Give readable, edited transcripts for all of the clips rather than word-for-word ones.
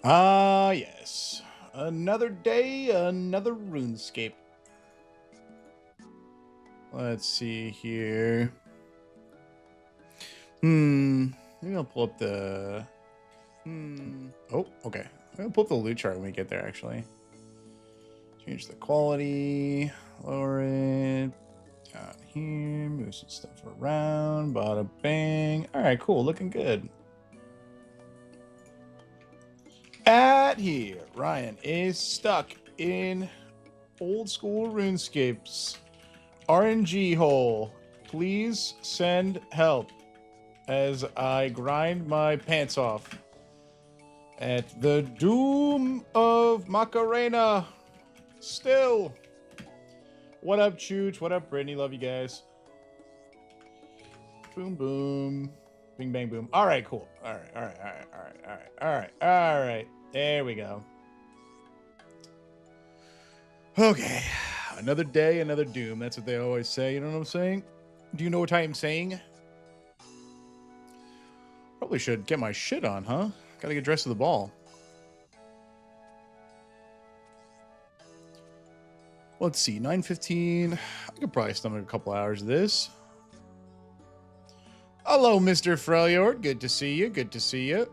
Ah, yes. Another day, another RuneScape. Let's see here. Maybe I'll pull up the... Oh, okay. I'm going to pull up the loot chart when we get there, actually. Change the quality. Lower it. Down here. Move some stuff around. Bada bang. All right, cool. Looking good. At here, Ryan is stuck in old school RuneScape's RNG hole. Please send help as I grind my pants off at the doom of Macarena. Still. What up, Chooch? What up, Brittany? Love you guys. Boom, boom. Bing, bang, boom. All right, cool. All right. There we go. Okay. Another day, another doom. That's what they always say. You know what I'm saying? Do you know what I am saying? Probably should get my shit on, huh? Gotta get dressed to the ball. Let's see. 9:15. I could probably stomach a couple hours of this. Hello, Mr. Freljord. Good to see you. Good to see you.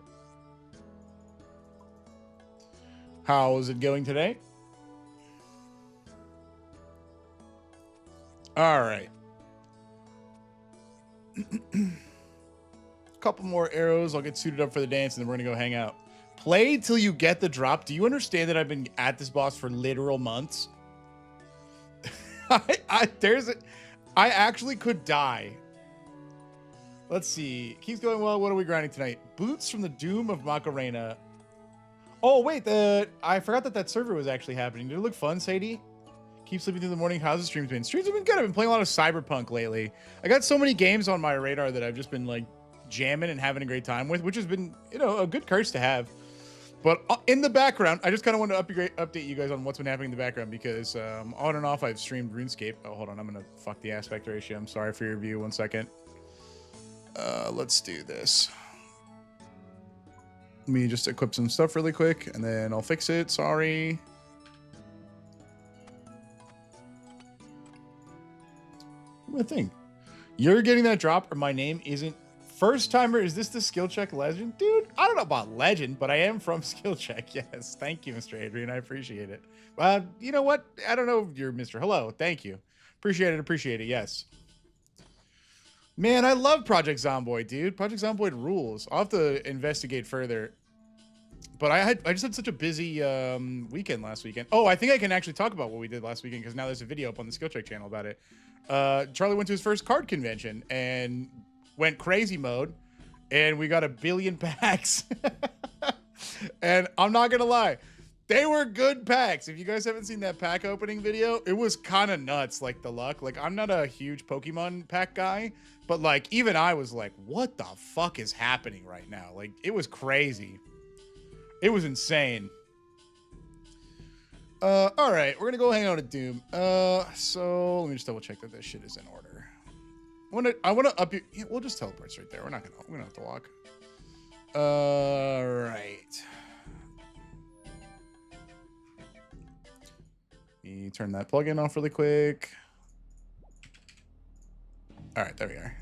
How is it going today? All right. Couple more arrows. I'll get suited up for the dance, and then we're going to go hang out. Play till you get the drop. Do you understand that I've been at this boss for literal months? I actually could die. Let's see. Keeps going well. What are we grinding tonight? Boots from the Doom of Macarena. Oh, wait. I forgot that server was actually happening. Did it look fun, Sadie? Keep sleeping through the morning. How's the streams been? Streams have been good. I've been playing a lot of Cyberpunk lately. I got so many games on my radar that I've just been like jamming and having a great time with, which has been, a good curse to have. But in the background, I just kind of want to update you guys on what's been happening in the background because on and off I've streamed RuneScape. Oh, hold on. I'm going to fuck the aspect ratio. I'm sorry for your view. 1 second. Let's do this. Let me just equip some stuff really quick and then I'll fix it. Sorry. What thing? You're getting that drop or my name isn't first timer. Is this the skill check legend? Dude, I don't know about legend, but I am from skill check. Yes. Thank you, Mr. Adrian. I appreciate it. You know what? I don't know if you're Mr. Hello. Thank you. Appreciate it. Appreciate it. Yes. Man, I love Project Zomboid, dude. Project Zomboid rules. I'll have to investigate further. But I just had such a busy weekend last weekend. Oh, I think I can actually talk about what we did last weekend because now there's a video up on the Skill Check channel about it. Charlie went to his first card convention and went crazy mode, and we got 1 billion packs. And I'm not gonna lie, they were good packs. If you guys haven't seen that pack opening video, it was kind of nuts, like the luck. Like, I'm not a huge Pokemon pack guy, but like even I was like, what the fuck is happening right now? Like, it was crazy. It was insane. All right, we're gonna go hang out at Doom. So let me just double check that this shit is in order. I wanna up you. Yeah, we'll just teleport right there. We're not gonna have to walk. All right. Let me turn that plugin off really quick. All right, there we are.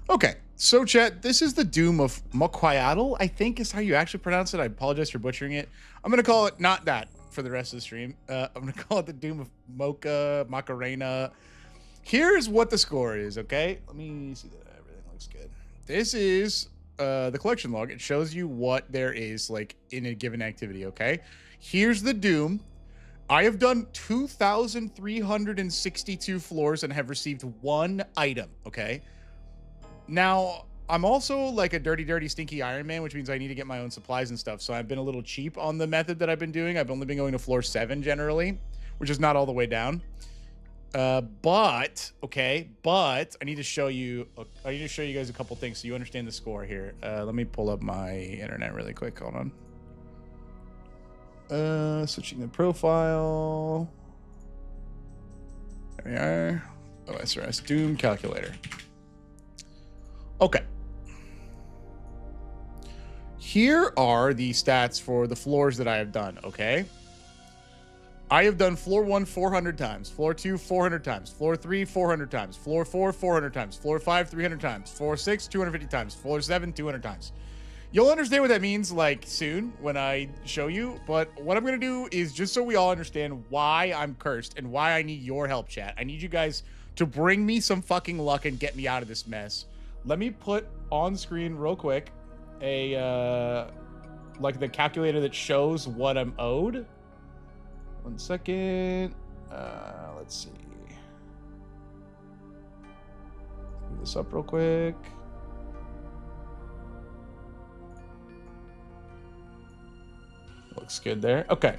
Okay, so chat, this is the Doom of Moquayatl, I think is how you actually pronounce it. I apologize for butchering it. I'm gonna call it not that for the rest of the stream. I'm gonna call it the Doom of Macarena. Here's what the score is, okay? Let me see that everything looks good. This is the collection log. It shows you what there is like in a given activity, okay? Here's the Doom. I have done 2,362 floors and have received 1 item, okay? Now, I'm also like a dirty, stinky Iron Man, which means I need to get my own supplies and stuff. So I've been a little cheap on the method that I've been doing. I've only been going to floor 7 generally, which is not all the way down. But I need to show you guys a couple things so you understand the score here. Let me pull up my internet really quick. Hold on. Switching the profile. There we are. OSRS Doom calculator. Okay. here are the stats for the floors that I have done, okay? I have done floor 1 400 times, floor 2 400 times, floor 3 400 times, floor 4 400 times, floor 5 300 times, floor 6 250 times, floor 7 200 times. You'll understand what that means like soon when I show you, but what I'm gonna do is just so we all understand why I'm cursed and why I need your help, chat. I need you guys to bring me some fucking luck and get me out of this mess. Let me put on screen real quick a like the calculator that shows what I'm owed. 1 second. Let's see. Move this up real quick. Looks good there. Okay.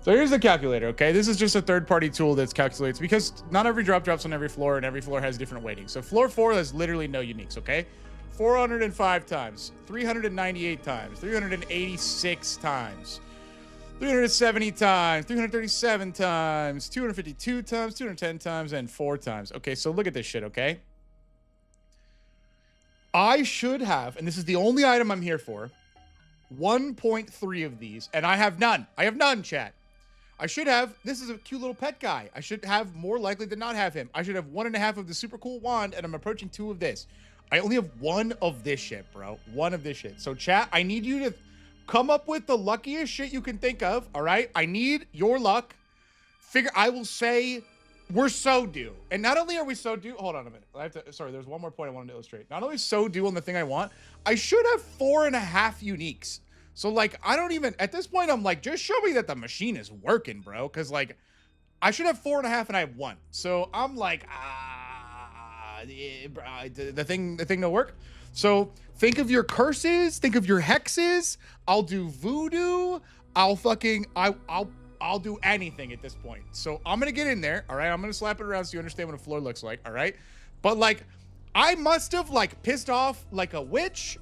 So here's the calculator, okay? This is just a third-party tool that calculates because not every drop drops on every floor and every floor has different weightings. So floor 4 has literally no uniques, okay? 405 times, 398 times, 386 times, 370 times, 337 times, 252 times, 210 times, and 4 times. Okay, so look at this shit, okay? I should have, and this is the only item I'm here for, 1.3 of these, and I have none. I have none, chat. I should have, this is a cute little pet guy. I should have more likely than not have him. I should have 1.5 of the super cool wand, and I'm approaching 2 of this. I only have 1 of this shit, bro. 1 of this shit. So chat, I need you to come up with the luckiest shit you can think of, all right? I need your luck. I will say we're so due. And not only are we so due, hold on a minute. Sorry, there's one more point I wanted to illustrate. Not only so due on the thing I want, I should have 4.5 uniques. So like, I don't even, at this point, I'm like, just show me that the machine is working, bro. Cause like, I should have 4.5 and I have 1. So I'm like, the thing don't work. So think of your curses, think of your hexes. I'll do voodoo. I'll do anything at this point. So I'm gonna get in there, all right? I'm gonna slap it around so you understand what a floor looks like, all right? But like, I must have like pissed off like a witch,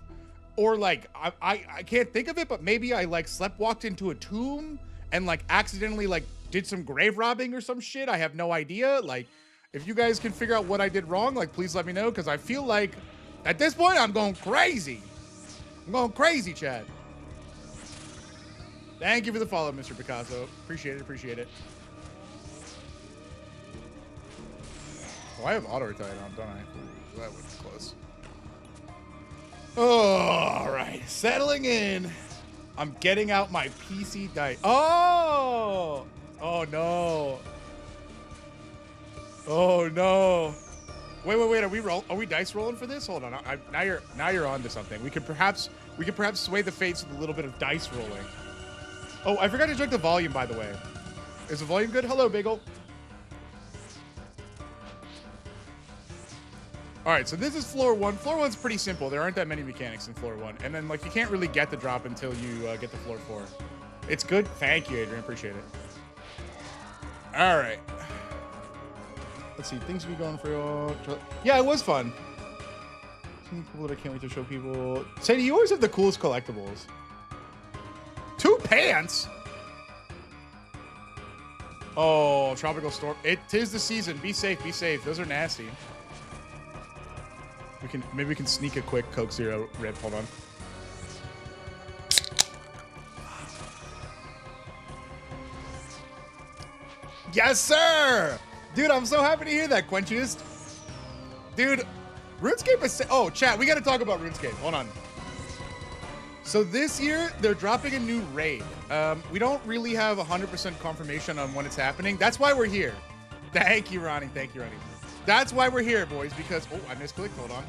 or like I can't think of it, but maybe I like walked into a tomb and like accidentally like did some grave robbing or some shit. I have no idea. Like, if you guys can figure out what I did wrong, like please let me know, because I feel like at this point I'm going crazy. I'm going crazy, Chad. Thank you for the follow, Mr. Picasso. Appreciate it, appreciate it. Oh, I have auto retire on, don't I? Ooh, that was close. Oh, all right, settling in. I'm getting out my PC dice. Oh no. Oh no. Wait. Are we dice rolling for this? Hold on. Now you're on to something. We could perhaps sway the fates with a little bit of dice rolling. Oh, I forgot to check the volume, by the way. Is the volume good? Hello, Bagel. All right, so this is floor 1. Floor 1's pretty simple. There aren't that many mechanics in floor 1. And then, like, you can't really get the drop until you get to floor 4. It's good. Thank you, Adrian. Appreciate it. All right. Let's see. Things we going for. Yeah, it was fun. Something cool that I can't wait to show people. Sadie, you always have the coolest collectibles. 2 pants? Oh, tropical storm. It is the season. Be safe. Be safe. Those are nasty. Maybe we can sneak a quick Coke Zero rip. Hold on. Yes, sir! Dude, I'm so happy to hear that, Quenchist. Dude, RuneScape is... Oh, chat, we got to talk about RuneScape. Hold on. So this year, they're dropping a new raid. We don't really have 100% confirmation on when it's happening. That's why we're here. Thank you, Ronnie. Thank you, Ronnie. That's why we're here, boys, because... Oh, I misclicked. Hold on.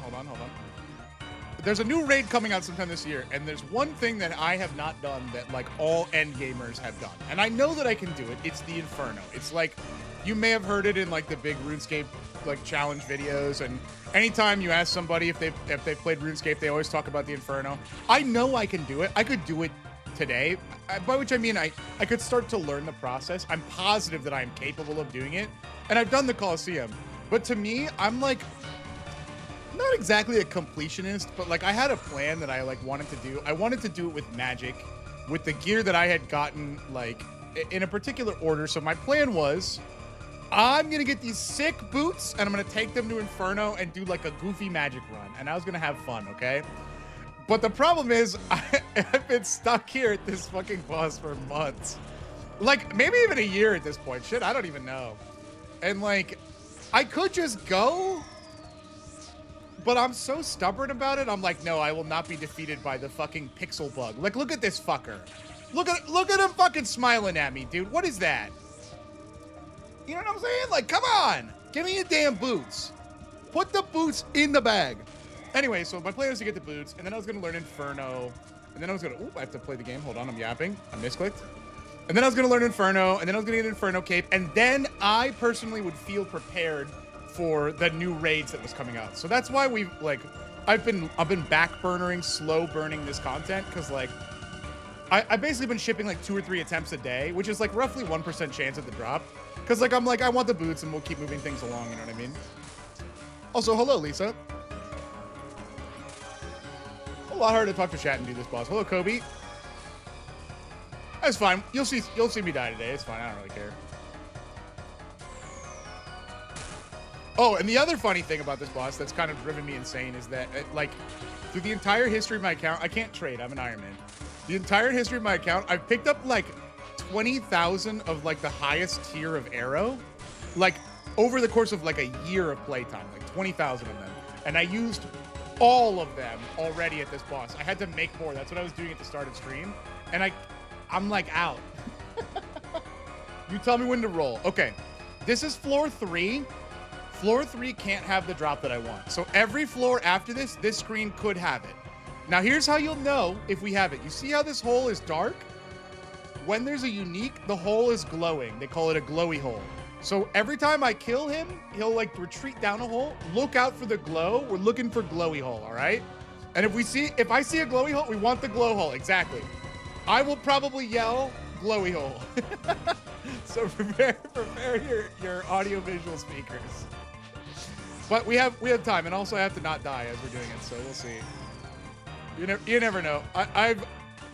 There's a new raid coming out sometime this year, and there's one thing that I have not done that, like, all end gamers have done. And I know that I can do it. It's the Inferno. It's like... You may have heard it in, like, the big RuneScape, like, challenge videos, and anytime you ask somebody if they've played RuneScape, they always talk about the Inferno. I know I can do it. I could do it today, by which I mean I could start to learn the process. I'm positive that I'm capable of doing it, and I've done the Colosseum. But to me, I'm like, not exactly a completionist, but like I had a plan that I like wanted to do. I wanted to do it with magic, with the gear that I had gotten like in a particular order. So my plan was, I'm gonna get these sick boots and I'm gonna take them to Inferno and do like a goofy magic run. And I was gonna have fun, okay? But the problem is, I've been stuck here at this fucking boss for months. Like, maybe even a year at this point. Shit, I don't even know. And, like, I could just go, but I'm so stubborn about it. I'm like, no, I will not be defeated by the fucking pixel bug. Like, look at this fucker. Look at him fucking smiling at me, dude. What is that? You know what I'm saying? Like, come on. Give me your damn boots. Put the boots in the bag. Anyway, so my plan is to get the boots, and then I was going to learn Inferno, and then I was going to... Ooh, I have to play the game. Hold on, I'm yapping. I misclicked. And then I was going to learn Inferno, and then I was going to get Inferno Cape, and then I personally would feel prepared for the new raids that was coming out. So that's why we've, like... I've been backburnering, slow burning this content, because, like... I've basically been shipping, like, 2 or 3 attempts a day, which is, like, roughly 1% chance at the drop. Because, like, I'm like, I want the boots, and we'll keep moving things along, you know what I mean? Also, hello, Lisa. A lot harder to talk to chat and do this, boss. Hello, Kobe. That's fine. You'll see me die today. It's fine. I don't really care. Oh, and the other funny thing about this boss that's kind of driven me insane is that, like, through the entire history of my account, I can't trade. I'm an Iron Man. The entire history of my account, I've picked up, like, 20,000 of, like, the highest tier of arrow, like, over the course of, like, a year of playtime, like, 20,000 of them. And I used all of them already at this boss. I had to make more. That's what I was doing at the start of stream. And I'm, like, out. You tell me when to roll. Okay. This is floor 3. Floor 3 can't have the drop that I want. So every floor after this screen could have it. Now, here's how you'll know if we have it. You see how this hole is dark? When there's a unique, the hole is glowing. They call it a glowy hole. So every time I kill him, he'll, like, retreat down a hole. Look out for the glow. We're looking for glowy hole, all right? And if I see a glowy hole, we want the glow hole. Exactly. I will probably yell glowy hole. So prepare your audio visual speakers. But we have time, and also I have to not die as we're doing it, so we'll see. You never know.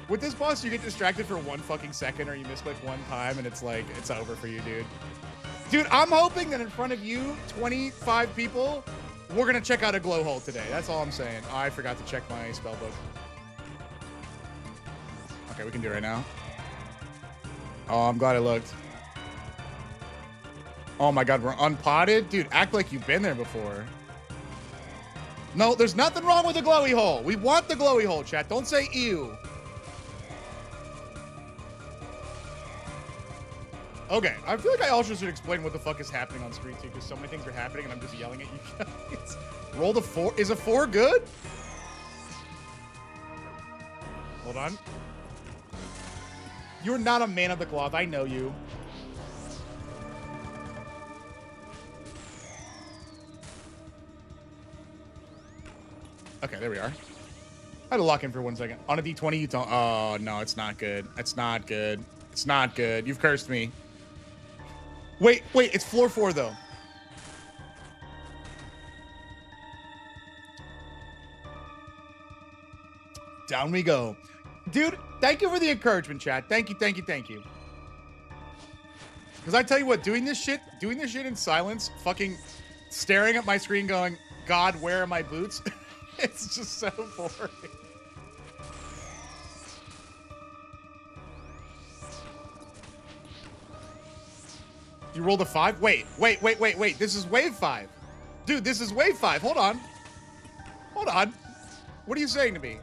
With this boss, you get distracted for 1 fucking second, or you misclick 1 time, and it's like, it's over for you, dude. Dude, I'm hoping that in front of you, 25 people, we're gonna check out a glow hole today. That's all I'm saying. Oh, I forgot to check my spell book. Okay, we can do it right now. Oh, I'm glad I looked. Oh my god, we're unpotted? Dude, act like you've been there before. No, there's nothing wrong with the glowy hole. We want the glowy hole, chat. Don't say ew. Okay, I feel like I also should explain what the fuck is happening on screen too, because so many things are happening and I'm just yelling at you guys. Roll the 4. Is a 4 good? Hold on. You're not a man of the cloth. I know you. Okay, there we are. I had to lock in for 1 second. On a D20, you don't... Oh, no, it's not good. It's not good. It's not good. You've cursed me. Wait. It's floor 4, though. Down we go. Dude, thank you for the encouragement, chat. Thank you. Because I tell you what, doing this shit in silence, fucking staring at my screen going, God, where are my boots? It's just so boring. You rolled a 5? Wait. This is wave 5. Dude, this is wave 5. Hold on. What are you saying to me?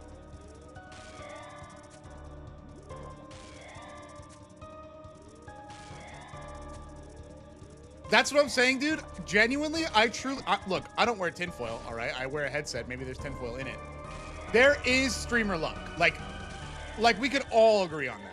That's what I'm saying, dude. Genuinely, look, I don't wear tinfoil, all right? I wear a headset. Maybe there's tinfoil in it. There is streamer luck. Like we could all agree on that.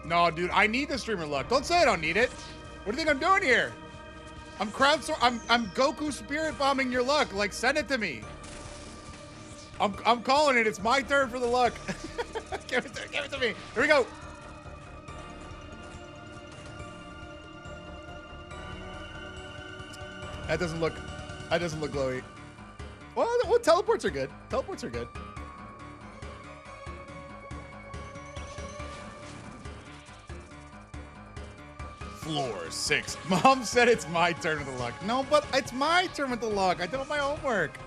No, dude, I need the streamer luck. Don't say I don't need it. What do you think I'm doing here? I'm Goku spirit bombing your luck. Like, send it to me. I'm calling it. It's my turn for the luck. Give it to me. Here we go. That doesn't look glowy. Well, teleports are good. Teleports are good. Floor 6. Mom said it's my turn with the luck. No, but it's my turn with the luck. I did all my homework.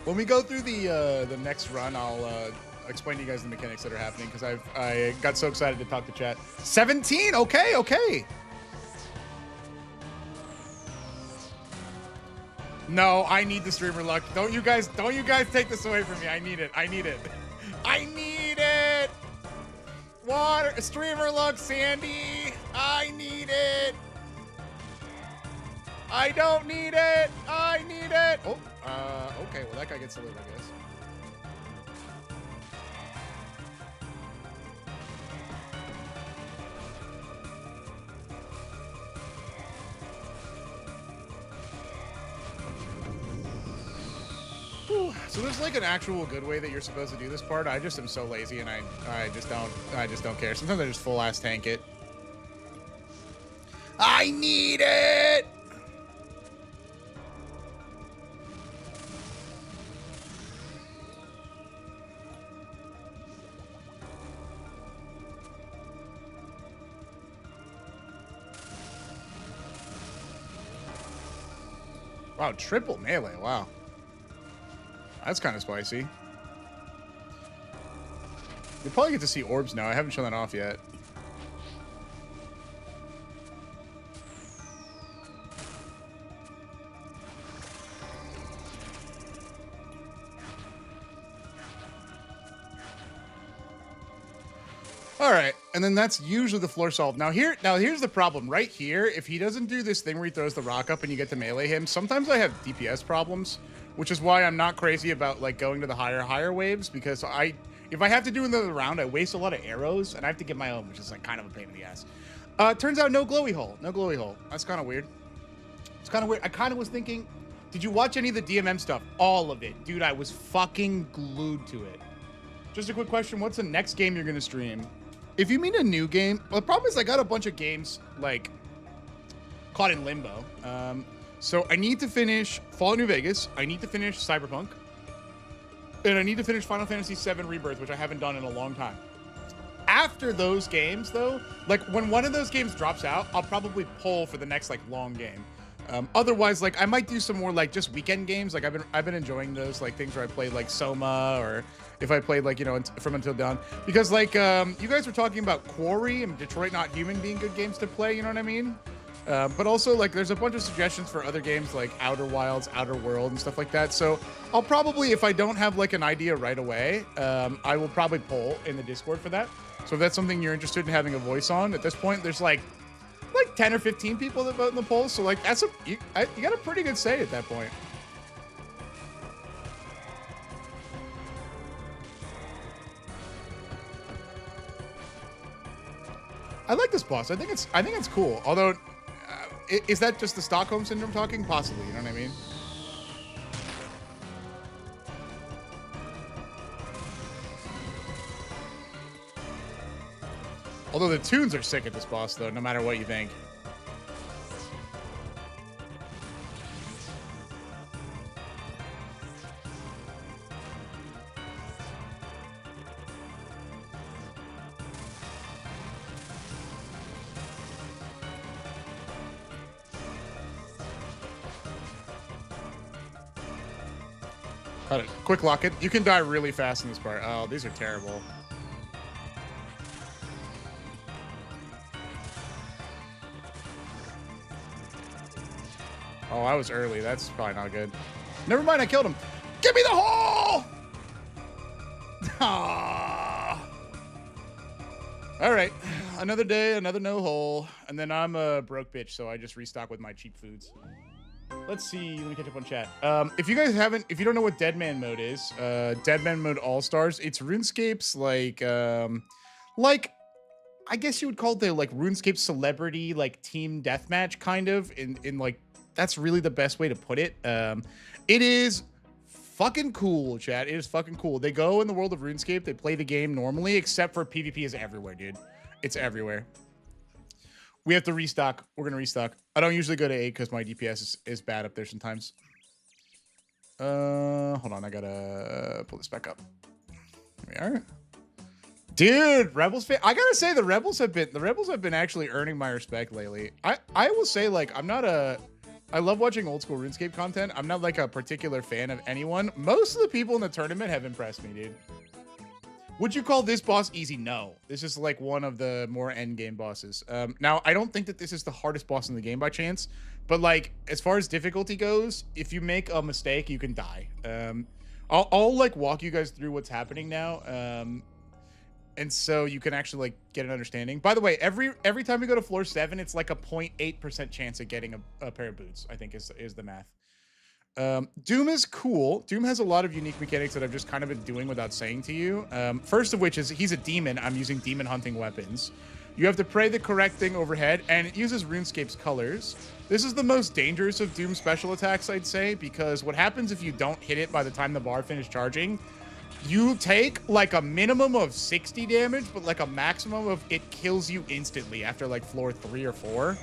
When we go through the next run, I'll explain to you guys the mechanics that are happening because I got so excited to talk to chat. 17. Okay, okay. No, I need the streamer luck. Don't you guys take this away from me. I need it. I need it. I need it. Water, streamer luck, Sandy. I need it. I don't need it. I need it. Oh, okay. Well, that guy gets to live, I guess. So there's like an actual good way that you're supposed to do this part. I just am so lazy and I just don't care. Sometimes I just full ass tank it. I need it. Wow, triple melee. Wow. That's kind of spicy. You'll probably get to see orbs now. I haven't shown that off yet. All right, and then that's usually the floor solved. Now here's the problem. Right here, if he doesn't do this thing where he throws the rock up and you get to melee him, sometimes I have DPS problems, which is why I'm not crazy about like going to the higher waves, because if I have to do another round, I waste a lot of arrows and I have to get my own, which is like kind of a pain in the ass. Turns out no glowy hole. No glowy hole. That's kind of weird. It's kind of weird. I kind of was thinking, did you watch any of the DMM stuff? All of it. Dude, I was fucking glued to it. Just a quick question. What's the next game you're going to stream? If you mean a new game, well, the problem is I got a bunch of games like caught in limbo. So I need to finish Fallout New Vegas. I need to finish Cyberpunk. And I need to finish Final Fantasy VII Rebirth, which I haven't done in a long time. After those games, though, like when one of those games drops out, I'll probably pull for the next like long game. Otherwise, like I might do some more like just weekend games. Like I've been enjoying those like things where I play like Soma, or if I played like, you know, From Until Dawn, because like you guys were talking about Quarry and Detroit Not Human being good games to play. You know what I mean? But also like there's a bunch of suggestions for other games like Outer Wilds, Outer World, and stuff like that. So I'll probably, if I don't have like an idea right away, I will probably poll in the Discord for that. So if that's something you're interested in having a voice on, at this point, there's like 10 or 15 people that vote in the polls. So like that's you got a pretty good say at that point. I like this boss. I think it's cool. Although, is that just the Stockholm Syndrome talking? Possibly. You know what I mean? Although the tunes are sick at this boss, though, no matter what you think. Got it. Quick lock it. You can die really fast in this part. Oh, these are terrible. Oh, I was early. That's probably not good. Never mind, I killed him. Give me the hole! Aww. All right. Another day, another no hole. And then I'm a broke bitch, so I just restock with my cheap foods. Let's see. Let me catch up on chat. If you guys haven't, if you don't know what Deadman mode is, Deadman mode All-Stars, it's RuneScape's like, I guess you would call it the like RuneScape celebrity like team deathmatch kind of in like, that's really the best way to put it. It is fucking cool, chat. It is fucking cool. They go in the world of RuneScape, they play the game normally, except for PvP is everywhere, dude. It's everywhere. We have to restock. We're going to restock. I don't usually go to 8 because my DPS is bad up there sometimes. Hold on. I got to pull this back up. Here we are. Dude, Rebels fan. I gotta say the Rebels have been actually earning my respect lately. I will say, like, I love watching old school RuneScape content. I'm not like a particular fan of anyone. Most of the people in the tournament have impressed me, dude. Would you call this boss easy? No. This is like one of the more end game bosses. Now I don't think that this is the hardest boss in the game by chance, but like as far as difficulty goes, if you make a mistake, you can die. I'll like walk you guys through what's happening now. And so you can actually like get an understanding. By the way, every time we go to floor 7, it's like a 0.8% chance of getting a pair of boots, I think is the math. Doom is cool. Doom has a lot of unique mechanics that I've just kind of been doing without saying to you. First of which is he's a demon. I'm using demon hunting weapons. You have to pray the correct thing overhead, and it uses RuneScape's colors. This is the most dangerous of Doom special attacks, I'd say, because what happens if you don't hit it by the time the bar finishes charging, you take like a minimum of 60 damage, but like a maximum of it kills you instantly after like floor 3 or 4.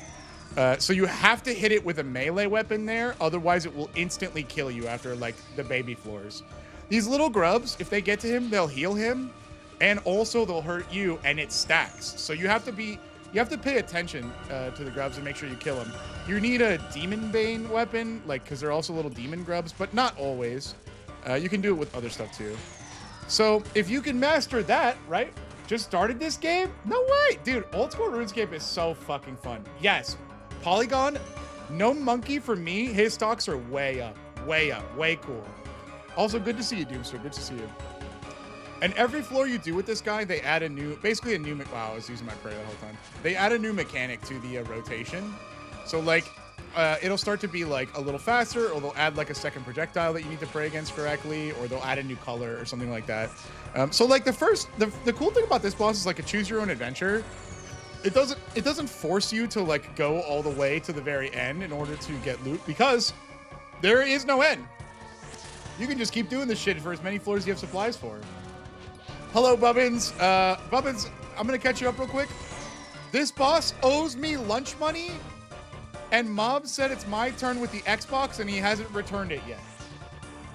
So you have to hit it with a melee weapon there, otherwise it will instantly kill you after like the baby floors. These little grubs, if they get to him, they'll heal him, and also they'll hurt you, and it stacks. So you have to pay attention to the grubs and make sure you kill them. You need a demon bane weapon, like because they're also little demon grubs, but not always. You can do it with other stuff too. So if you can master that, right? Just started this game? No way, dude. Old school RuneScape is so fucking fun. Yes. Polygon, no monkey for me. His stocks are way up, way cool. Also, good to see you, Doomster. Good to see you. And every floor you do with this guy, they add a new, basically a new, wow, I was using my prayer the whole time. They add a new mechanic to the rotation. So like, it'll start to be like a little faster, or they'll add like a second projectile that you need to pray against correctly, or they'll add a new color or something like that. So like the cool thing about this boss is like a choose your own adventure. It doesn't force you to like go all the way to the very end in order to get loot, because there is no end. You can just keep doing this shit for as many floors as you have supplies for. Hello, Bubbins. Bubbins, I'm gonna catch you up real quick. This boss owes me lunch money, and Mob said it's my turn with the Xbox, and he hasn't returned it yet.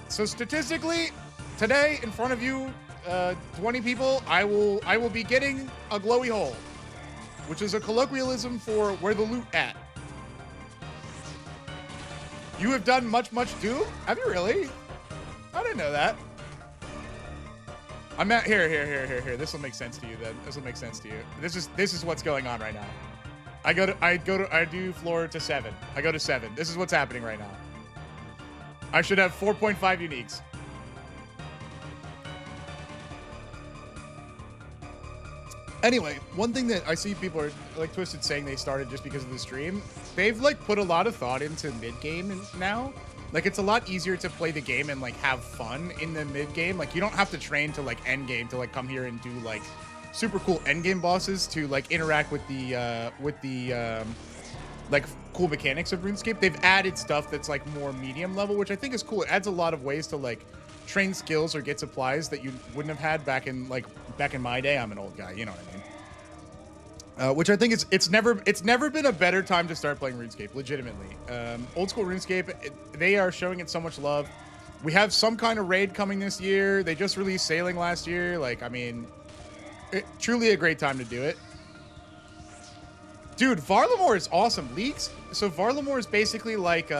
So statistically, today in front of you, 20 people, I will be getting a glowy hole, which is a colloquialism for where the loot at. You have done much Doom? Have you really? I didn't know that. I'm at here. This will make sense to you then. This will make sense to you. This is what's going on right now. I do floor to 7. I go to 7. This is what's happening right now. I should have 4.5 uniques. Anyway, one thing that I see people are like Twisted saying they started just because of the stream, they've like put a lot of thought into mid game now. Like it's a lot easier to play the game and like have fun in the mid game. Like you don't have to train to like end game to like come here and do like super cool end game bosses to like interact with the like cool mechanics of RuneScape. They've added stuff that's like more medium level, which I think is cool. It adds a lot of ways to like train skills or get supplies that you wouldn't have had back in my day. I'm an old guy, you know what I mean. Which I think it's never been a better time to start playing RuneScape, legitimately. Old school RuneScape, they are showing it so much love. We have some kind of raid coming this year. They just released Sailing last year. Like, I mean, truly a great time to do it. Dude, Varlamore is awesome. Leaks. So Varlamore is basically like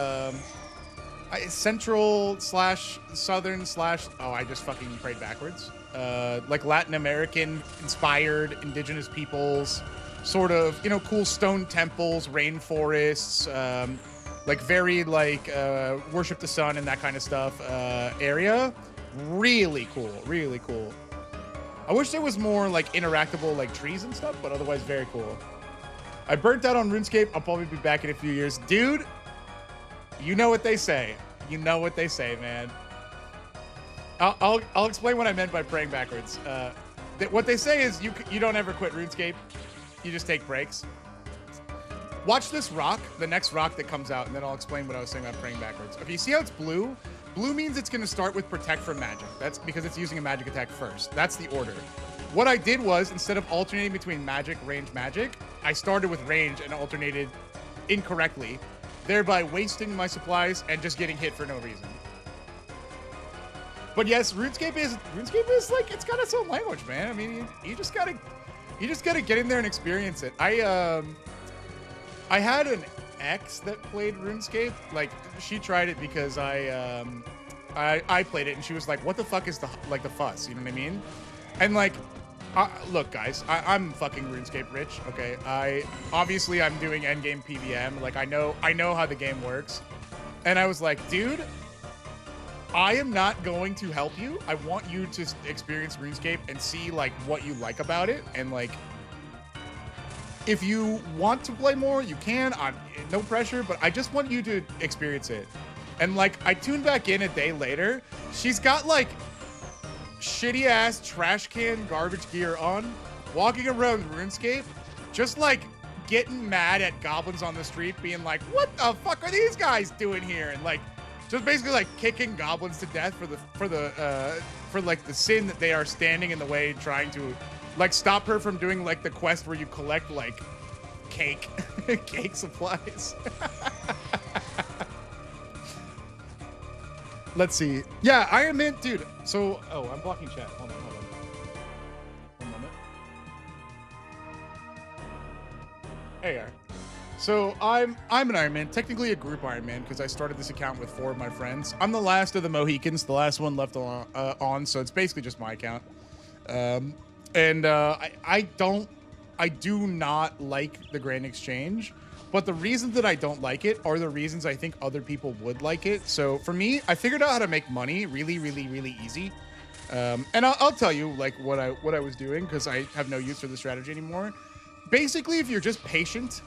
central / southern / oh, I just fucking prayed backwards. Like Latin American inspired indigenous peoples, sort of, you know, cool stone temples, rainforests, like very like worship the sun and that kind of stuff area. Really cool, really cool. I wish there was more like interactable like trees and stuff, but otherwise very cool. I burnt out on RuneScape. I'll probably be back in a few years. Dude, you know what they say. You know what they say, man. I'll explain what I meant by praying backwards. What they say is you don't ever quit RuneScape. You just take breaks. Watch this rock, the next rock that comes out, and then I'll explain what I was saying about praying backwards. Okay, you see how it's blue? Blue means it's going to start with Protect from Magic. That's because it's using a magic attack first. That's the order. What I did was, instead of alternating between magic, range, magic, I started with range and alternated incorrectly, thereby wasting my supplies and just getting hit for no reason. But yes, RuneScape is like, it's got its own language, man. I mean, you just gotta get in there and experience it. I had an ex that played RuneScape. Like, she tried it because I played it, and she was like, "What the fuck is the fuss?" You know what I mean? And like, look, guys, I'm fucking RuneScape rich. Okay, obviously I'm doing endgame PVM. Like, I know how the game works, and I was like, dude, I am not going to help you. I want you to experience RuneScape and see like what you like about it, and like, if you want to play more, you can. I'm no pressure, but I just want you to experience it. And like, I tuned back in a day later. She's got like shitty ass trash can garbage gear on, walking around RuneScape, just like getting mad at goblins on the street, being like, "What the fuck are these guys doing here?" And like, just basically like kicking goblins to death for like the sin that they are standing in the way, trying to like stop her from doing like the quest where you collect like cake supplies. Let's see. Yeah, Iron Man, dude. So, oh, I'm blocking chat. Hold on. One moment. There you are. So I'm an Iron Man, technically a group Iron Man, because I started this account with 4 of my friends. I'm the last of the Mohicans, the last one left on, so it's basically just my account. I do not like the Grand Exchange, but the reasons that I don't like it are the reasons I think other people would like it. So for me, I figured out how to make money really, really, really easy. And I'll tell you like what I was doing, because I have no use for the strategy anymore. Basically, if you're just patient,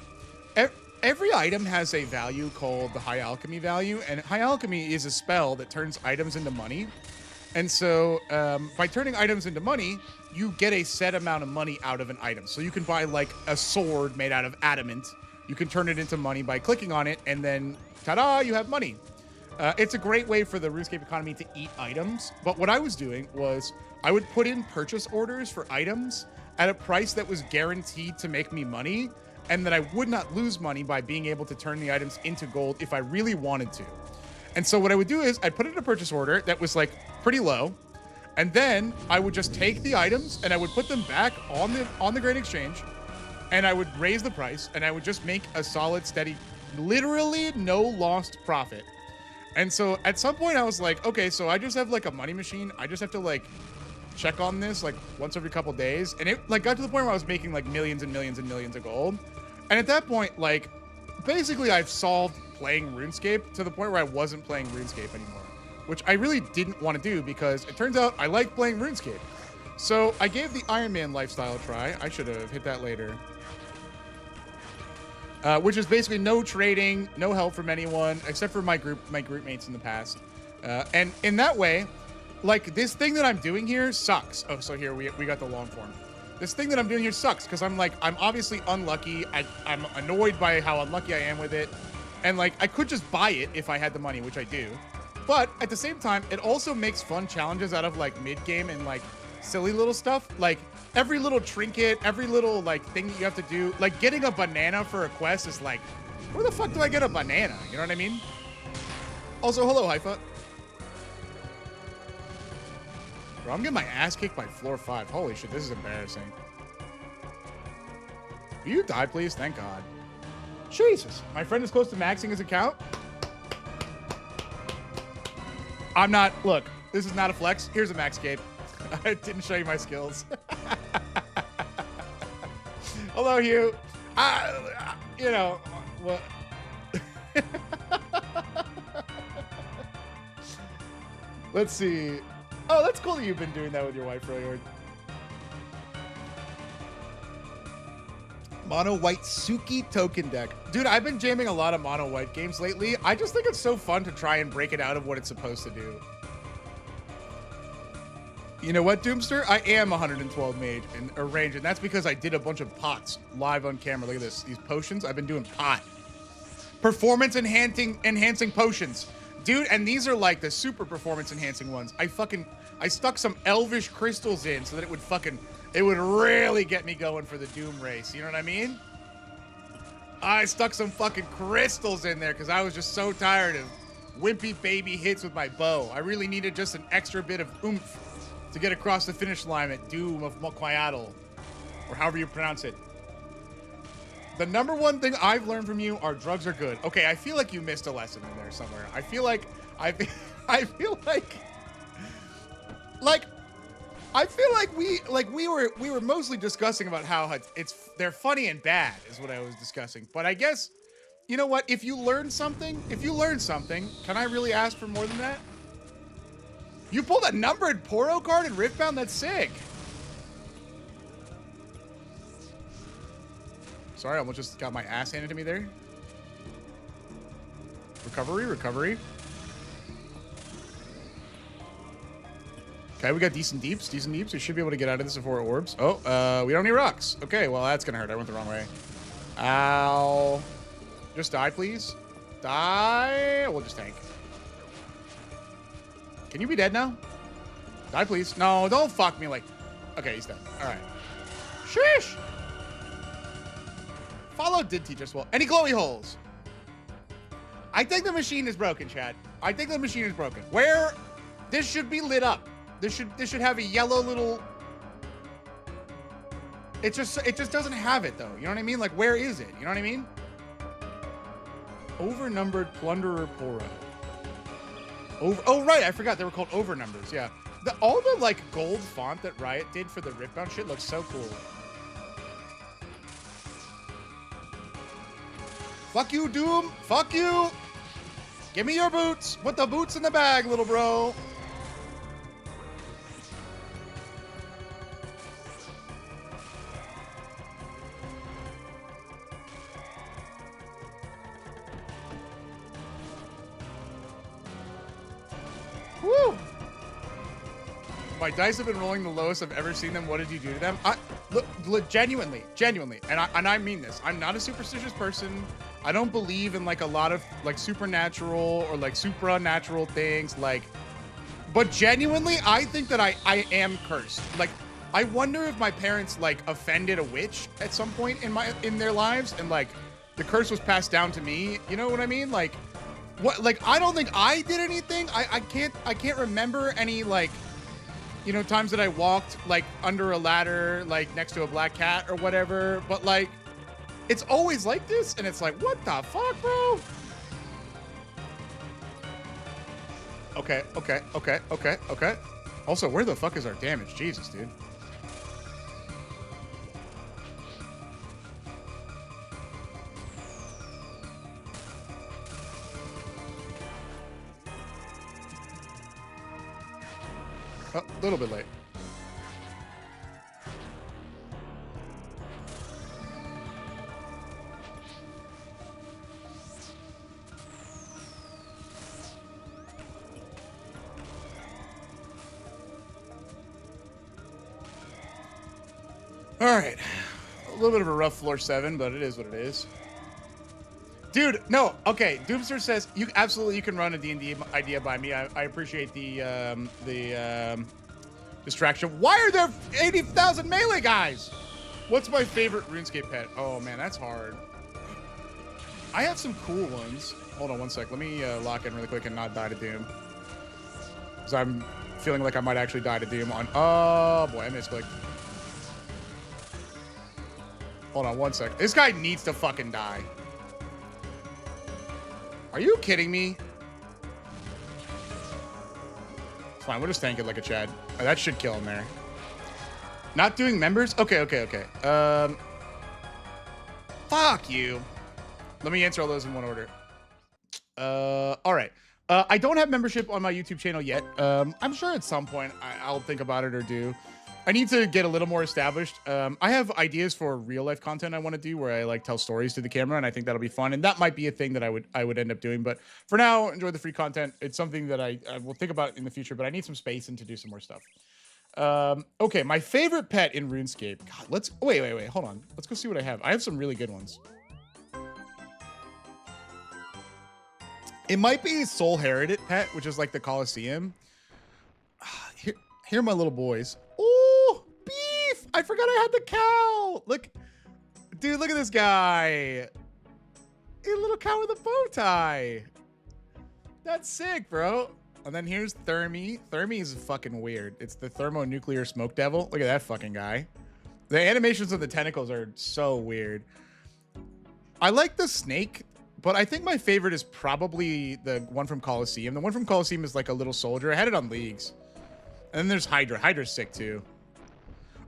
every item has a value called the High Alchemy value, and High Alchemy is a spell that turns items into money. And so by turning items into money, you get a set amount of money out of an item. So you can buy like a sword made out of adamant. You can turn it into money by clicking on it, and then ta-da, you have money. It's a great way for the RuneScape economy to eat items. But what I was doing was I would put in purchase orders for items at a price that was guaranteed to make me money, and that I would not lose money by being able to turn the items into gold if I really wanted to. And so what I would do is I'd put in a purchase order that was like pretty low, and then I would just take the items and I would put them back on the Grand Exchange, and I would raise the price, and I would just make a solid, steady, literally no lost profit. And so at some point I was like, okay, so I just have like a money machine. I just have to like check on this like once every couple days. And it like got to the point where I was making like millions and millions and millions of gold. And at that point, like, basically I've solved playing RuneScape to the point where I wasn't playing RuneScape anymore, which I really didn't want to do, because it turns out I like playing RuneScape. So I gave the Iron Man lifestyle a try. I should have hit that later. Which is basically no trading, no help from anyone except for my group mates in the past. And in that way, like, this thing that I'm doing here sucks. Oh, so here we got the long form. This thing that I'm doing here sucks because I'm obviously unlucky. I'm annoyed by how unlucky I am with it. And like, I could just buy it if I had the money, which I do. But at the same time, it also makes fun challenges out of like mid-game and like silly little stuff. Like every little trinket, every little like thing that you have to do, like getting a banana for a quest is like, where the fuck do I get a banana? You know what I mean? Also, hello, Haifa. Bro, I'm getting my ass kicked by floor 5. Holy shit, this is embarrassing. Will you die, please? Thank God. Jesus. My friend is close to maxing his account. I'm not... Look, this is not a flex. Here's a max cape. I didn't show you my skills. Hello, Hugh. You know, what... Let's see. Oh, that's cool that you've been doing that with your wife, Royord. Mono White Suki token deck. Dude, I've been jamming a lot of Mono White games lately. I just think it's so fun to try and break it out of what it's supposed to do. You know what, Doomster? I am 112 mage in a range, and that's because I did a bunch of pots live on camera. Look at this. These potions, I've been doing pot. Performance enhancing potions. Dude, and these are like the super performance enhancing ones. I stuck some elvish crystals in so that it would really get me going for the Doom race. You know what I mean? I stuck some fucking crystals in there because I was just so tired of wimpy baby hits with my bow. I really needed just an extra bit of oomph to get across the finish line at Doom of Mokwayatl, or however you pronounce it. The number one thing I've learned from you are drugs are good. Okay, I feel like you missed a lesson in there somewhere. I feel like we were mostly discussing about how they're funny and bad is what I was discussing. But I guess, you know what? If you learn something, can I really ask for more than that? You pulled a numbered Poro card in Riftbound? That's sick. Sorry, I almost just got my ass handed to me there. Recovery. Okay, we got decent deeps. We should be able to get out of this before it orbs. Oh, we don't need rocks. Okay, well, that's gonna hurt. I went the wrong way. Ow. Just die, please. Die. We'll just tank. Can you be dead now? Die, please. No, don't fuck me like... Okay, he's dead. All right. Sheesh. Follow did teach us well. Any glowy holes? I think the machine is broken, Chad. I think the machine is broken. Where... This should be lit up. This should have a yellow little... It just doesn't have it, though. You know what I mean? Like, where is it? You know what I mean? Overnumbered Plunderer Poro. Oh, right. I forgot they were called overnumbers. Yeah. All the, like, gold font that Riot did for the Riftbound shit looks so cool. Fuck you, Doom. Fuck you. Give me your boots. Put the boots in the bag, little bro. Woo! My dice have been rolling the lowest I've ever seen them. What did you do to them? Look, genuinely, and I mean this. I'm not a superstitious person. I don't believe in like a lot of like supernatural or like supranatural things. Like, but genuinely, I think that I am cursed. Like, I wonder if my parents like offended a witch at some point in their lives, and like the curse was passed down to me. You know what I mean? Like, what? Like, I don't think I did anything. I can't remember any like, you know, times that I walked like under a ladder, like next to a black cat or whatever. But like, it's always like this, and it's like, what the fuck, bro? Okay. Also, where the fuck is our damage? Jesus, dude. Oh, a little bit late. All right, a little bit of a rough floor 7, but it is what it is. Dude, no, okay. Doomster says you can run a D&D idea by me. I appreciate the distraction. Why are there 80,000 melee guys? What's my favorite RuneScape pet? Oh man, that's hard. I have some cool ones. Hold on one sec. Let me lock in really quick and not die to Doom, because I'm feeling like I might actually die to Doom on. Oh boy, I misclicked. Hold on one sec. This guy needs to fucking die. Are you kidding me? It's fine. We'll just tank it like a Chad. Oh, that should kill him there. Not doing members? Okay. Fuck you. Let me answer all those in one order. All right. I don't have membership on my YouTube channel yet. I'm sure at some point I'll think about it or do. I need to get a little more established. I have ideas for real life content I want to do where I like tell stories to the camera, and I think that'll be fun. And that might be a thing that I would end up doing. But for now, enjoy the free content. It's something that I will think about in the future, but I need some space and to do some more stuff. Okay, my favorite pet in RuneScape. God, let's wait, hold on. Let's go see what I have. I have some really good ones. It might be Soul Heritage pet, which is like the Colosseum. Here are my little boys. Oh, beef! I forgot I had the cow. Look, dude, look at this guy. A little cow with a bow tie. That's sick, bro. And then here's Thermi. Thermi is fucking weird. It's the thermonuclear smoke devil. Look at that fucking guy. The animations of the tentacles are so weird. I like the snake, but I think my favorite is probably the one from Colosseum. The one from Colosseum is like a little soldier. I had it on Leagues. And then there's Hydra. Hydra's sick too.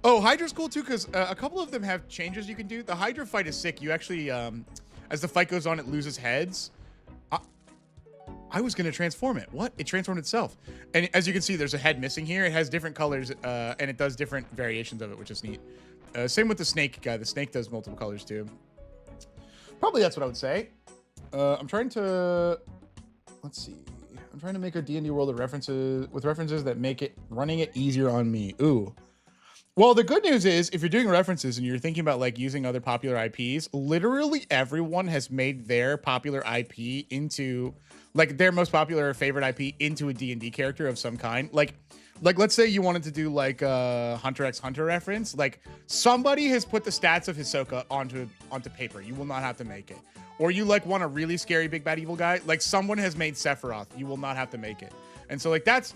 Oh, Hydra's cool too because a couple of them have changes you can do. The Hydra fight is sick. You actually, as the fight goes on, it loses heads. I was going to transform it. What? It transformed itself. And as you can see, there's a head missing here. It has different colors, and it does different variations of it, which is neat. Same with the snake guy. The snake does multiple colors too. Probably that's what I would say. I'm trying to... Let's see. I'm trying to make a D&D world of references that make it running it easier on me. Ooh. Well, the good news is if you're doing references and you're thinking about like using other popular IPs, literally everyone has made their popular IP into like their most popular favorite IP into a D&D character of some kind. Like let's say you wanted to do like a Hunter x Hunter reference. Like somebody has put the stats of Hisoka onto paper. You will not have to make it. Or you like want a really scary big bad evil guy. Like someone has made Sephiroth. You will not have to make it. And so like that's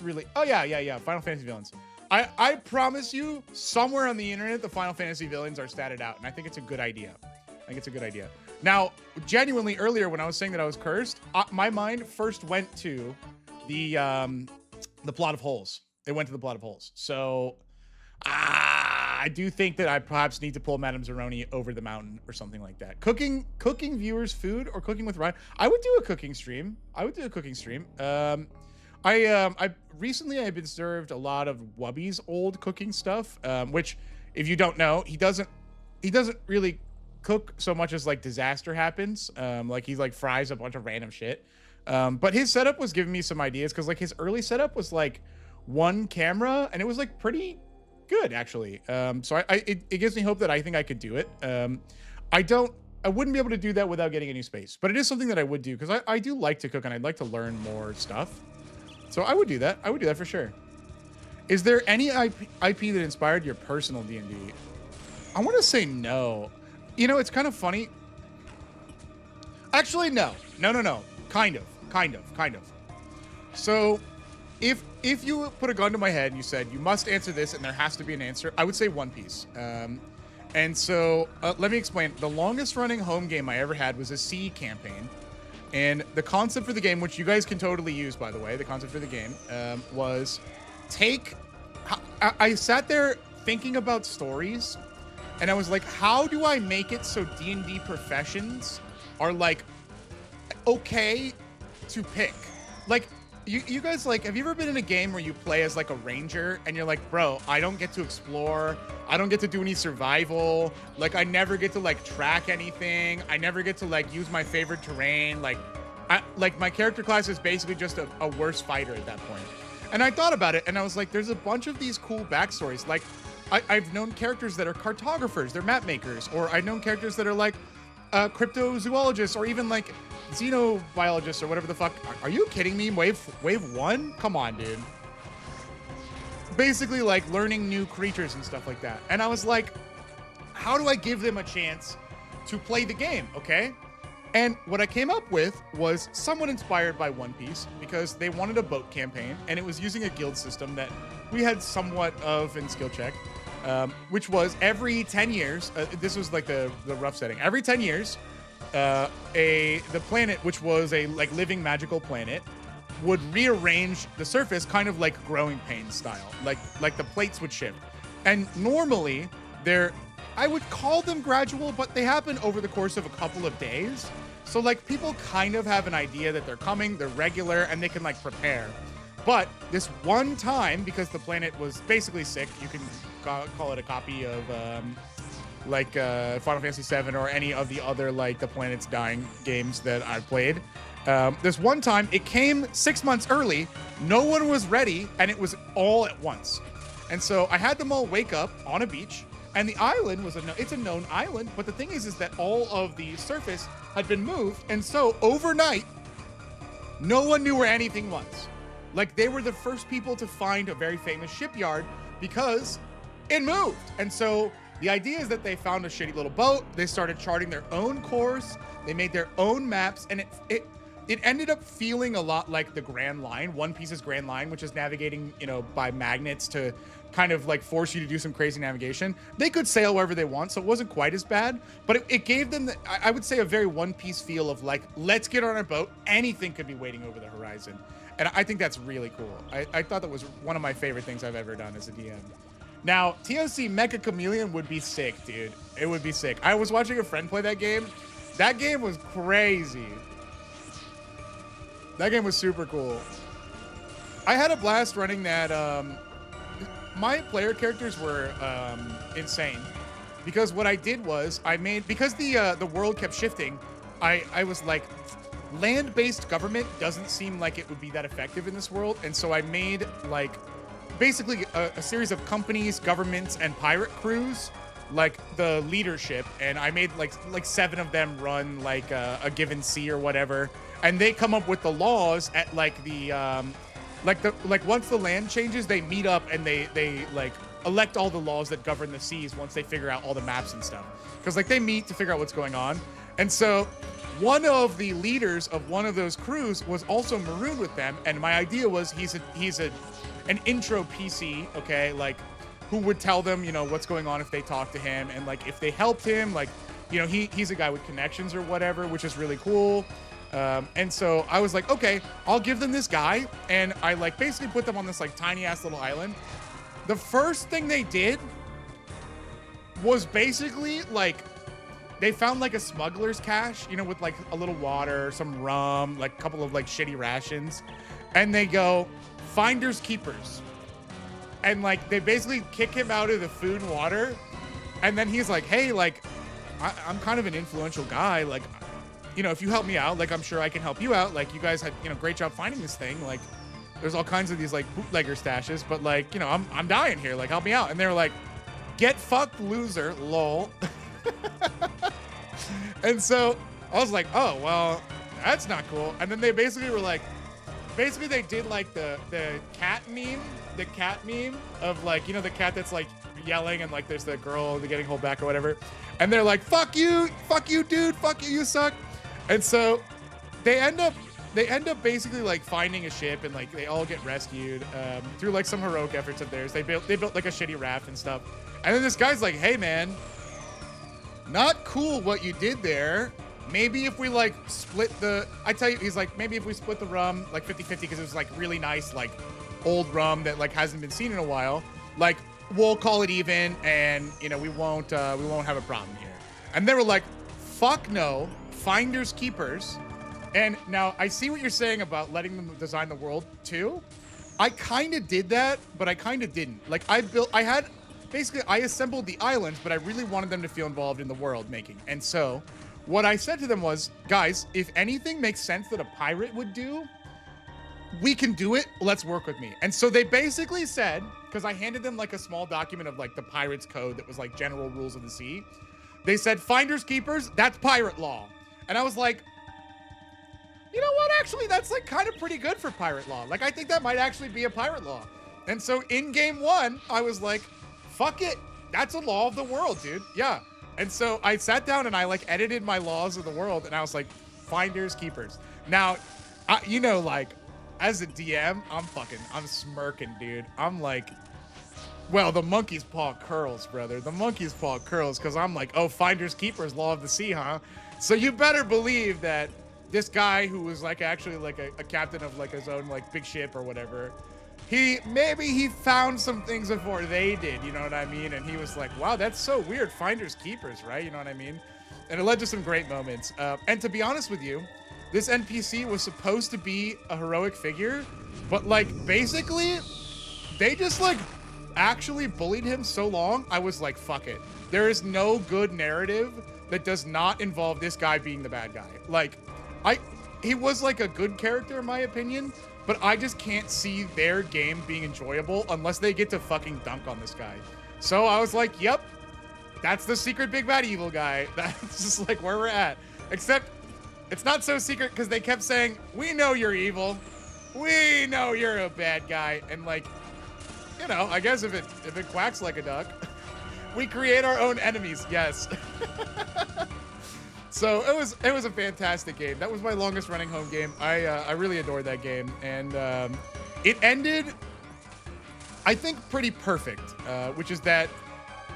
really, oh yeah. Final Fantasy villains. I promise you, somewhere on the internet, the Final Fantasy villains are statted out, and I think it's a good idea. I think it's a good idea. Now, genuinely, earlier when I was saying that I was cursed, my mind first went to the plot of holes. It went to the plot of holes. So I do think that I perhaps need to pull Madame Zeroni over the mountain or something like that. Cooking viewers food or cooking with Ryan. I would do a cooking stream. I recently I've been served a lot of Wubby's old cooking stuff, which if you don't know, he doesn't really cook so much as like disaster happens. Like he like fries a bunch of random shit. But his setup was giving me some ideas because like his early setup was like one camera and it was like pretty good actually. So it gives me hope that I think I could do it. I wouldn't be able to do that without getting a new space, but it is something that I would do because I do like to cook and I'd like to learn more stuff. So I would do that. I would do that for sure. Is there any IP that inspired your personal D&D? I want to say no. You know, it's kind of funny. Actually, no. No. Kind of. So if you put a gun to my head and you said, you must answer this and there has to be an answer, I would say One Piece. And so let me explain. The longest running home game I ever had was a sea campaign. And the concept for the game, which you guys can totally use, by the way, the concept for the game was I sat there thinking about stories and I was like, how do I make it so D&D professions are like, okay to pick? Like you guys, like, have you ever been in a game where you play as like a ranger and you're like, bro, I don't get to explore. I don't get to do any survival. Like I never get to like track anything. I never get to like use my favorite terrain. Like my character class is basically just a worse fighter at that point. And I thought about it and I was like, there's a bunch of these cool backstories. Like I've known characters that are cartographers, they're map makers, or I've known characters that are like cryptozoologists or even like xenobiologists or whatever the fuck. Are you kidding me? Wave 1? Come on, dude. Basically like learning new creatures and stuff like that. And I was like, how do I give them a chance to play the game? Okay. And what I came up with was somewhat inspired by One Piece because they wanted a boat campaign and it was using a guild system that we had somewhat of in Skill Check, which was every 10 years, this was like the rough setting. Every 10 years, the planet, which was a like living magical planet, would rearrange the surface kind of like growing pains style. Like the plates would shift. And normally I would call them gradual, but they happen over the course of a couple of days. So like people kind of have an idea that they're coming, they're regular, and they can like prepare. But this one time, because the planet was basically sick, you can call it a copy of Final Fantasy VII or any of the other like the planet's dying games that I've played. This one time, it came 6 months early, no one was ready, and it was all at once. And so I had them all wake up on a beach, and the island was it's a known island, but the thing is that all of the surface had been moved, and so overnight, no one knew where anything was. Like, they were the first people to find a very famous shipyard because it moved. And so The idea is that they found a shitty little boat. They started charting their own course. They made their own maps, and it ended up feeling a lot like the Grand Line, One Piece's Grand Line, which is navigating, you know, by magnets to kind of like force you to do some crazy navigation. They could sail wherever they want, so it wasn't quite as bad, but it gave them, I would say, a very One Piece feel of like, let's get on our boat. Anything could be waiting over the horizon. And I think that's really cool. I thought that was one of my favorite things I've ever done as a DM. Now, TOC Mecha Chameleon would be sick, dude. It would be sick. I was watching a friend play that game. That game was crazy. That game was super cool. I had a blast running that. My player characters were insane, because what I did was because the world kept shifting. I was like, land-based government doesn't seem like it would be that effective in this world, and so I made like basically a series of companies, governments, and pirate crews, like the leadership, and I made like 7 of them run like a given sea or whatever, and they come up with the laws at like the once the land changes, they meet up and they like elect all the laws that govern the seas once they figure out all the maps and stuff, because like they meet to figure out what's going on. And so one of the leaders of one of those crews was also marooned with them, and my idea was he's an intro PC, okay, like who would tell them, you know, what's going on if they talk to him, and like if they helped him, like, you know, he's a guy with connections or whatever, which is really cool. And so I was like, okay, I'll give them this guy, and I like basically put them on this like tiny ass little island. The first thing they did was basically like they found like a smuggler's cache, you know, with like a little water, some rum, like a couple of like shitty rations, and they go, finders keepers. And like they basically kick him out of the food and water, and then he's like, hey, like I'm kind of an influential guy, like, you know, if you help me out, like I'm sure I can help you out, like you guys had, you know, great job finding this thing, like there's all kinds of these like bootlegger stashes, but like, you know, I'm dying here, like help me out. And they were like, get fucked, loser, lol. And so I was like, oh well, that's not cool. And then they basically were like, basically they did like the cat meme of like, you know, the cat that's like yelling and like there's the girl getting hold back or whatever, and they're like, fuck you dude, fuck you, you suck. And so they end up basically like finding a ship, and like they all get rescued through like some heroic efforts of theirs. They built like a shitty raft and stuff. And then this guy's like, hey man, not cool what you did there. Maybe if we like split he's like, maybe if we split the rum like 50-50, because it was like really nice, like old rum that like hasn't been seen in a while, like we'll call it even, and you know, we won't have a problem here. And they were like, fuck no, finders keepers. And now I see what you're saying about letting them design the world too. I kind of did that, but I kind of didn't. Like I assembled the islands, but I really wanted them to feel involved in the world making. And so what I said to them was, guys, if anything makes sense that a pirate would do, we can do it. Let's work with me. And so they basically said, because I handed them like a small document of like the pirate's code that was like general rules of the sea. They said, finders keepers, that's pirate law. And I was like, you know what? Actually, that's like kind of pretty good for pirate law. Like, I think that might actually be a pirate law. And so in game 1, I was like, fuck it. That's a law of the world, dude. Yeah. And so I sat down and I like edited my laws of the world, and I was like, finders keepers. Now, you know, like as a DM, I'm smirking, dude. I'm like, well, the monkey's paw curls, brother. The monkey's paw curls, because I'm like, oh, finders keepers, law of the sea, huh? So you better believe that this guy who was like actually like a captain of like his own like big ship or whatever, he found some things before they did, you know what I mean? And he was like, wow, that's so weird, finders keepers, right? You know what I mean? And it led to some great moments. And to be honest with you, this NPC was supposed to be a heroic figure, but like basically they just like actually bullied him so long, I was like, fuck it. There is no good narrative that does not involve this guy being the bad guy. Like, he was like a good character in my opinion, but I just can't see their game being enjoyable unless they get to fucking dunk on this guy. So I was like, yep, that's the secret big bad evil guy. That's just like where we're at. Except it's not so secret, because they kept saying, we know you're evil. We know you're a bad guy. And like, you know, I guess if it quacks like a duck, We create our own enemies. Yes. So it was a fantastic game. That was my longest running home game. I really adored that game, and it ended, I think, pretty perfect. Which is that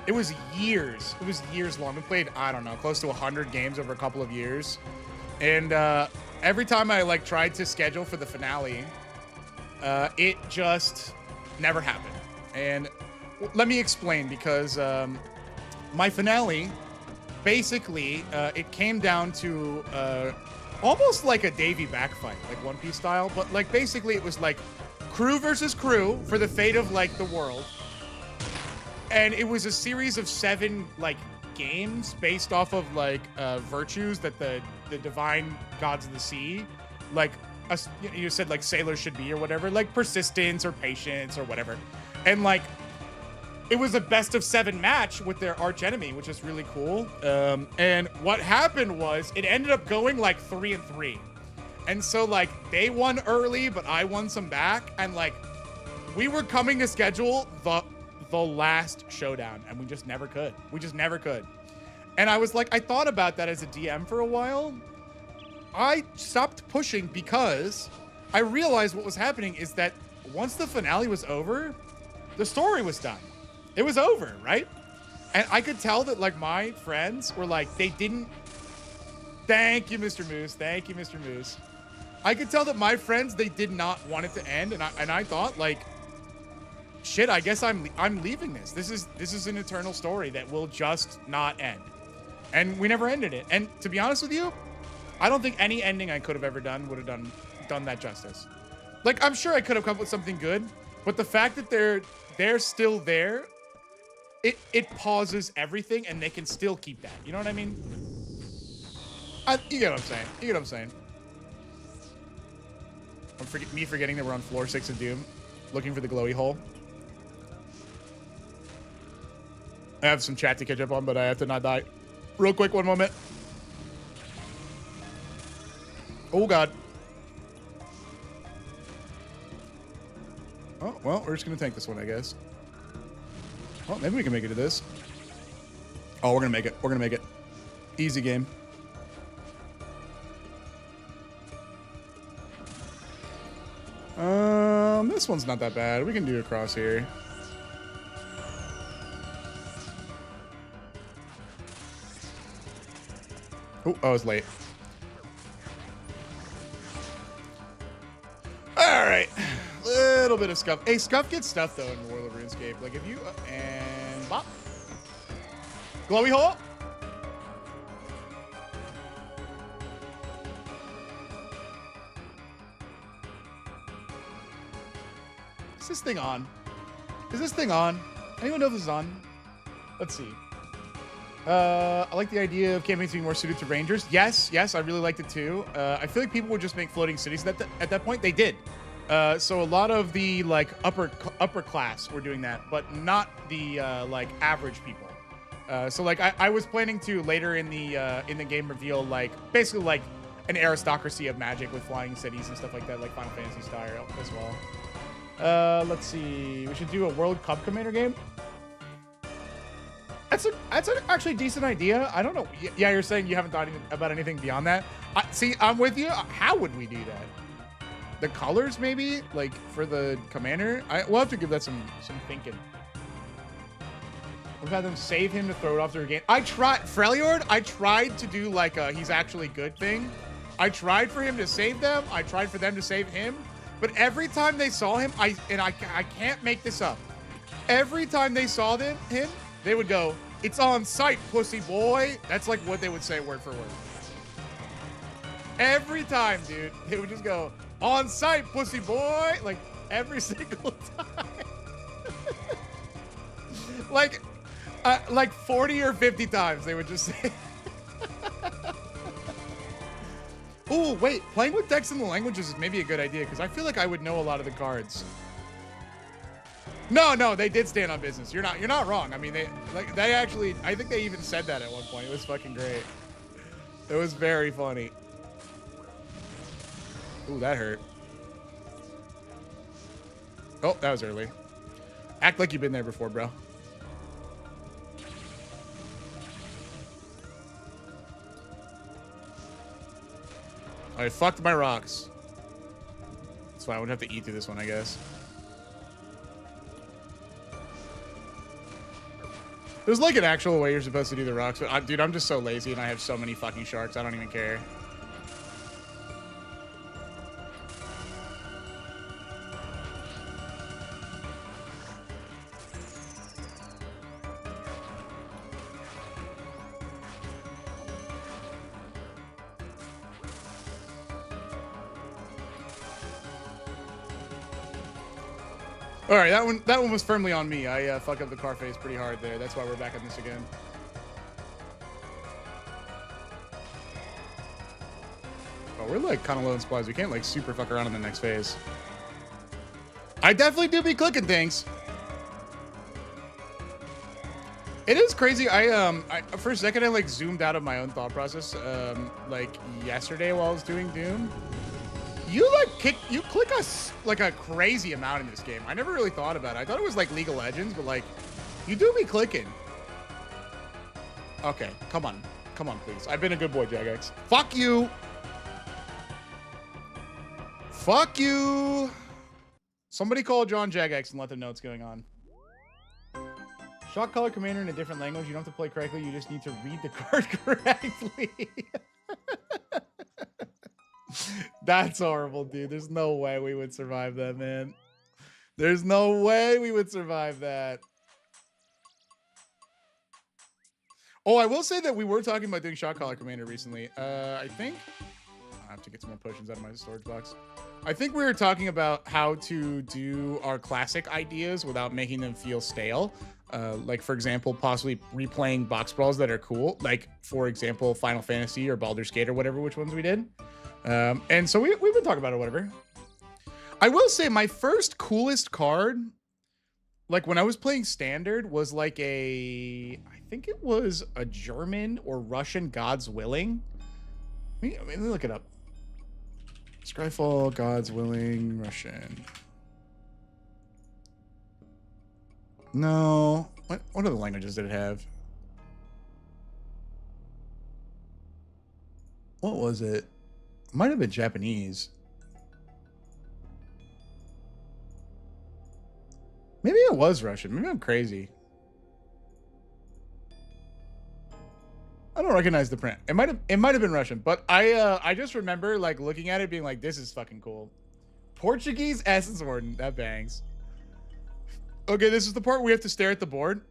it was years. It was years long. We played, I don't know, close to 100 games over a couple of years, and every time I like tried to schedule for the finale, it just never happened. And let me explain, because my finale, basically, it came down to almost like a Davy back fight, like One Piece style, but like basically it was like crew versus crew for the fate of like the world. And it was a series of 7 like games based off of like virtues that the divine gods of the sea, like you said, like sailors should be or whatever, like persistence or patience or whatever. And like it was a best of 7 match with their arch enemy, which is really cool. And what happened was it ended up going like 3-3. And so like they won early, but I won some back. And like we were coming to schedule the last showdown, and we just never could. We just never could. And I was like, I thought about that as a DM for a while. I stopped pushing because I realized what was happening is that once the finale was over, the story was done. It was over, right? And I could tell that like my friends were like, they didn't. Thank you, Mr. Moose. Thank you, Mr. Moose. I could tell that my friends, they did not want it to end, and I thought like, shit, I guess I'm leaving this. This is an eternal story that will just not end. And we never ended it. And to be honest with you, I don't think any ending I could have ever done would have done that justice. Like, I'm sure I could have come up with something good, but the fact that they're still there, it pauses everything, and they can still keep that. You know what I mean? You get what I'm saying. You get what I'm saying. Me forgetting that we're on floor 6 of Doom, looking for the glowy hole. I have some chat to catch up on, but I have to not die. Real quick, one moment. Oh, God. Oh, well, we're just going to tank this one, I guess. Well, maybe we can make it to this. Oh, we're going to make it. We're going to make it. Easy game. This one's not that bad. We can do across here. Oh, I was late. All right. Little bit of scuff. Hey, scuff gets stuff, though, in the world of RuneScape. Like, if you... and... bop. Glowy hole. Is this thing on? Is this thing on? Anyone know if this is on? Let's see. I like the idea of campaigns being more suited to rangers. Yes, I really liked it too. I feel like people would just make floating cities. At that point, they did. So a lot of the like upper class were doing that, but not the like average people. So like I was planning to later in the game reveal like basically like an aristocracy of magic with flying cities and stuff like that, like Final Fantasy style as well. Let's see. We should do a World Cup Commander game. That's an actually decent idea. I don't know. Yeah, you're saying you haven't thought about anything beyond that. See, I'm with you. How would we do that? The colors, maybe, like for the commander. We'll have to give that some thinking. We've had them save him to throw it off their game. Freljord. I tried to do like a he's actually good thing. I tried for him to save them. I tried for them to save him. But every time they saw him, I can't make this up. Every time they saw him, they would go, "It's on site, pussy boy." That's like what they would say word for word. Every time, dude, they would just go, "On site, pussy boy," like every single time. like 40 or 50 times they would just say. Oh, wait, playing with decks in the languages is maybe a good idea because I feel like I would know a lot of the cards. No, they did stand on business. You're not wrong. I mean, they actually, I think they even said that at one point. It was fucking great. It was very funny. Ooh, that hurt. Oh, that was early. Act like you've been there before, bro. I fucked my rocks. That's why I would have to eat through this one, I guess. There's like an actual way you're supposed to do the rocks, but dude, I'm just so lazy and I have so many fucking sharks. I don't even care. All right, that one was firmly on me. I fucked up the car face pretty hard there. That's why we're back on this again. Oh, we're like kind of low in supplies. We can't like super fuck around in the next phase. I definitely do be clicking things. It is crazy. I for a second I like zoomed out of my own thought process. Like yesterday while I was doing Doom. You click us like a crazy amount in this game. I never really thought about it. I thought it was like League of Legends, but like you do be clicking. Okay, come on, please. I've been a good boy, Jagex. Fuck you. Fuck you. Somebody call John Jagex and let them know what's going on. Shot caller commander in a different language. You don't have to play correctly. You just need to read the card correctly. That's horrible, dude. There's no way we would survive that, man. There's no way we would survive that. Oh, I will say that we were talking about doing Shot Caller Commander recently. I think I have to get some more potions out of my storage box. I think we were talking about how to do our classic ideas without making them feel stale. Like, for example, possibly replaying box brawls that are cool. Like, for example, Final Fantasy or Baldur's Gate or whatever, which ones we did. And so we've been talking about it, whatever. I will say my first coolest card, like when I was playing Standard, was like I think it was a German or Russian God's Willing. Let me look it up. Scryfall, God's Willing, Russian. No. What other languages did it have? What was it? Might have been Japanese. Maybe it was Russian. Maybe I'm crazy. I don't recognize the print. It might have been Russian, but I just remember like looking at it being like, this is fucking cool. Portuguese Essence Warden. That bangs. Okay, this is the part where we have to stare at the board.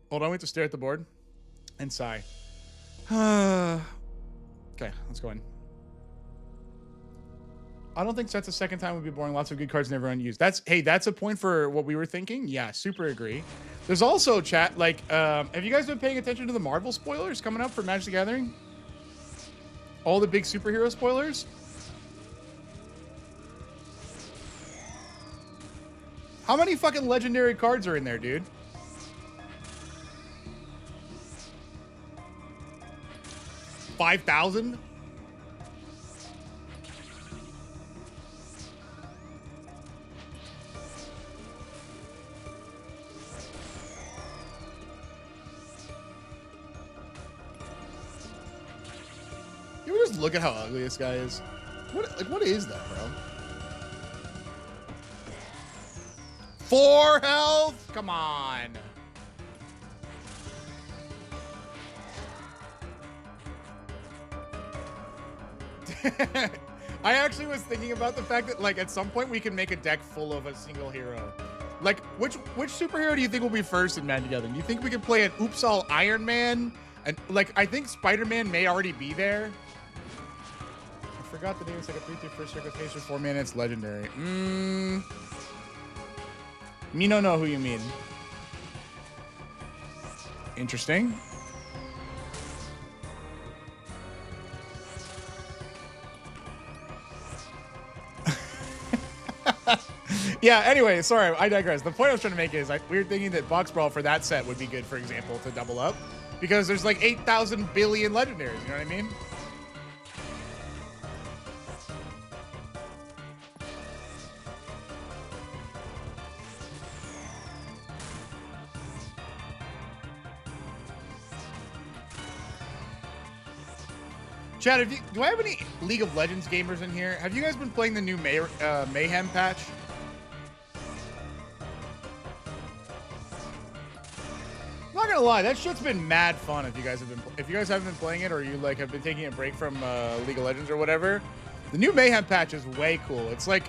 Hold on, we have to stare at the board and sigh. Okay, let's go in. I don't think Sets a second time would be boring. Lots of good cards never unused. That's a point for what we were thinking. Yeah, super agree. There's also chat, like, have you guys been paying attention to the Marvel spoilers coming up for Magic the Gathering? All the big superhero spoilers? How many fucking legendary cards are in there, dude? $5,000? Just look at how ugly this guy is. What is that, bro? 4 health? Come on. I actually was thinking about the fact that like at some point we can make a deck full of a single hero. Like which superhero do you think will be first in Magic the Gathering? Do you think we could play an Oops All Iron Man? And like I think Spider-Man may already be there. I forgot the name. It's like a 3/3 first circle case for 4 mana. It's legendary. Me no know who you mean. Interesting. Yeah, anyway, sorry, I digress. The point I was trying to make is we were thinking that Box Brawl for that set would be good, for example, to double up. Because there's like 8,000 billion legendaries, you know what I mean? Chad, do I have any League of Legends gamers in here? Have you guys been playing the new Mayhem patch? I'm not gonna lie, that shit's been mad fun. If you guys haven't been playing it, or you like have been taking a break from League of Legends or whatever, the new Mayhem patch is way cool. It's like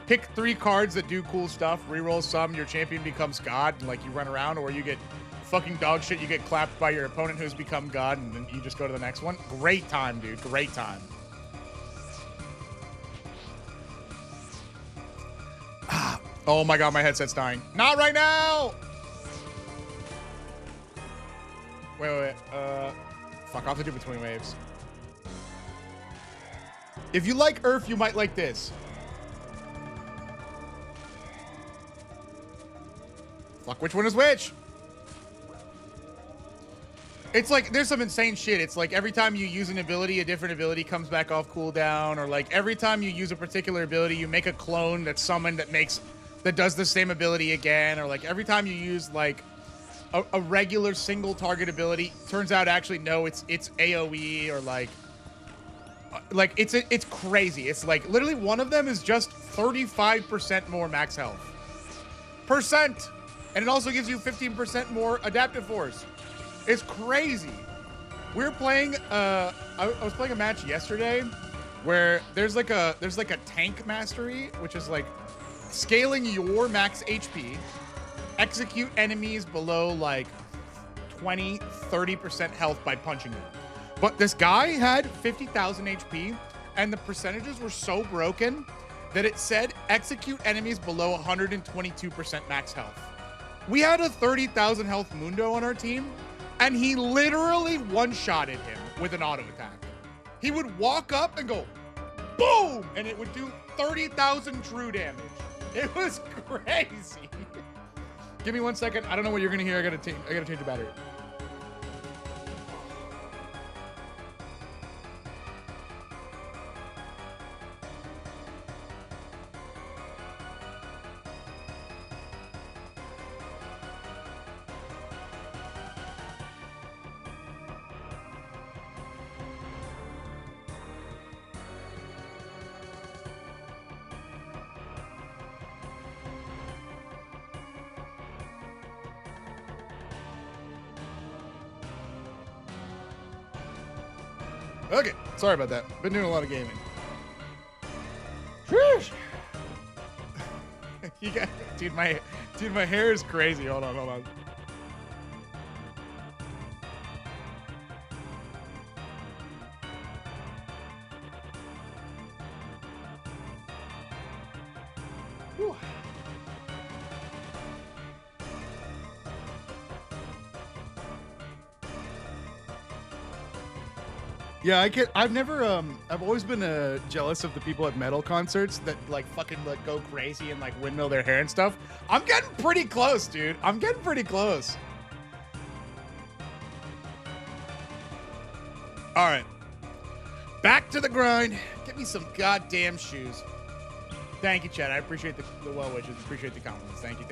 pick 3 cards that do cool stuff, reroll some, your champion becomes God, and like you run around, or you get fucking dog shit, you get clapped by your opponent who's become God, and then you just go to the next one. Great time, dude. Great time. Oh my god, my headset's dying. Not right now! Wait. Fuck, I'll have to do between waves. If you like Earth, you might like this. Fuck, which one is which? It's like, there's some insane shit. It's like every time you use an ability, a different ability comes back off cooldown, or like every time you use a particular ability, you make a clone that's summoned that does the same ability again, or like every time you use like a regular single target ability, turns out actually no, it's AoE, or like it's crazy. It's like literally one of them is just 35% more max health. And it also gives you 15% more adaptive force. It's crazy. We were playing I was playing a match yesterday where there's like a tank mastery, which is like scaling your max HP, execute enemies below like 20-30% health by punching them. But this guy had 50,000 HP, and the percentages were so broken that it said execute enemies below 122% max health. We had a 30,000 health Mundo on our team, and he literally one-shotted him with an auto attack. He would walk up and go, boom, and it would do 30,000 true damage. It was crazy. Give me 1 second. I don't know what you're gonna hear. I gotta change the battery. Okay, sorry about that. Been doing a lot of gaming. You got, dude, my hair is crazy. Hold on. Whew. Yeah, I've always been jealous of the people at metal concerts that like fucking like go crazy and like windmill their hair and stuff. I'm getting pretty close, dude. I'm getting pretty close. All right. Back to the grind. Get me some goddamn shoes. Thank you, Chad. I appreciate the well wishes. Appreciate the compliments. Thank you.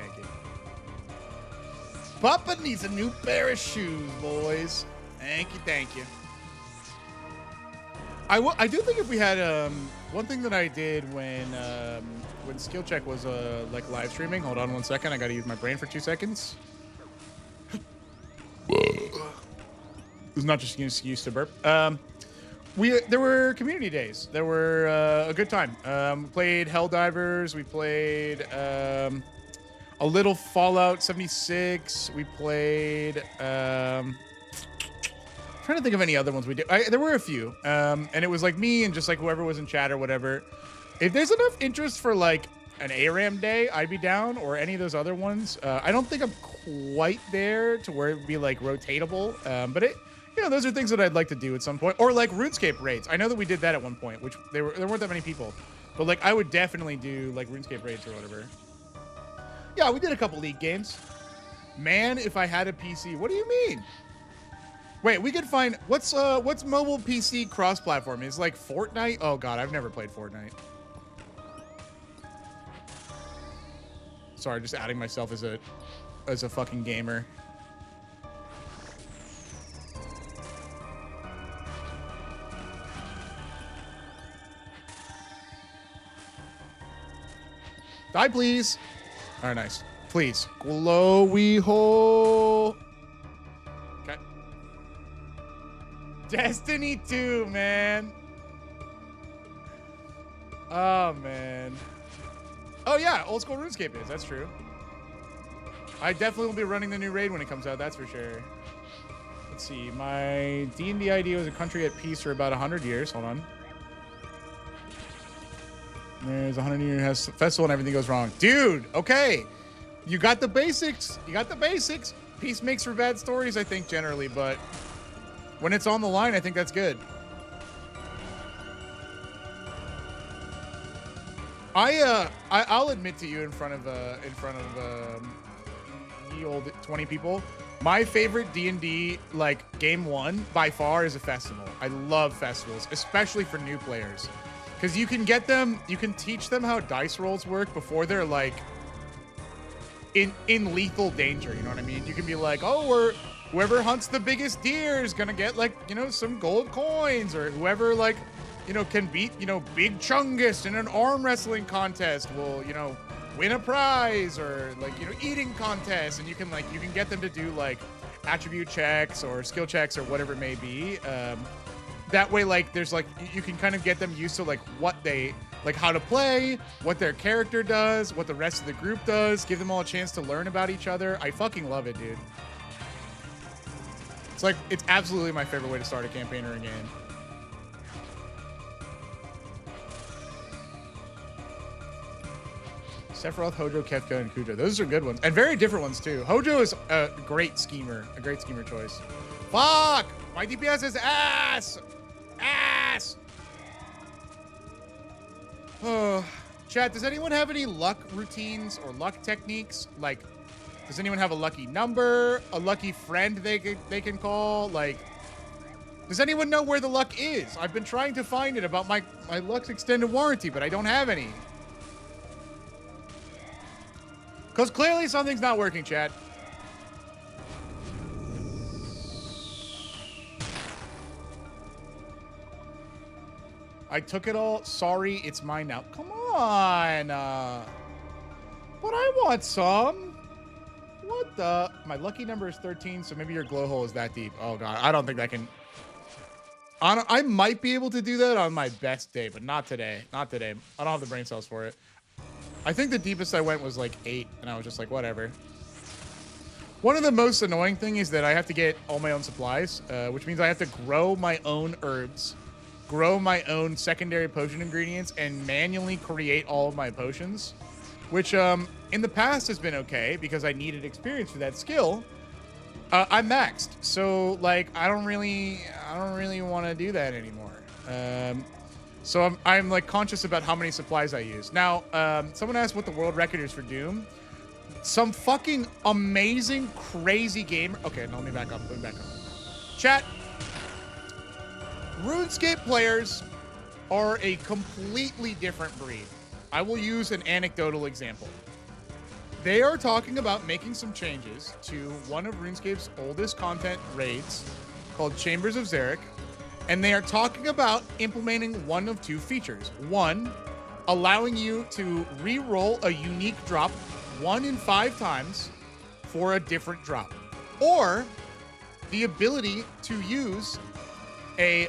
Papa needs a new pair of shoes, boys. Thank you. I do think if we had one thing that I did when skill check was like live streaming. Hold on 1 second. I got to use my brain for 2 seconds. It's not just an excuse to burp. There were community days. There were a good time. We played Helldivers. We played a little Fallout 76. We played. Trying to think of any other ones we did. There were a few, and it was like me and just like whoever was in chat or whatever. If there's enough interest for like an ARAM day, I'd be down, or any of those other ones. I don't think I'm quite there to where it'd be like rotatable, but those are things that I'd like to do at some point, or like RuneScape raids. I know that we did that at one point, which there weren't that many people, but like I would definitely do like RuneScape raids or whatever. Yeah, we did a couple League games. Man, if I had a PC, what do you mean? Wait, we could find what's mobile PC cross-platform? Is like Fortnite? Oh god, I've never played Fortnite. Sorry, just outing myself as a fucking gamer. Die, please. All right, nice. Please. Glowy hole. Okay. Destiny 2, man. Oh, man. Oh, yeah. Old school RuneScape is. That's true. I definitely will be running the new raid when it comes out. That's for sure. Let's see. My D&D idea was a country at peace for about 100 years. Hold on. There's 100 year has festival and everything goes wrong. Dude, okay. You got the basics. You got the basics. Peace makes for bad stories, I think, generally, but when it's on the line, I think that's good. I'll admit to you in front of ye old 20 people, my favorite D&D like game one by far is a festival. I love festivals, especially for new players, because you can get them, you can teach them how dice rolls work before they're like in lethal danger. You know what I mean? You can be like, oh, whoever hunts the biggest deer is gonna get like, you know, some gold coins, or whoever like, you know, can beat, you know, Big Chungus in an arm wrestling contest will, you know, win a prize, or like, you know, eating contest. And you can get them to do like attribute checks or skill checks or whatever it may be. That way, like, there's like, you can kind of get them used to like what they, like how to play, what their character does, what the rest of the group does, give them all a chance to learn about each other. I fucking love it, dude. It's like, it's absolutely my favorite way to start a campaign or a game. Sephiroth, Hojo, Kefka, and Kujo. Those are good ones. And very different ones, too. Hojo is a great schemer. A great schemer choice. Fuck! My DPS is ass! Ass! Oh. Chat, does anyone have any luck routines or luck techniques? Like, does anyone have a lucky number? A lucky friend they can call? Like, does anyone know where the luck is? I've been trying to find it about my luck's extended warranty, but I don't have any. Because clearly something's not working, chat. I took it all. Sorry, it's mine now. Come on. But I want some. What the? My lucky number is 13, so maybe your glow hole is that deep. Oh, God. I don't think that can... I might be able to do that on my best day, but not today. Not today. I don't have the brain cells for it. I think the deepest I went was like 8, and I was just like, whatever. One of the most annoying things is that I have to get all my own supplies, which means I have to grow my own herbs, grow my own secondary potion ingredients, and manually create all of my potions, which in the past has been okay because I needed experience for that skill. I'm maxed, so like I don't really want to do that anymore. So I'm like conscious about how many supplies I use. Now, someone asked what the world record is for Doom. Some fucking amazing, crazy game. Okay, no, let me back up. Let me back up. Chat. RuneScape players are a completely different breed. I will use an anecdotal example. They are talking about making some changes to one of RuneScape's oldest content raids called Chambers of Xeric. And they are talking about implementing one of two features. One, allowing you to re-roll a unique drop 1 in 5 times for a different drop. Or the ability to use a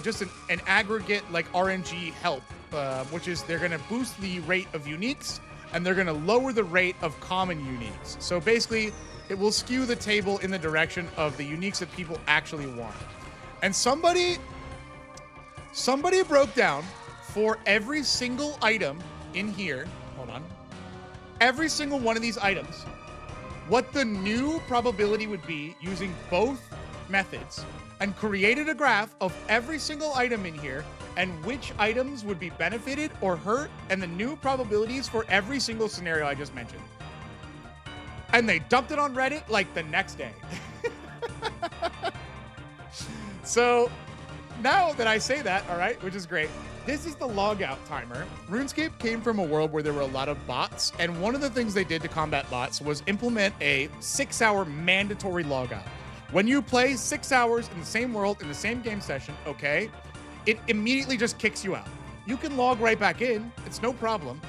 just an aggregate like RNG help, which is they're gonna boost the rate of uniques and they're gonna lower the rate of common uniques. So basically it will skew the table in the direction of the uniques that people actually want. And somebody broke down for every single item in here, hold on, every single one of these items, what the new probability would be using both methods, and created a graph of every single item in here and which items would be benefited or hurt, and the new probabilities for every single scenario I just mentioned. And they dumped it on Reddit like the next day. So now that I say that, all right, which is great, this is the logout timer. RuneScape came from a world where there were a lot of bots, and one of the things they did to combat bots was implement a 6-hour mandatory logout. When you play 6 hours in the same world, in the same game session, okay, it immediately just kicks you out. You can log right back in, it's no problem,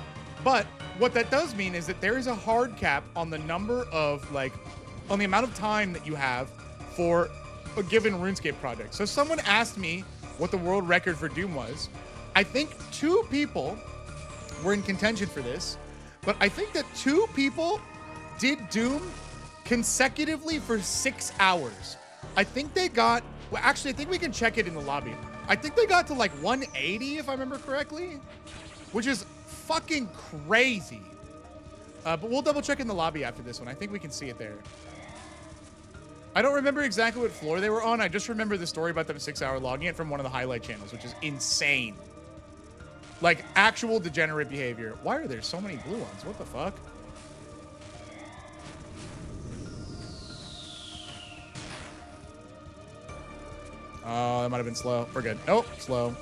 But what that does mean is that there is a hard cap on the number of on the amount of time that you have for a given RuneScape project. So someone asked me what the world record for Doom was. I think 2 people were in contention for this, but I think that 2 people did Doom consecutively for 6 hours. I think they got, well, actually, I think we can check it in the lobby. I think they got to like 180, if I remember correctly, which is fucking crazy. But we'll double check in the lobby after this one. I think we can see it there. I don't remember exactly what floor they were on. I just remember the story about them 6-hour logging it from one of the highlight channels, which is insane. Like actual degenerate behavior. Why are there so many blue ones? What the fuck? Oh, that might have been slow. We're good. Nope, slow.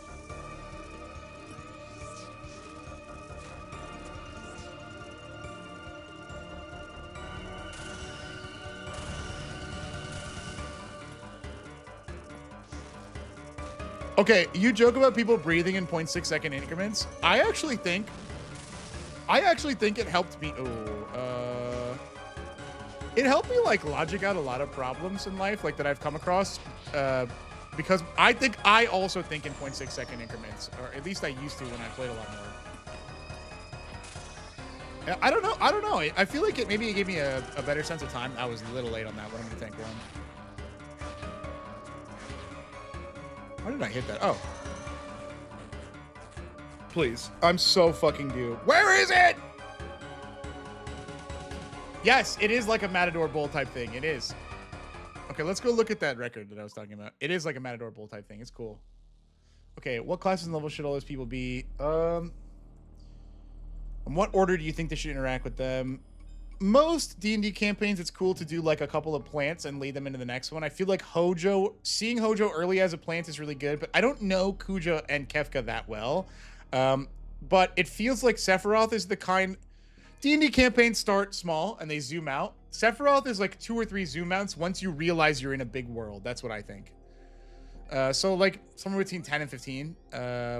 Okay, you joke about people breathing in 0.6 second increments. I actually think it helped me. It helped me like logic out a lot of problems in life, like that I've come across, because I also think in 0.6 second increments, or at least I used to when I played a lot more. I don't know. I feel like maybe it gave me a better sense of time. I was a little late on that one. I'm gonna tank one. Why did I hit that? Oh. Please. I'm so fucking due. Where is it? Yes, it is like a Matador Bowl type thing. It is. Okay, let's go look at that record that I was talking about. It is like a Matador Bowl type thing. It's cool. Okay, what classes and levels should all those people be? In what order do you think they should interact with them? Most D&D campaigns, it's cool to do like a couple of plants and lead them into the next one. I feel like seeing Hojo early as a plant is really good, but I don't know Kuja and Kefka that well. But it feels like Sephiroth is the kind... D&D campaigns start small and they zoom out. Sephiroth is like 2 or 3 zoom outs once you realize you're in a big world. That's what I think. So like somewhere between 10 and 15.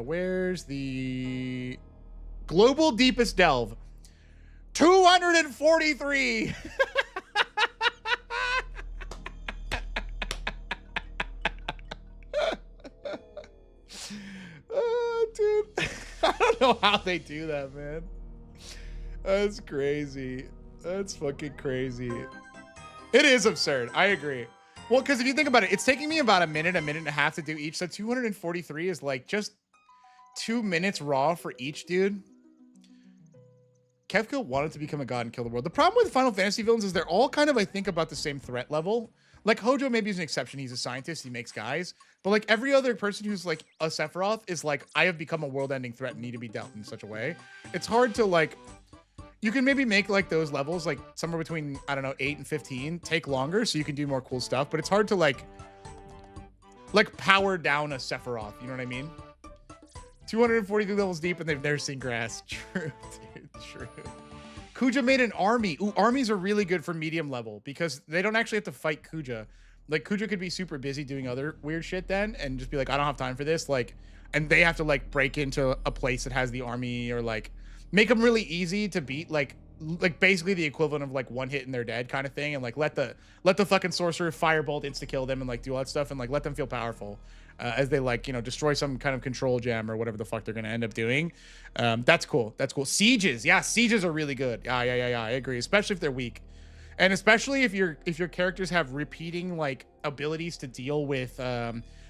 Where's the global deepest delve? 243. Dude, I don't know how they do that, man. That's crazy. That's fucking crazy. It is absurd. I agree. Well, because if you think about it, it's taking me about a minute and a half to do each. So 243 is like just 2 minutes raw for each, dude. Kefka wanted to become a god and kill the world. The problem with Final Fantasy villains is they're all kind of, I think, about the same threat level. Like, Hojo maybe is an exception. He's a scientist. He makes guys. But, like, every other person who's, like, a Sephiroth is, like, I have become a world-ending threat and need to be dealt in such a way. It's hard to, like... You can maybe make, like, those levels, like, somewhere between, I don't know, 8 and 15 take longer so you can do more cool stuff. But it's hard to, like, power down a Sephiroth. You know what I mean? 243 levels deep and they've never seen grass. True, dude. True. Kuja made an army. Ooh, armies are really good for medium level because they don't actually have to fight Kuja. Like, Kuja could be super busy doing other weird shit then and just be like, I don't have time for this. Like, and they have to, like, break into a place that has the army or, like, make them really easy to beat. Like basically the equivalent of, like, one hit and they're dead kind of thing. And, like, let the fucking sorcerer firebolt insta-kill them and, like, do all that stuff and, like, let them feel powerful. As they, like, you know, destroy some kind of control gem or whatever the fuck they're going to end up doing. That's cool. That's cool. Sieges. Yeah, sieges are really good. Yeah, I agree. Especially if they're weak. And especially if your characters have repeating, like, abilities to deal with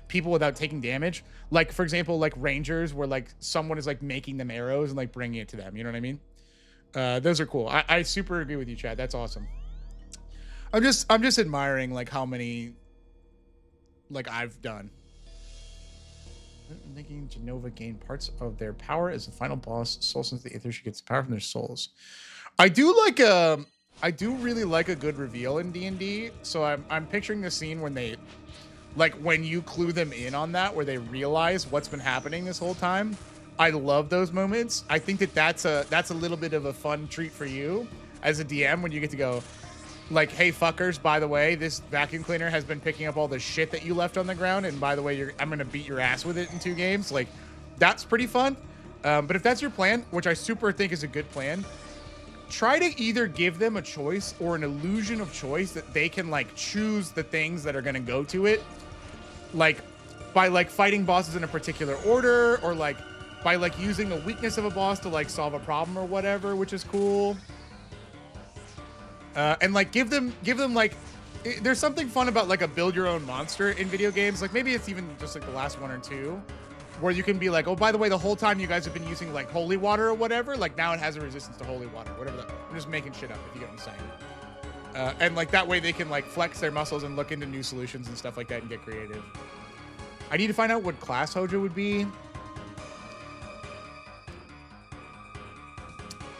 people without taking damage. Like, for example, like, rangers where, like, someone is, like, making them arrows and, like, bringing it to them. You know what I mean? Those are cool. I super agree with you, Chad. That's awesome. I'm just admiring, like, how many, like, I've done. I'm thinking Genova gained parts of their power as the final boss soul, since the Aether, she gets power from their souls. I do really like a good reveal in D&D. So I'm picturing the scene when they, like, when you clue them in on that, where they realize what's been happening this whole time. I love those moments. I think that's a little bit of a fun treat for you as a DM when you get to go, like, hey, fuckers, by the way, this vacuum cleaner has been picking up all the shit that you left on the ground. And by the way, I'm going to beat your ass with it in 2 games. Like, that's pretty fun. But if that's your plan, which I super think is a good plan, try to either give them a choice or an illusion of choice that they can like choose the things that are going to go to it, like by like fighting bosses in a particular order, or like by like using the weakness of a boss to like solve a problem or whatever, which is cool. And like give them like, there's something fun about like a build your own monster in video games. Like maybe it's even just like the last one or two, where you can be like, oh, by the way, the whole time you guys have been using like holy water or whatever, like now it has a resistance to holy water, whatever that. I'm just making shit up, if you get what I'm saying. And like that way they can like flex their muscles and look into new solutions and stuff like that and get creative. I need to find out what class Hojo would be.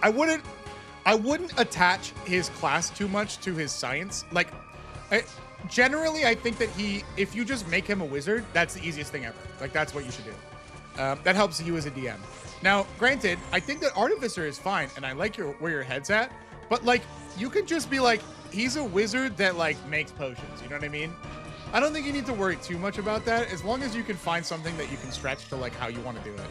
I wouldn't attach his class too much to his science. Like, generally, I think that if you just make him a wizard, that's the easiest thing ever. Like, that's what you should do. That helps you as a DM. Now, granted, I think that Artificer is fine, and I like where your head's at, but, like, you could just be like, he's a wizard that, like, makes potions. You know what I mean? I don't think you need to worry too much about that, as long as you can find something that you can stretch to, like, how you want to do it.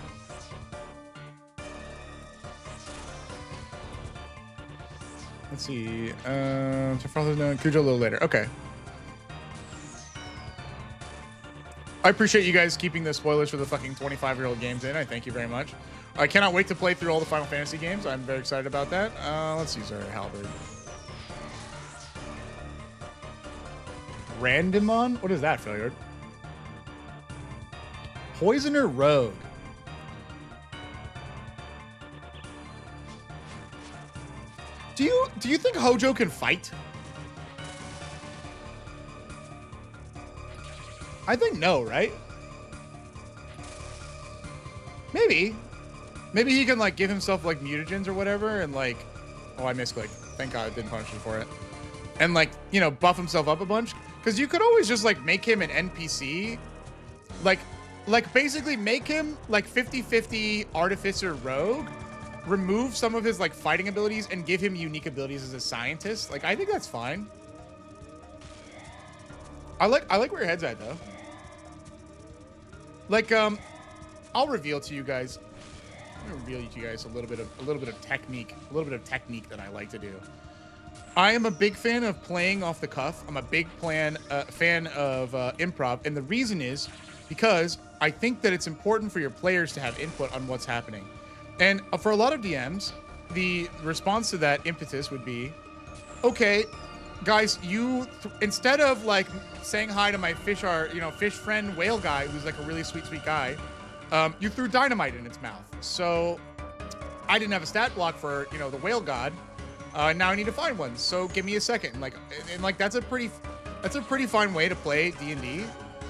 Let's see. So far, no, Cujo a little later. Okay. I appreciate you guys keeping the spoilers for the fucking 25-year-old games in. I thank you very much. I cannot wait to play through all the Final Fantasy games. I'm very excited about that. Let's use our halberd. Randomon? What is that, Failure? Poisoner Rogue. Do you think Hojo can fight? I think no, right? Maybe he can like give himself like mutagens or whatever, and like, oh, I misclicked. Thank God I didn't punish you for it. And like, you know, buff himself up a bunch, because you could always just like make him an NPC, like basically make him like 50-50 Artificer Rogue. Remove some of his like fighting abilities and give him unique abilities as a scientist. Like, I think that's fine. I like where your head's at though. Like, I'll reveal to you guys. I'm gonna reveal to you guys a little bit of technique that I like to do. I am a big fan of playing off the cuff. I'm a big fan of improv, and the reason is because I think that it's important for your players to have input on what's happening. And for a lot of DMs, the response to that impetus would be, okay, guys, instead of like saying hi to my fish friend whale guy, who's like a really sweet guy, you threw dynamite in its mouth. So I didn't have a stat block for, the whale god. Now I need to find one. So give me a second. And that's a pretty fine way to play D&D,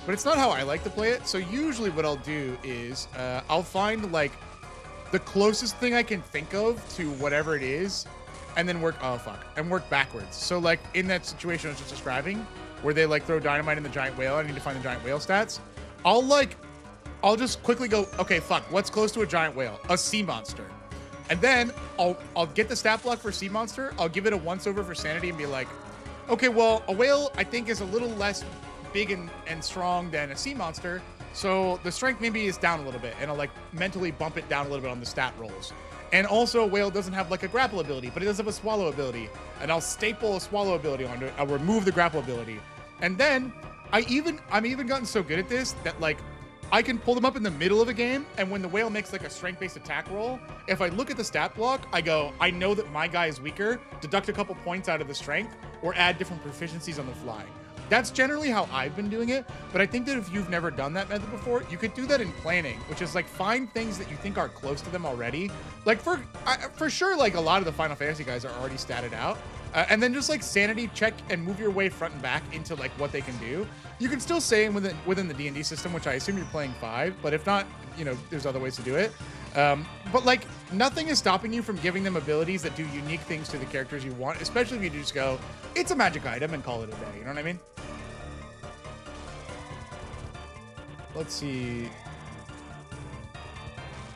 but it's not how I like to play it. So usually what I'll do is, I'll find like the closest thing I can think of to whatever it is, and then work backwards. So like in that situation I was just describing, where they like throw dynamite in the giant whale, I need to find the giant whale stats. I'll just quickly go, okay, fuck, what's close to a giant whale? A sea monster. And then I'll get the stat block for sea monster, I'll give it a once over for sanity and be like, okay, well, a whale I think is a little less big and strong than a sea monster, so the strength maybe is down a little bit, and I'll like mentally bump it down a little bit on the stat rolls. And also a whale doesn't have like a grapple ability, but it does have a swallow ability, and I'll staple a swallow ability onto it. I'll remove the grapple ability. And then I'm even gotten so good at this that like I can pull them up in the middle of a game, and when the whale makes like a strength-based attack roll, if I look at the stat block, I go, I know that my guy is weaker, deduct a couple points out of the strength, or add different proficiencies on the fly. That's generally how I've been doing it, but I think that if you've never done that method before, you could do that in planning, which is like find things that you think are close to them already. Like for sure, like a lot of the Final Fantasy guys are already statted out, and then just like sanity check and move your way front and back into like what they can do. You can still say within the D&D system, which I assume you're playing 5, but if not, there's other ways to do it. But like nothing is stopping you from giving them abilities that do unique things to the characters you want, especially if you just go, it's a magic item and call it a day. You know what I mean? Let's see.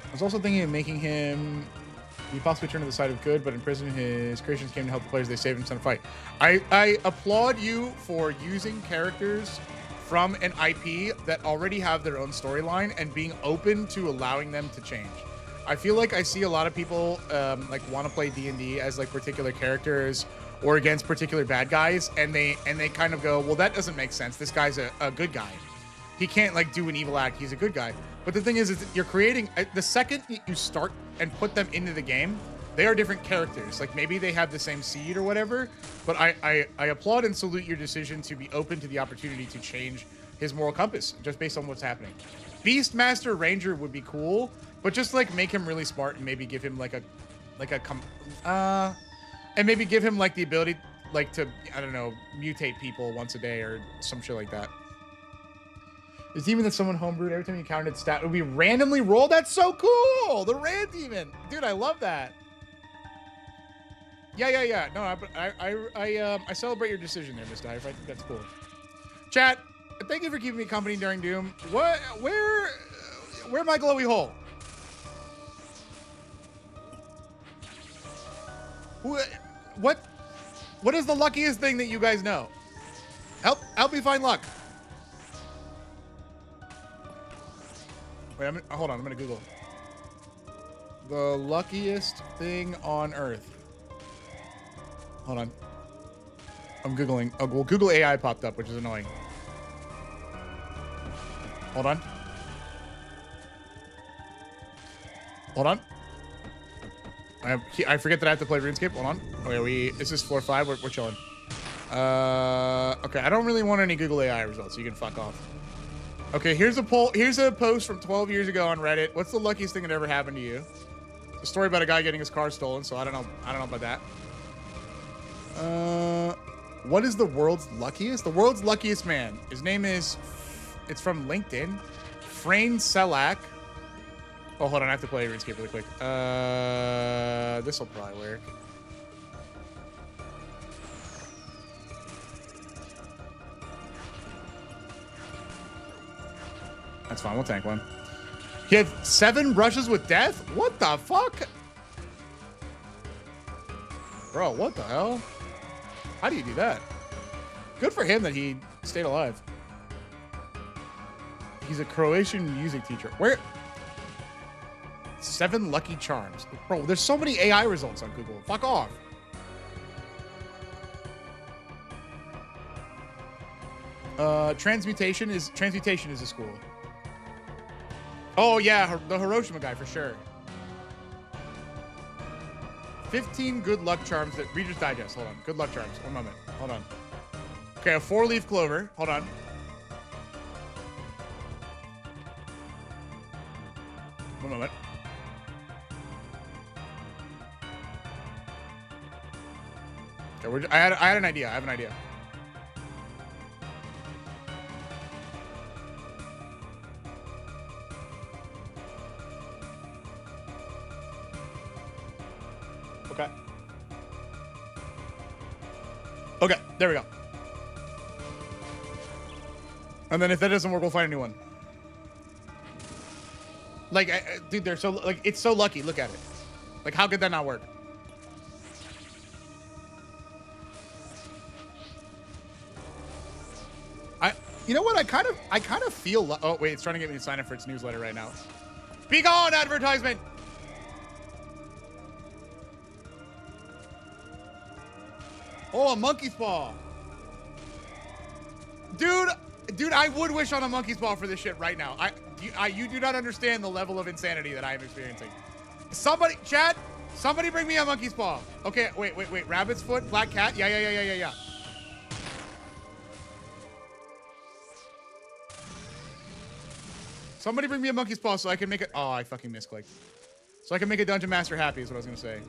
I was also thinking of making him possibly turn to the side of good, but in prison his creations came to help the players they saved him in a fight. I applaud you for using characters from an IP that already have their own storyline and being open to allowing them to change. I feel like I see a lot of people like want to play D&D as like particular characters or against particular bad guys, and they kind of go, well, that doesn't make sense. This guy's a good guy. He can't like do an evil act. He's a good guy. But the thing is you're creating the second you start and put them into the game, they are different characters. Like maybe they have the same seed or whatever, but I applaud and salute your decision to be open to the opportunity to change his moral compass just based on what's happening. Beastmaster Ranger would be cool, but just like make him really smart and maybe give him and maybe give him like the ability like to, I don't know, mutate people once a day or some shit like that. There's demon that someone homebrewed. Every time you counted stat, it would be randomly rolled. That's so cool. The rand demon, dude. I love that. Yeah. No, I celebrate your decision there, Miss Dive. I think that's cool. Chat, thank you for keeping me company during Doom. Where my glowy hole? What is the luckiest thing that you guys know? Help me find luck. Wait, hold on. I'm gonna Google the luckiest thing on Earth. Hold on. I'm Googling. Oh, well, Google AI popped up, which is annoying. Hold on. I forget that I have to play RuneScape. Hold on. Okay, this is floor 5. We're chilling. Okay, I don't really want any Google AI results, so you can fuck off. Okay, here's a poll. Here's a post from 12 years ago on Reddit. What's the luckiest thing that ever happened to you? It's a story about a guy getting his car stolen, so I don't know about that. What is the world's luckiest? The world's luckiest man. His name is, it's from LinkedIn. Frane Selak. Oh, hold on, I have to play RuneScape really quick. This will probably work. That's fine, we'll tank one. He had 7 brushes with death? What the fuck? Bro, what the hell? How do you do that? Good for him that he stayed alive. He's a Croatian music teacher. Where? 7 lucky charms. Bro, there's so many AI results on Google. Fuck off. Transmutation is a school. Oh yeah, the Hiroshima guy for sure. 15 good luck charms that Reader's Digest. Hold on. Good luck charms. One moment. Hold on. Okay, a 4-leaf clover. Hold on. One moment. Okay, I had an idea. I have an idea. Okay, there we go. And then if that doesn't work, we'll find a new one. Like, dude, they're so, like, it's so lucky. Look at it. Like, how could that not work? You know what? I kind of feel, oh, wait, it's trying to get me to sign up for its newsletter right now. Be gone, advertisement! Oh, a monkey's paw. Dude, I would wish on a monkey's paw for this shit right now. You do not understand the level of insanity that I am experiencing. Somebody, chat, somebody bring me a monkey's paw. Okay, wait. Rabbit's foot, black cat. Yeah. Somebody bring me a monkey's paw so I can make it. Oh, I fucking misclicked. So I can make a dungeon master happy is what I was gonna say.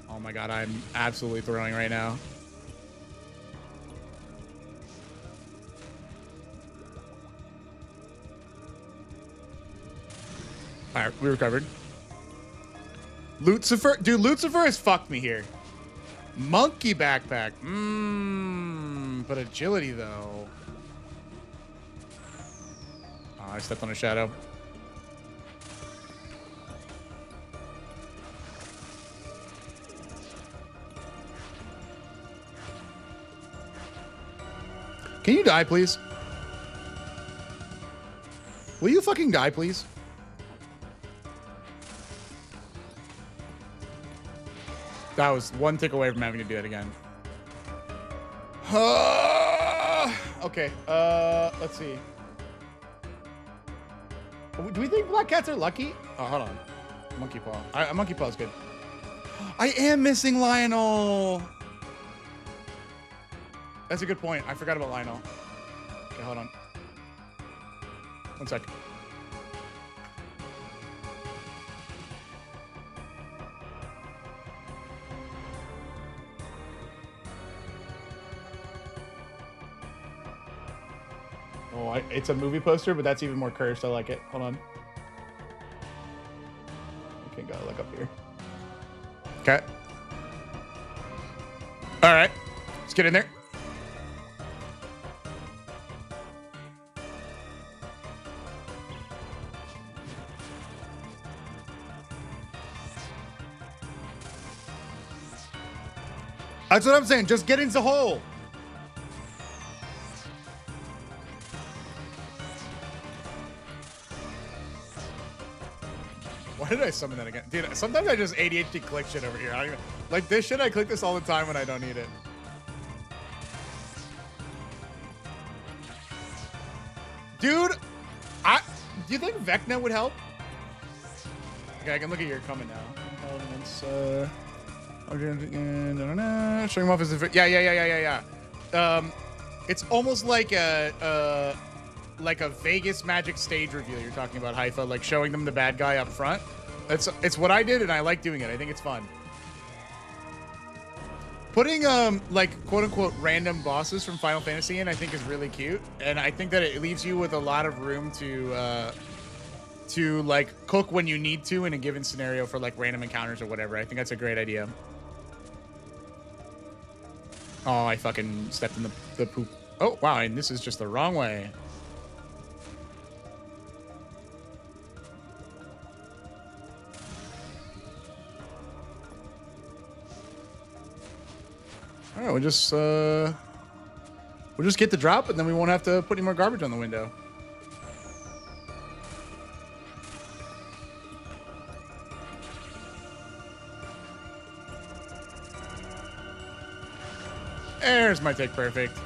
Oh my god, I'm absolutely throwing right now. Alright, we recovered. Lucifer, dude, Lucifer has fucked me here. Monkey backpack. But agility though. Oh, I stepped on a shadow. Can you die, please? Will you fucking die, please? That was one tick away from having to do it again. Okay, let's see. Do we think black cats are lucky? Oh, hold on. Monkey paw. Monkey paw is good. I am missing Lionel. That's a good point. I forgot about Lionel. Okay, hold on. One sec. Oh, it's a movie poster, but that's even more cursed. I like it. Hold on. Okay, gotta look up here. Okay. All right. Let's get in there. That's what I'm saying. Just get into hole. Why did I summon that again? Dude, sometimes I just ADHD click shit over here. I don't even, like this shit, I click this all the time when I don't need it. Dude, do you think Vecna would help? Okay, I can look at your comment now. Elements, showing him off as a, yeah. It's almost like a Vegas Magic stage reveal you're talking about, Haifa, like showing them the bad guy up front. It's what I did, and I like doing it. I think it's fun. Putting like quote unquote random bosses from Final Fantasy in, I think is really cute, and I think that it leaves you with a lot of room to like cook when you need to in a given scenario for like random encounters or whatever. I think that's a great idea. Oh, I fucking stepped in the poop. Oh, wow, and this is just the wrong way. All right, we'll just get the drop, and then we won't have to put any more garbage on the window. There's my take perfect.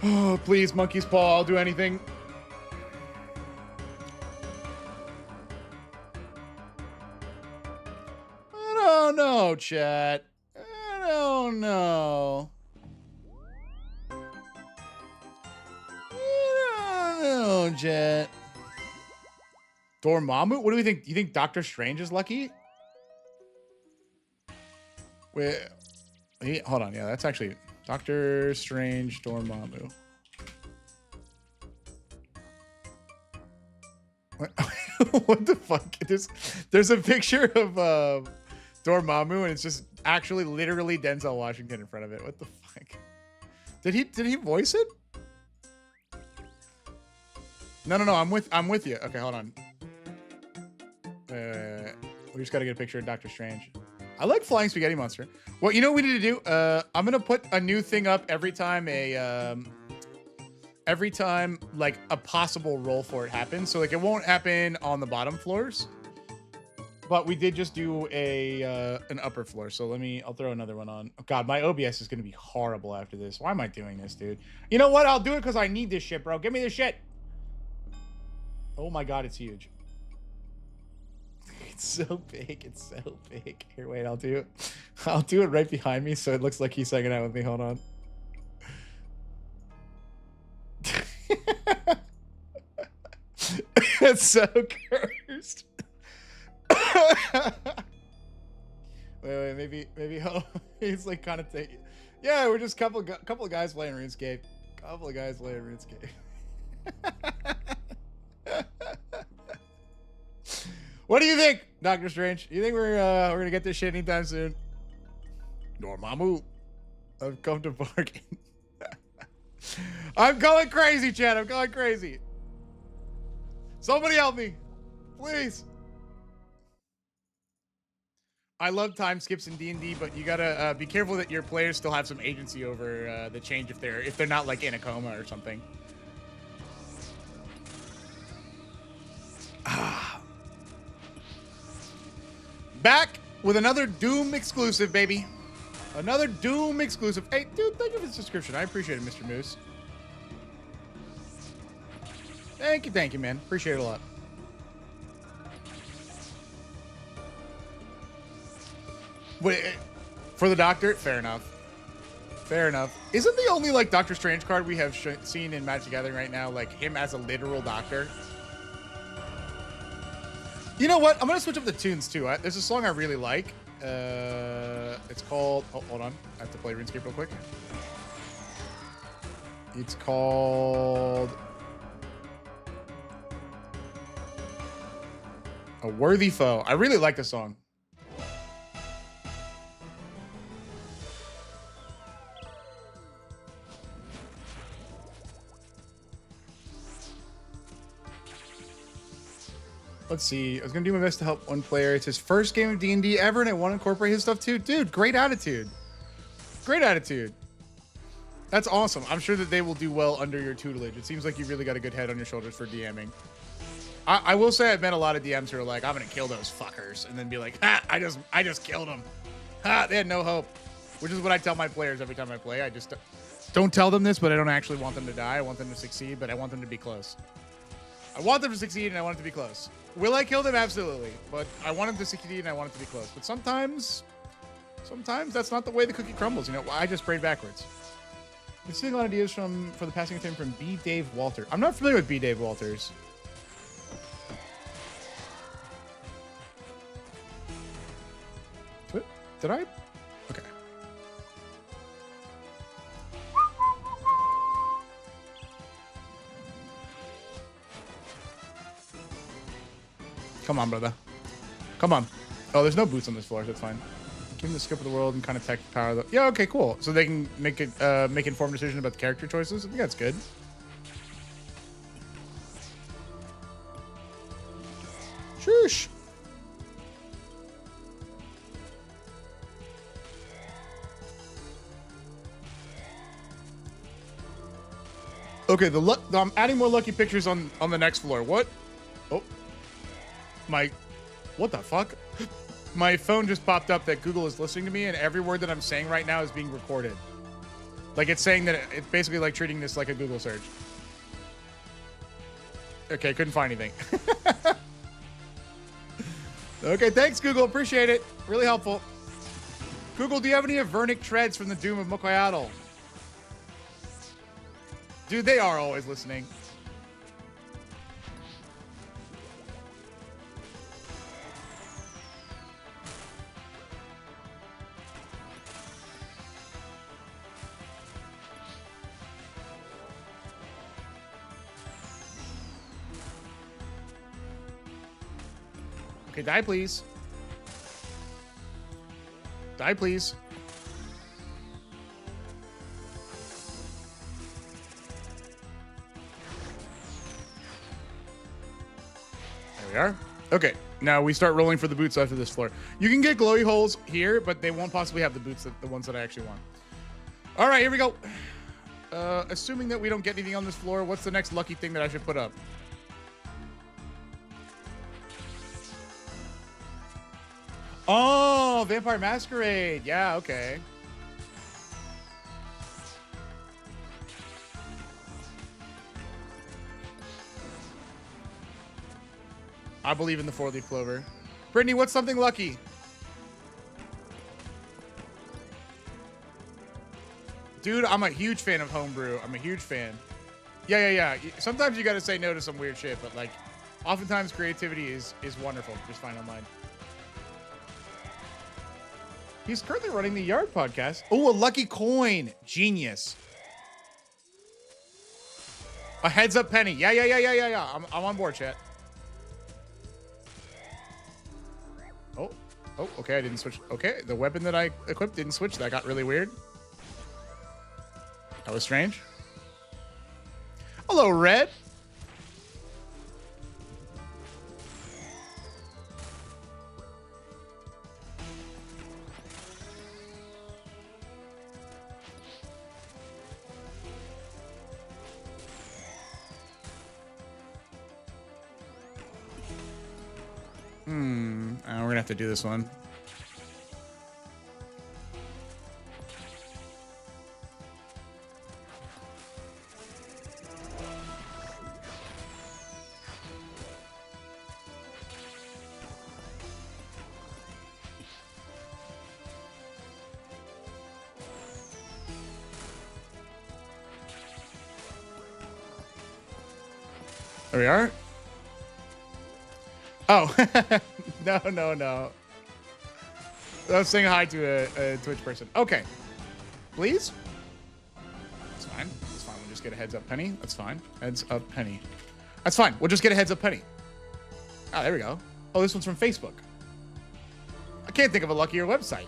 Oh, please, monkey's paw, I'll do anything. I don't know, chat. I don't know. I don't know, chat. Dormammu? What do we think? You think Doctor Strange is lucky? Wait. Hold on, yeah, that's actually Doctor Strange Dormammu. What the fuck? There's a picture of Dormammu, and it's just actually literally Denzel Washington in front of it. What the fuck? Did he voice it? No, I'm with you. Okay, hold on. We just gotta get a picture of Doctor Strange. I like Flying Spaghetti Monster. Well, you know what we need to do? I'm gonna put a new thing up every time like a possible roll for it happens. So like it won't happen on the bottom floors, but we did just do an upper floor. So I'll throw another one on. Oh God, my OBS is gonna be horrible after this. Why am I doing this, dude? You know what? I'll do it because I need this shit, bro. Give me this shit. Oh my God, it's huge. It's so big. It's so big. Here, wait, I'll do it right behind me so it looks like he's hanging out with me. Hold on. It's so cursed. wait, maybe he's like kind of taking. Yeah, we're just couple of guys playing RuneScape. Couple of guys playing RuneScape. What do you think, Doctor Strange? You think we're gonna get this shit anytime soon? Dormammu, I've come to bargain. I'm going crazy, Chad. I'm going crazy. Somebody help me, please. I love time skips in D&D, but you gotta be careful that your players still have some agency over the change if they're not like in a coma or something. Back with another Doom exclusive, baby. Another Doom exclusive. Hey, dude, thank you for the subscription. I appreciate it, Mr. Moose. Thank you, man. Appreciate it a lot. Wait, for the Doctor? Fair enough. Fair enough. Isn't the only, like, Doctor Strange card we have seen in Magic the Gathering right now, like, him as a literal Doctor? You know what? I'm going to switch up the tunes, too. There's a song I really like. It's called... Oh, hold on. I have to play RuneScape real quick. It's called... A Worthy Foe. I really like the song. Let's see. I was going to do my best to help one player. It's his first game of D&D ever, and I want to incorporate his stuff too. Dude, great attitude. Great attitude. That's awesome. I'm sure that they will do well under your tutelage. It seems like you really got a good head on your shoulders for DMing. I will say I've met a lot of DMs who are like, I'm going to kill those fuckers, and then be like, ha, I just killed them. Ha, they had no hope. Which is what I tell my players every time I play. I just don't tell them this, but I don't actually want them to die. I want them to succeed, but I want them to be close. I want them to succeed, and I want it to be close. Will I kill them? Absolutely. But I want them to succeed, and I want it to be close. But sometimes that's not the way the cookie crumbles. You know, I just prayed backwards. Been seeing a lot of ideas for the passing of time from B. Dave Walter. I'm not familiar with B. Dave Walters. What? Did I? Okay. Come on, brother. Come on. Oh, there's no boots on this floor, so that's fine. Give them the scope of the world and kind of tech power. Yeah, okay, cool. So they can make informed decision about the character choices. I think that's good. Shush. Okay, I'm adding more lucky pictures on the next floor. What? Oh. What the fuck? My phone just popped up that Google is listening to me, and every word that I'm saying right now is being recorded. Like, it's saying that it's basically like treating this like a Google search. Okay, couldn't find anything. Okay, thanks, Google. Appreciate it. Really helpful. Google, do you have any Avernic treads from the Doom of Mokoyatl? Dude, they are always listening. Okay, die, please. Die, please. There we are. Okay, now we start rolling for the boots after this floor. You can get glowy holes here, but they won't possibly have the boots, the ones that I actually want. All right, here we go. Assuming that we don't get anything on this floor, what's the next lucky thing that I should put up? Oh, Vampire Masquerade. Yeah, okay. I believe in the 4-leaf clover. Brittany, what's something lucky? Dude, I'm a huge fan of homebrew. I'm a huge fan. Yeah. Sometimes you got to say no to some weird shit, but like, oftentimes creativity is wonderful. Just fine online. He's currently running the Yard podcast. Oh, a lucky coin. Genius. A heads up penny. Yeah. I'm on board, chat. Oh, okay. I didn't switch. Okay, the weapon that I equipped didn't switch. That got really weird. That was strange. Hello, Red. We're gonna have to do this one. There we are. Oh, no. I was saying hi to a Twitch person. Okay, please. It's fine. It's fine. We'll just get a heads up penny. That's fine. Heads up penny. That's fine. We'll just get a heads up penny. Ah, there we go. Oh, this one's from Facebook. I can't think of a luckier website.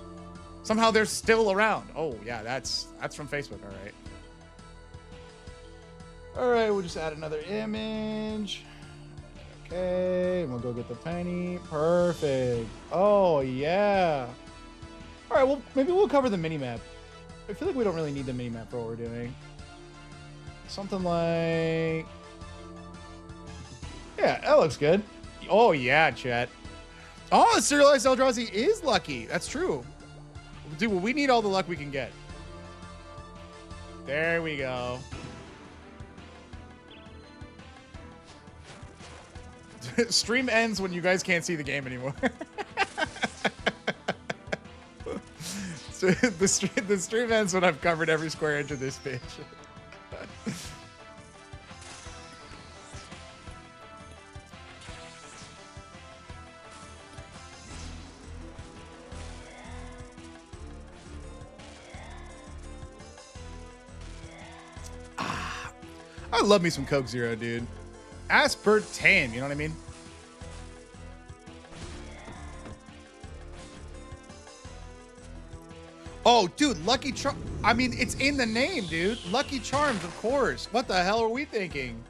Somehow they're still around. Oh yeah, that's from Facebook. All right. All right, we'll just add another image. Okay, and we'll go get the penny. Perfect. Oh yeah. All right, well maybe we'll cover the mini map. I feel like we don't really need the mini map for what we're doing. Something like, yeah, that looks good. Oh yeah, chat. Oh, Serialized Eldrazi is lucky. That's true. Dude, well, we need all the luck we can get. There we go. Stream ends when you guys can't see the game anymore. So the stream ends when I've covered every square inch of this bitch. I love me some Coke Zero, dude. Aspartame, you know what I mean? Oh, dude, Lucky Charm. I mean, it's in the name, dude. Lucky Charms, of course. What the hell are we thinking?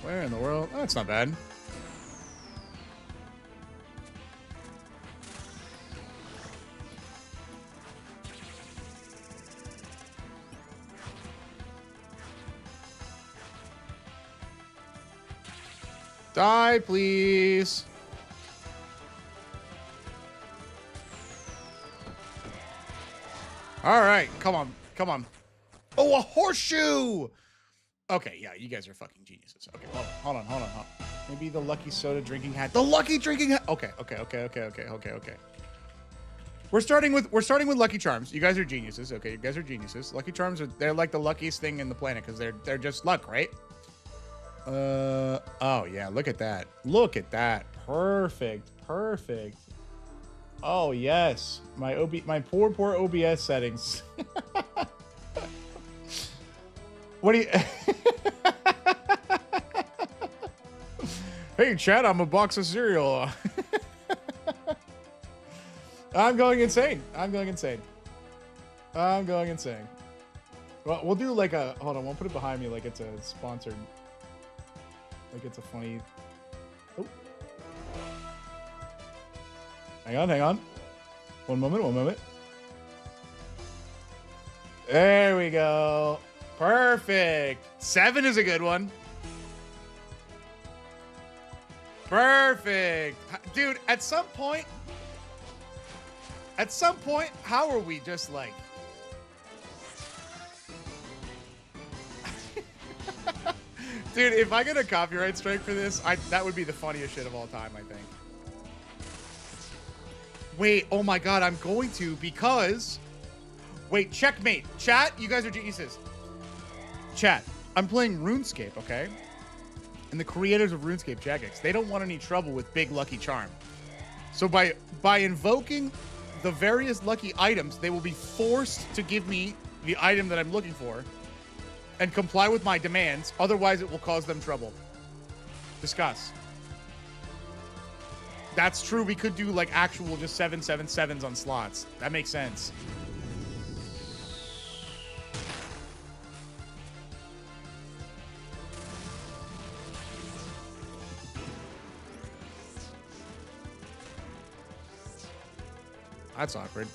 Where in the world? Oh, that's not bad. Die, please. All right, come on, come on. Oh, a horseshoe. Okay, yeah, you guys are fucking geniuses. Okay, hold on. Maybe the lucky soda drinking hat. The lucky drinking hat. Okay. We're starting with Lucky Charms. You guys are geniuses. Okay, you guys are geniuses. Lucky Charms they're like the luckiest thing in the planet because they're just luck, right? Oh yeah, look at that. Look at that. Perfect. Oh yes. My poor OBS settings. What do you Hey chat, I'm a box of cereal. I'm going insane. Well, we'll do like a hold on, we'll put it behind me like it's a sponsored. Like it's a funny. Oh. Hang on. One moment. There we go. Perfect. 7 is a good one. Perfect. Dude, at some point, how are we just like... Dude, if I get a copyright strike for this, that would be the funniest shit of all time, I think. Wait, oh my god, I'm going to because... Wait, checkmate. Chat, you guys are geniuses. Chat, I'm playing RuneScape, okay? And the creators of RuneScape, Jagex, they don't want any trouble with Big Lucky Charm. So by invoking the various lucky items, they will be forced to give me the item that I'm looking for and comply with my demands. Otherwise, it will cause them trouble. Discuss. That's true. We could do like actual just 777s on slots. That makes sense. That's awkward.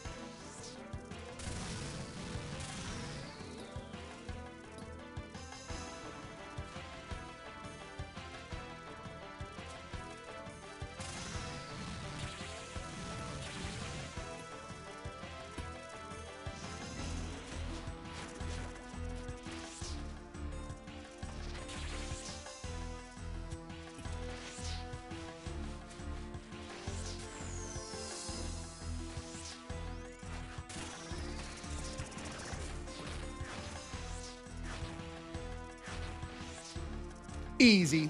Easy.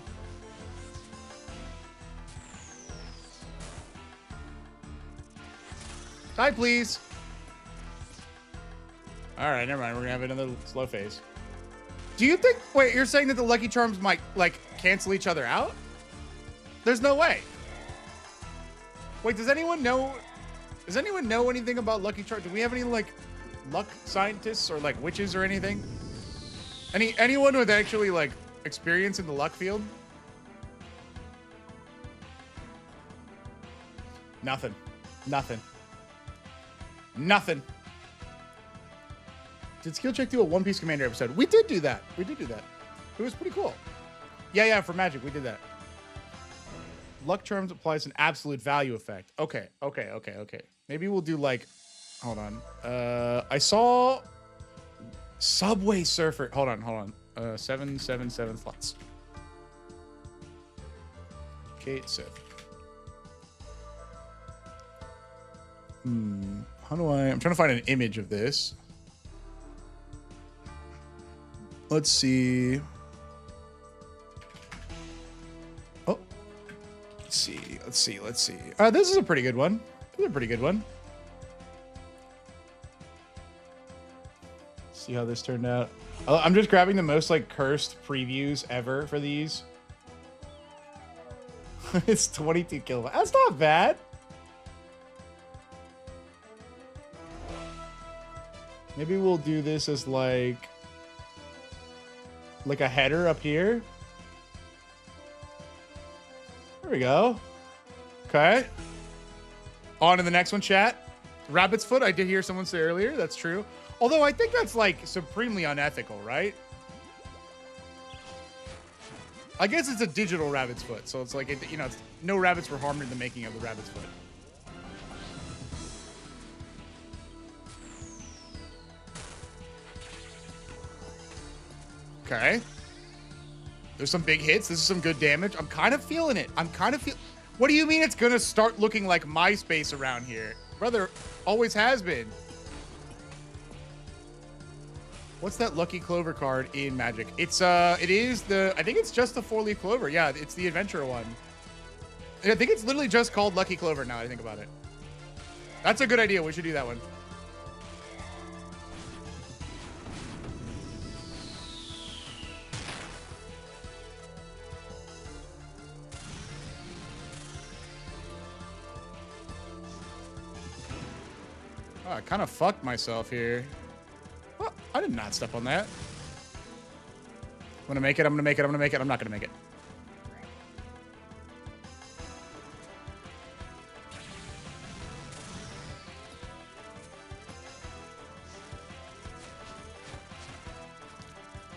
Die, please. All right, never mind. We're gonna have another slow phase. Do you think? Wait, you're saying that the Lucky Charms might like cancel each other out? There's no way. Wait, does anyone know? Does anyone know anything about Lucky Charms? Do we have any like luck scientists or like witches or anything? Anyone with actually like experience in the luck field? Nothing. Nothing. Nothing. Did Skill Check do a One Piece Commander episode? We did do that. We did do that. It was pretty cool. Yeah, for Magic, we did that. Luck Charms applies an absolute value effect. Okay. Maybe we'll do like, hold on. I saw Subway Surfer. Hold on. 777 slots. Kate Sith. How do I'm trying to find an image of this. Let's see. Oh, let's see. This is a pretty good one. See how this turned out. I'm just grabbing the most like cursed previews ever for these. It's 22 kilobytes. That's not bad. Maybe we'll do this as like a header up here. There we go. Okay. On to the next one, chat. Rabbit's foot. I did hear someone say earlier. That's true. Although I think that's like supremely unethical, right? I guess it's a digital rabbit's foot, so it's like it's, no rabbits were harmed in the making of the rabbit's foot. Okay. There's some big hits. This is some good damage. I'm kind of feeling it. What do you mean it's gonna start looking like MySpace around here? Brother, always has been. What's that Lucky Clover card in Magic? I think it's just the 4-leaf clover. Yeah, it's the adventure one. I think it's literally just called Lucky Clover now that I think about it. That's a good idea. We should do that one. Oh, I kind of fucked myself here. Well, I did not step on that. I'm gonna make it. I'm not gonna make it.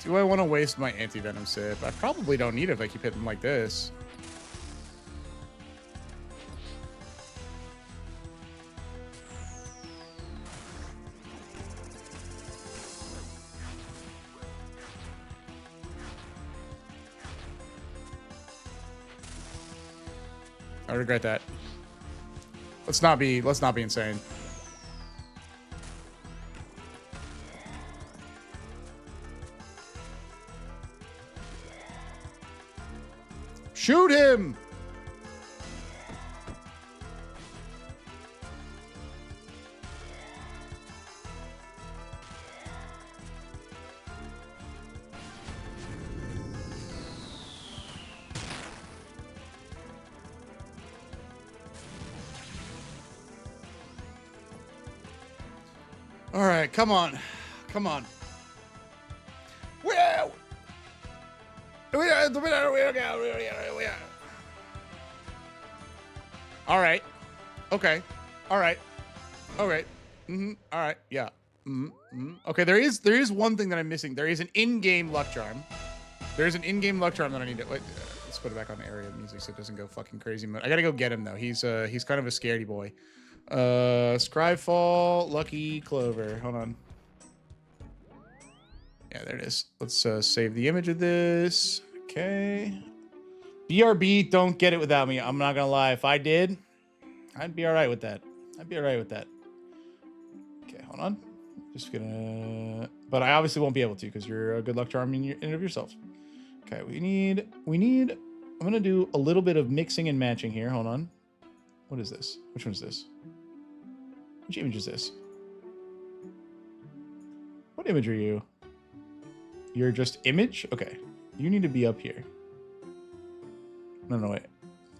Do I want to waste my anti-venom sip? I probably don't need it if I keep hitting like this. I regret that. Let's not be insane. Shoot him! All right, come on. All right. Okay. All right. All right. All right. Yeah. Okay. There is one thing that I'm missing. There is an in-game luck charm. There's an in-game luck charm that I need to. Wait, let's put it back on the area of music so it doesn't go fucking crazy. I gotta go get him though. He's kind of a scaredy boy. Scryfall, Lucky Clover. Hold on. Yeah, there it is. Let's save the image of this. Okay. BRB, don't get it without me. I'm not gonna lie. If I did, I'd be all right with that. Okay, hold on. Just gonna. But I obviously won't be able to because you're a good luck charm in and of yourself. Okay, we need, I'm going to do a little bit of mixing and matching here. Hold on. What is this? Which one is this? Which image is this? What image are you? You're just image? Okay. You need to be up here. No, wait.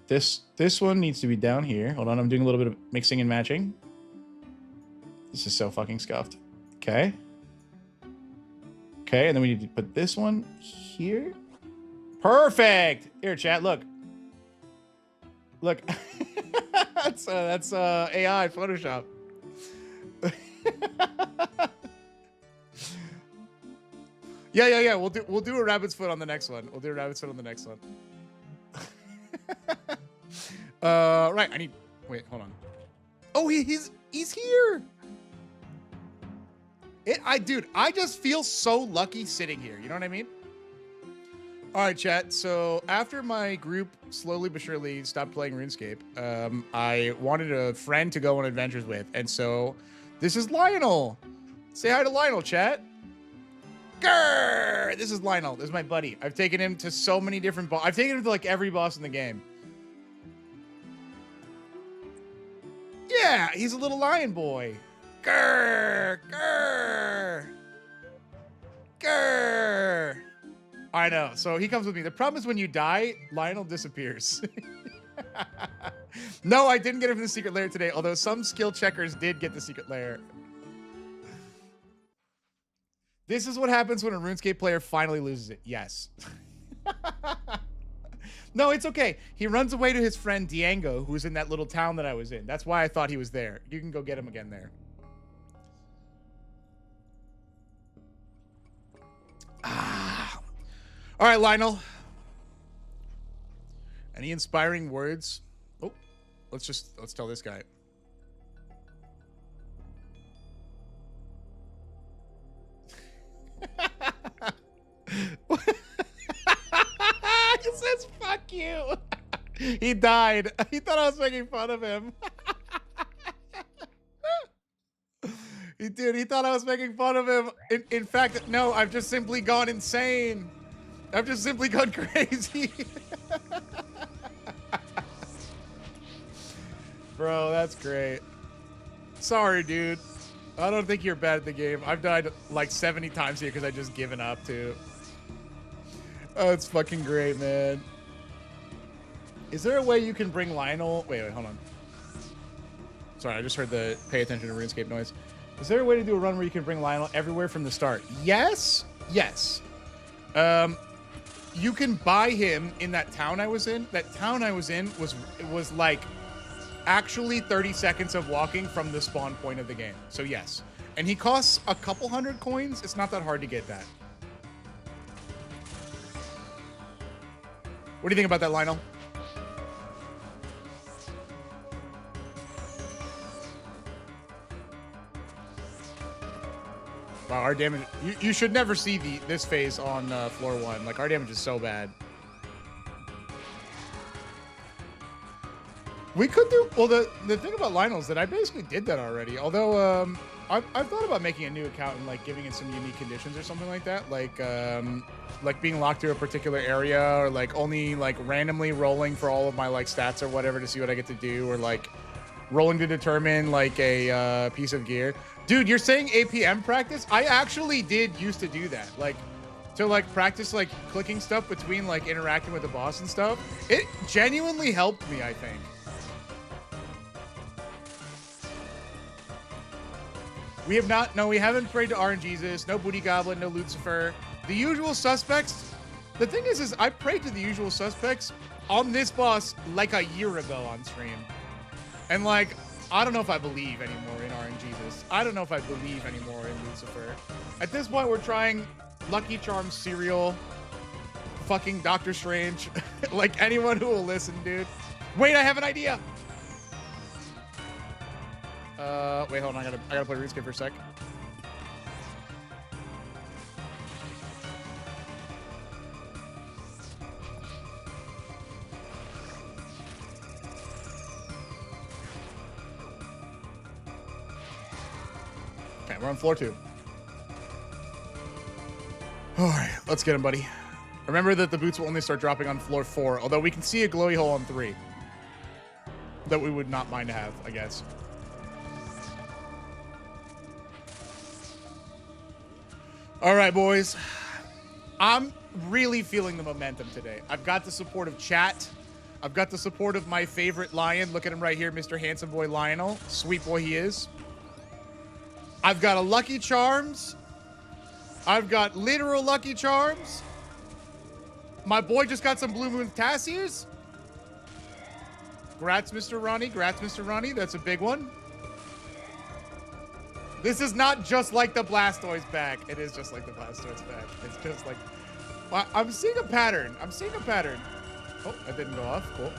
This one needs to be down here. Hold on, I'm doing a little bit of mixing and matching. This is so fucking scuffed. Okay. Okay, and then we need to put this one here. Perfect! Here, chat, look. Look. that's AI Photoshop. Yeah. We'll do a rabbit's foot on the next one. Right. Wait. Hold on. Oh, he's here. Dude, I just feel so lucky sitting here. You know what I mean? All right, chat. So after my group slowly but surely stopped playing RuneScape, I wanted a friend to go on adventures with, and so this is Lionel. Say hi to Lionel, chat. Grrr! This is Lionel. This is my buddy. I've taken him to so many different I've taken him to like every boss in the game. Yeah, he's a little lion boy. Grrr! Grrr! Grrr! I know. So he comes with me. The problem is when you die, Lionel disappears. No, I didn't get him from the secret lair today, although some skill checkers did get the secret lair. This is what happens when a RuneScape player finally loses it. Yes. No, it's okay. He runs away to his friend Diango, who's in that little town that I was in. That's why I thought he was there. You can go get him again there. All right, Lionel. Any inspiring words? Oh, let's tell this guy. He says, fuck you. He died. He thought I was making fun of him. Dude, he thought I was making fun of him. In fact, no, I've just simply gone insane. I've just simply gone crazy. Bro, that's great. Sorry, dude. I don't think you're bad at the game. I've died like 70 times here because I just given up too. Oh, it's fucking great, man. Is there a way you can bring Lionel? Wait, hold on. Sorry, I just heard the pay attention to RuneScape noise. Is there a way to do a run where you can bring Lionel everywhere from the start? Yes. Yes. You can buy him in that town I was in. That town I was in was like actually 30 seconds of walking from the spawn point of the game. So yes. And he costs a couple hundred coins. It's not that hard to get that. What do you think about that, Lionel? Wow, our damage... You should never see this phase on floor 1. Like, our damage is so bad. We could do... Well, the thing about Lionel is that I basically did that already. Although, I've thought about making a new account and, like, giving it some unique conditions or something like that. Like being locked to a particular area, or, like, only, like, randomly rolling for all of my, like, stats or whatever to see what I get to do, or, like, rolling to determine, like, a piece of gear. Dude, you're saying APM practice? I actually did used to do that. Like, to, like, practice, like, clicking stuff between, like, interacting with the boss and stuff. It genuinely helped me, I think. We have not, no, we haven't prayed to RNGesus, no Booty Goblin, no Lucifer. The usual suspects. The thing is I prayed to the usual suspects on this boss like a year ago on stream. And, like, I don't know if I believe anymore in RNGesus. I don't know if I believe anymore in Lucifer. At this point, we're trying Lucky Charms cereal, fucking Doctor Strange, like anyone who will listen, dude. Wait, I have an idea. Wait, hold on. I gotta play RuneScape for a sec. Okay, we're on floor 2. All right, let's get him, buddy. Remember that the boots will only start dropping on floor 4, although we can see a glowy hole on 3. That we would not mind to have, I guess. All right, boys. I'm really feeling the momentum today. I've got the support of chat. I've got the support of my favorite lion. Look at him right here, Mr. Handsome Boy Lionel. Sweet boy he is. I've got a Lucky Charms. I've got literal Lucky Charms. My boy just got some Blue Moon Tassiers. Grats, Mr. Ronnie. Grats, Mr. Ronnie. That's a big one. This is not just like the Blastoise bag. It is just like the Blastoise bag. It's just like... Well, I'm seeing a pattern. I'm seeing a pattern. Oh, that didn't go off. Cool.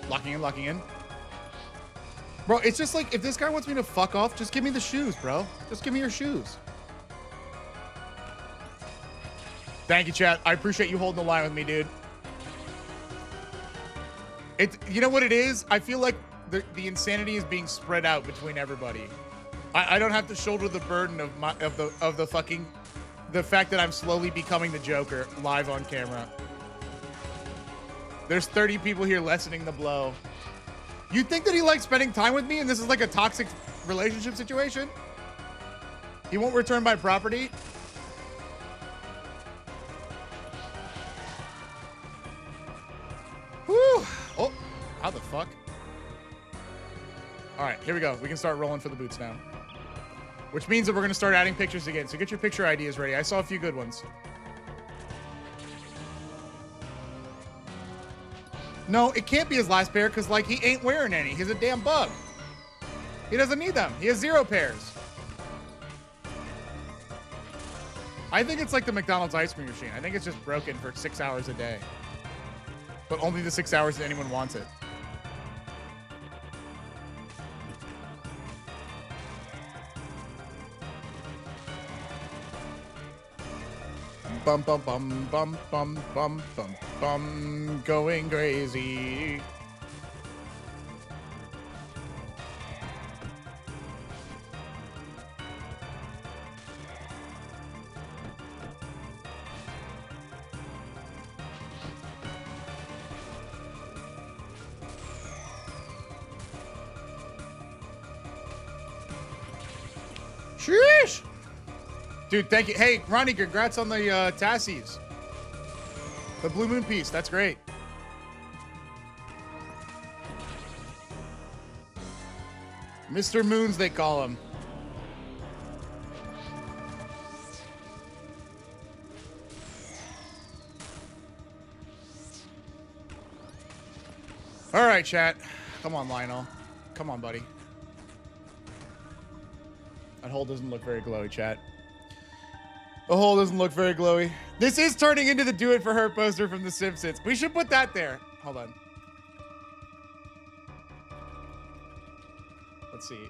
Locking in, locking in. Bro, it's just like, if this guy wants me to fuck off, just give me the shoes, bro. Just give me your shoes. Thank you, chat. I appreciate you holding the line with me, dude. You know what it is? I feel like the insanity is being spread out between everybody. I don't have to shoulder the burden of the fact that I'm slowly becoming the Joker live on camera. There's 30 people here lessening the blow. You think that he likes spending time with me and this is like a toxic relationship situation? He won't return my property? Whew. Oh, how the fuck? All right, here we go. We can start rolling for the boots now. Which means that we're gonna start adding pictures again. So get your picture ideas ready. I saw a few good ones. No, it can't be his last pair because, like, he ain't wearing any. He's a damn bug. He doesn't need them. He has 0 pairs. I think it's like the McDonald's ice cream machine. I think it's just broken for 6 hours a day. But only the 6 hours that anyone wants it. Bum bum bum bum bum bum bum bum, going crazy. Sheesh! Dude, thank you. Hey, Ronnie, congrats on the Tassies. The Blue Moon piece. That's great. Mr. Moons, they call him. All right, chat. Come on, Lionel. Come on, buddy. That hole doesn't look very glowy, chat. The hole doesn't look very glowy. This is turning into the Do It For Her poster from The Simpsons. We should put that there. Hold on. Let's see.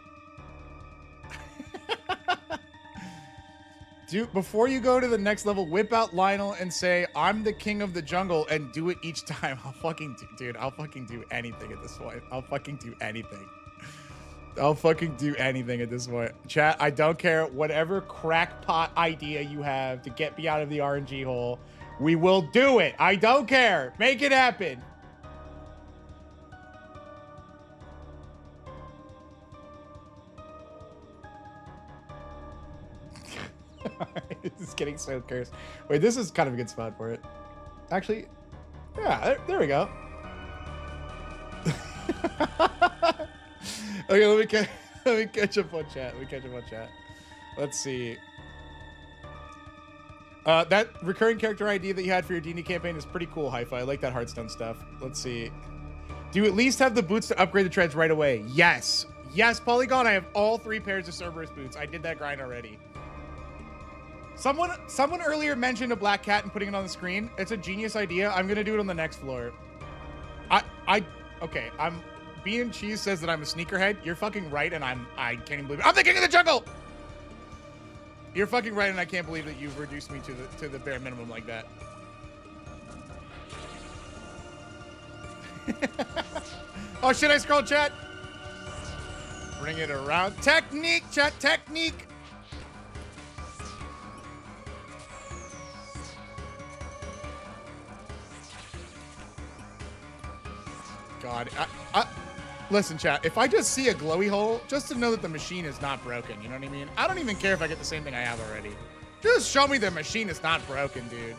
Dude, before you go to the next level, whip out Lionel and say, I'm the king of the jungle, and do it each time. I'll fucking do anything at this point. I'll fucking do anything. I'll fucking do anything at this point. Chat, I don't care. Whatever crackpot idea you have to get me out of the RNG hole, we will do it. I don't care. Make it happen. This is getting so cursed. Wait, this is kind of a good spot for it. Actually, yeah, there we go. Okay, let me catch up on chat. Let's see. That recurring character ID that you had for your D&D campaign is pretty cool, Hi-Fi. I like that Hearthstone stuff. Let's see. Do you at least have the boots to upgrade the treads right away? Yes. Yes, Polygon, I have all 3 pairs of Cerberus boots. I did that grind already. Someone earlier mentioned a black cat and putting it on the screen. It's a genius idea. I'm gonna do it on the next floor. Okay, Bean Cheese says that I'm a sneakerhead. You're fucking right, and I can't even believe it. I'm the king of the jungle! You're fucking right, and I can't believe that you've reduced me to the bare minimum like that. Oh, shit, I scrolled, chat. Bring it around. Technique, chat, technique. God, listen, chat, if I just see a glowy hole, just to know that the machine is not broken, you know what I mean? I don't even care if I get the same thing I have already. Just show me the machine is not broken, dude.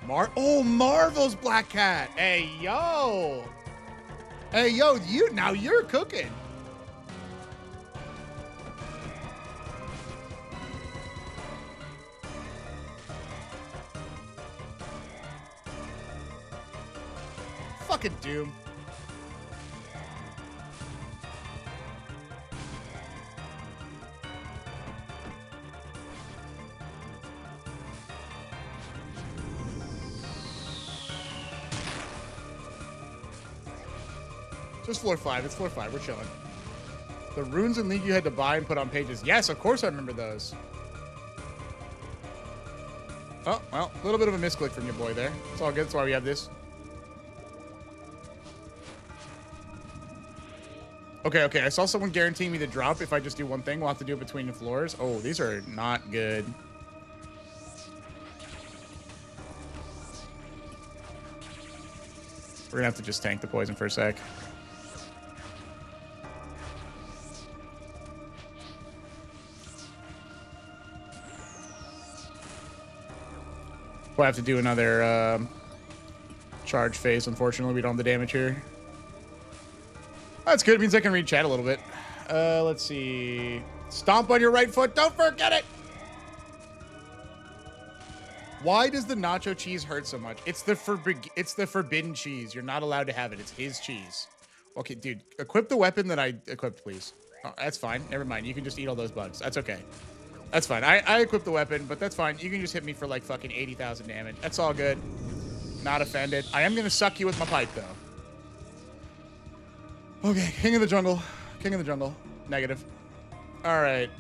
Marvel's Black Cat. Hey, yo. Hey, yo, now you're cooking. Fucking Doom. Just floor 5. It's floor 5. We're chilling. The runes in League you had to buy and put on pages. Yes, of course I remember those. Oh, well, a little bit of a misclick from your boy there. It's all good. That's why we have this. Okay, okay. I saw someone guaranteeing me the drop if I just do one thing. We'll have to do it between the floors. Oh, these are not good. We're gonna have to just tank the poison for a sec. We'll have to do another charge phase. Unfortunately, we don't have the damage here. That's good. It means I can read chat a little bit. Let's see. Stomp on your right foot. Don't forget it. Why does the nacho cheese hurt so much? It's the forbidden cheese. You're not allowed to have it. It's his cheese. Okay, dude. Equip the weapon that I equipped, please. Oh, that's fine. Never mind. You can just eat all those bugs. That's okay. That's fine. I equipped the weapon, but that's fine. You can just hit me for like fucking 80,000 damage. That's all good. Not offended. I am going to suck you with my pipe, though. Okay, King of the Jungle. King of the Jungle. Negative. All right.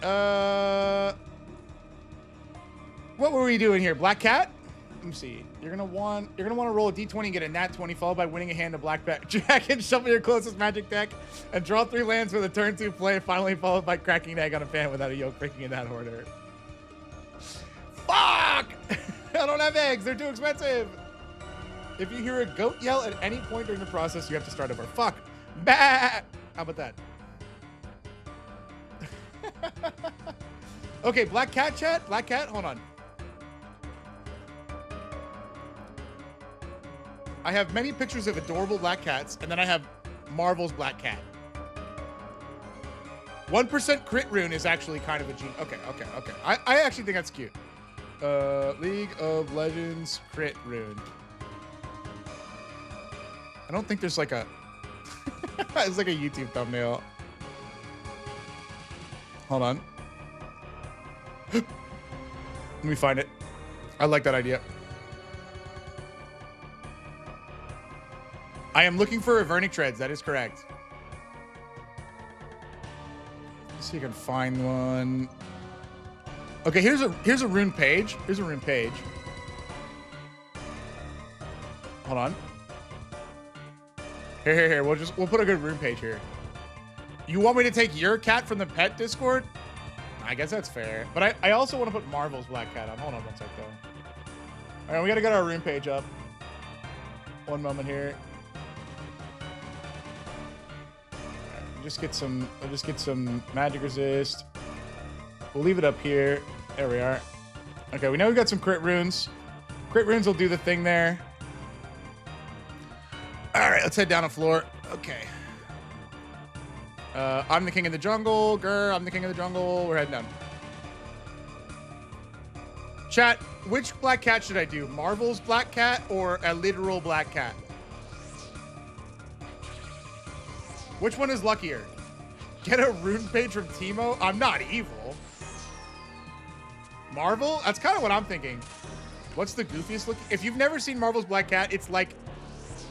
What were we doing here? Black Cat? Let me see. You're gonna want to roll a d20 and get a nat 20, followed by winning a hand of Black Jack and shuffle your closest magic deck and draw 3 lands with a turn 2 play, finally followed by cracking an egg on a fan without a yolk breaking in that order. Fuck! I don't have eggs. They're too expensive. If you hear a goat yell at any point during the process, you have to start over. Fuck. Bah! How about that? Okay, Black Cat chat. Black Cat, hold on. I have many pictures of adorable black cats, and then I have Marvel's Black Cat. 1% crit rune is actually kind of a genius. Okay, okay, okay. I actually think that's cute. League of Legends crit rune. I don't think there's like a... it's like a YouTube thumbnail. Hold on. Let me find it. I like that idea. I am looking for Avernic Treads. That is correct. Let's see if I can find one. Okay, here's a rune page. Here's a rune page. Hold on. Here. We'll put a good rune page here. You want me to take your cat from the pet Discord? I guess that's fair. But I also want to put Marvel's Black Cat on. Hold on one sec though. All right, we gotta get our rune page up. One moment here. I'll just get some magic resist. We'll leave it up here. There we are. Okay, we know we've got some crit runes. Crit runes will do the thing there. All right, let's head down the floor. Okay. I'm the king of the jungle. Grr, I'm the king of the jungle. We're heading down. Chat, which Black Cat should I do? Marvel's Black Cat or a literal Black Cat? Which one is luckier? Get a rune page from Teemo? I'm not evil. Marvel? That's kind of what I'm thinking. What's the goofiest looking? If you've never seen Marvel's Black Cat, it's like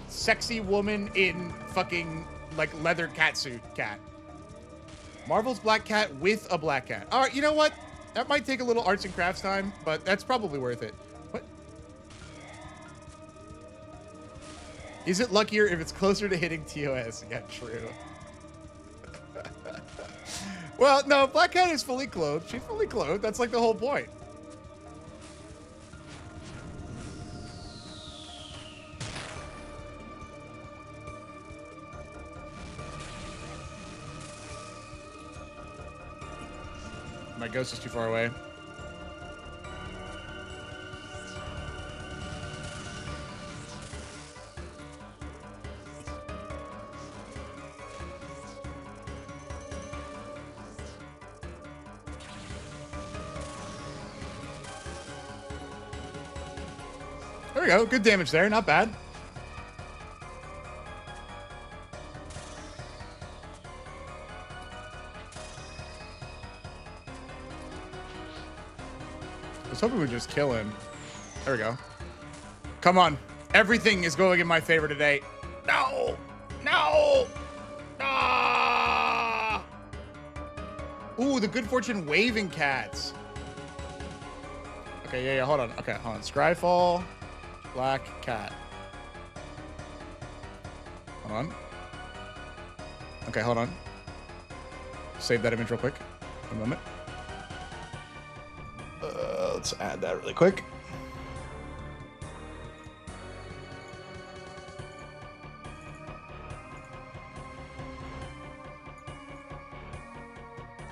sexy woman in fucking like leather catsuit cat. Marvel's Black Cat with a Black Cat. All right, you know what? That might take a little arts and crafts time, but that's probably worth it. What? Is it luckier if it's closer to hitting TOS? Yeah, true. Well, no, Black Cat is fully clothed. She's fully clothed. That's like the whole point. My ghost is too far away. There we go. Good damage there. Not bad. I was hoping we'd just kill him. There we go. Come on. Everything is going in my favor today. No! No! Ah! Ooh, the good fortune waving cats. Okay, yeah, hold on. Okay, hold on. Scryfall, Black Cat. Hold on. Okay, hold on. Save that image real quick. One moment. Let's add that really quick.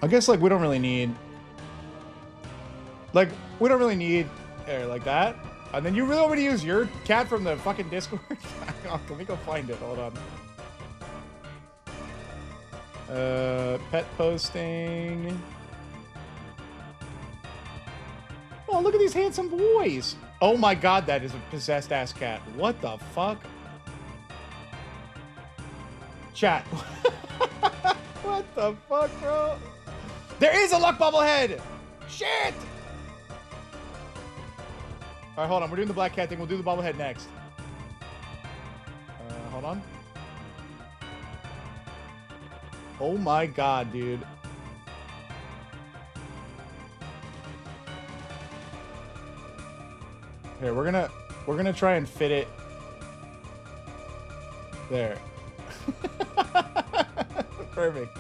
I guess, like, we don't really need... Like, we don't really need... like that. And then you really want me to use your cat from the fucking Discord? Oh, let me go find it. Hold on. Pet posting... Oh, look at these handsome boys. Oh my god, that is a possessed ass cat. What the fuck? Chat. What the fuck, bro? There is a luck bubble head! Shit! Alright, hold on. We're doing the black cat thing. We'll do the bobblehead next. Hold on. Oh my god, dude. Here, we're gonna try and fit it there. Perfect.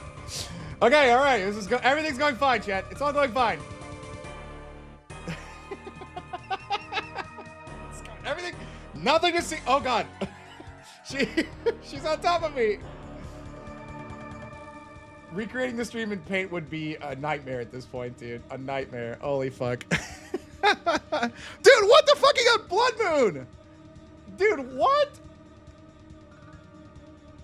Okay, all right. Everything's going fine, chat. It's all going fine. Everything. Nothing to see. Oh god. She's on top of me. Recreating the stream in paint would be a nightmare at this point, dude. A nightmare. Holy fuck. Dude, what the fuck? You got Blood Moon! Dude, what?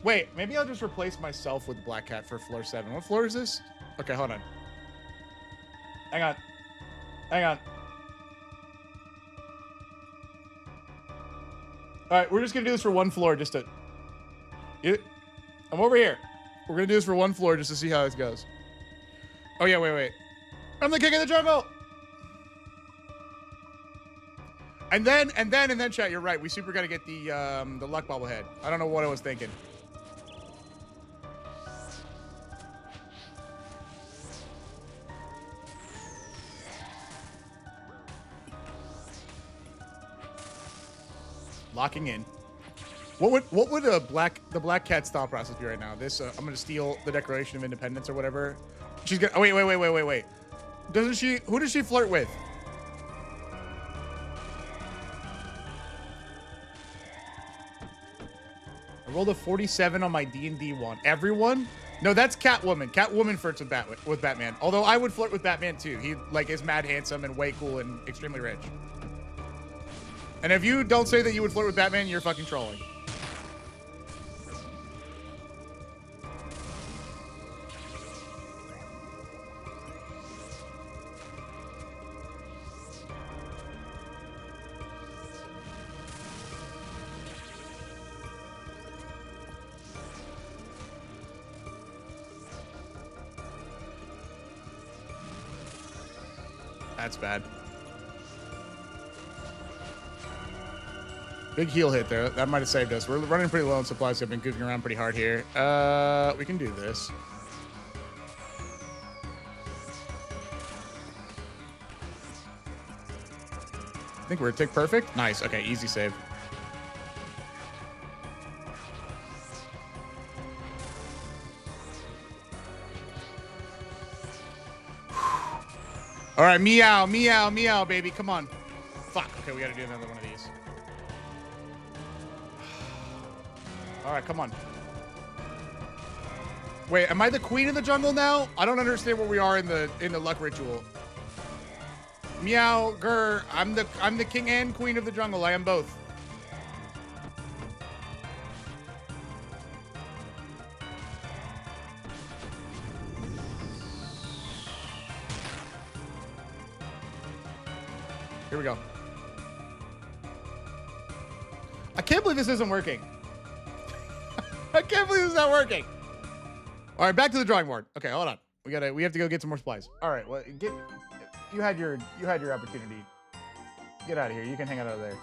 Wait, maybe I'll just replace myself with Black Cat for floor 7. What floor is this? Okay, hold on. Hang on. Hang on. Alright, we're just gonna do this for one floor just to... I'm over here. We're gonna do this for one floor just to see how this goes. Oh yeah, wait. I'm the king of the jungle! And then, chat, you're right. We super gotta get the luck bobblehead. I don't know what I was thinking. Locking in. What would the black cat's thought process be right now? This I'm gonna steal the Declaration of Independence or whatever. She's gonna. Oh wait. Doesn't she? Who does she flirt with? I rolled a 47 on my D&D one. Everyone? No, that's Catwoman. Catwoman flirts with Batman. Although I would flirt with Batman too. He like is mad handsome and way cool and extremely rich. And if you don't say that you would flirt with Batman, you're fucking trolling. That's bad. Big heal hit there. That might have saved us. We're running pretty low on supplies. So I've been goofing around pretty hard here. We can do this. I think we're tick perfect. Nice. Okay, easy save. All right, meow, meow, meow, baby. Come on. Fuck. Okay, we got to do another one of these. All right, come on. Wait, am I the queen of the jungle now? I don't understand where we are in the luck ritual. Meow, grr. I'm the king and queen of the jungle. I am both. Here we go. I can't believe this isn't working. I can't believe this is not working. All right, back to the drawing board. Okay, hold on. We have to go get some more supplies. All right, well, you had your opportunity. Get out of here. You can hang out over there.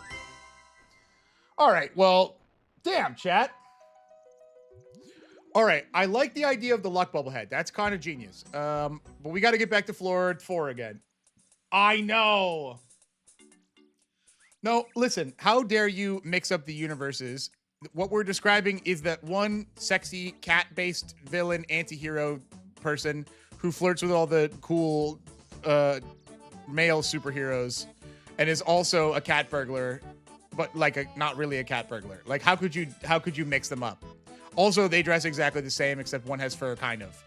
All right, well, damn, chat. All right, I like the idea of the luck bubble head. That's kind of genius. But we got to get back to floor 4 again. I know. No, listen, how dare you mix up the universes? What we're describing is that one sexy cat-based villain anti-hero person who flirts with all the cool male superheroes and is also a cat burglar, but like not really a cat burglar. Like how could you mix them up? Also, they dress exactly the same except one has fur, kind of.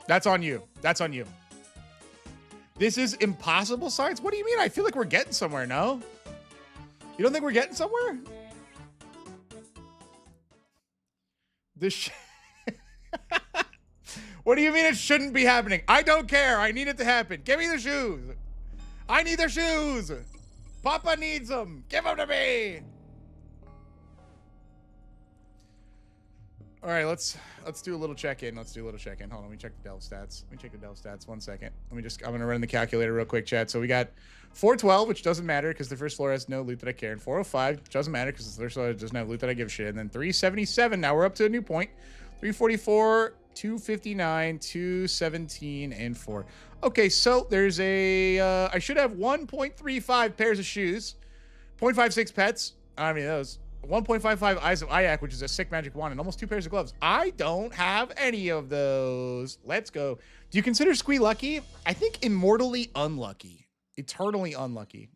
That's on you. That's on you. This is impossible science? What do you mean? I feel like we're getting somewhere, no? You don't think we're getting somewhere? This What do you mean it shouldn't be happening? I don't care. I need it to happen. Give me the shoes. I need the shoes. Papa needs them. Give them to me. All right, let's do a little check-in. Let's do a little check-in. Hold on, let me check the Dell stats. Let me check the Dell stats. 1 second. I'm gonna run the calculator real quick, chat. So we got 412, which doesn't matter because the first floor has no loot that I care. And 405, which doesn't matter because the first floor doesn't have loot that I give a shit. And then 377. Now we're up to a new point. 344, 259, 217, and 4. Okay, so there's a I should have 1.35 pairs of shoes, 0.56 pets. I mean those. 1.55 Eyes of Ayak, which is a sick magic wand, and almost 2 pairs of gloves. I don't have any of those. Let's go. Do you consider Squee lucky? I think immortally unlucky. Eternally unlucky.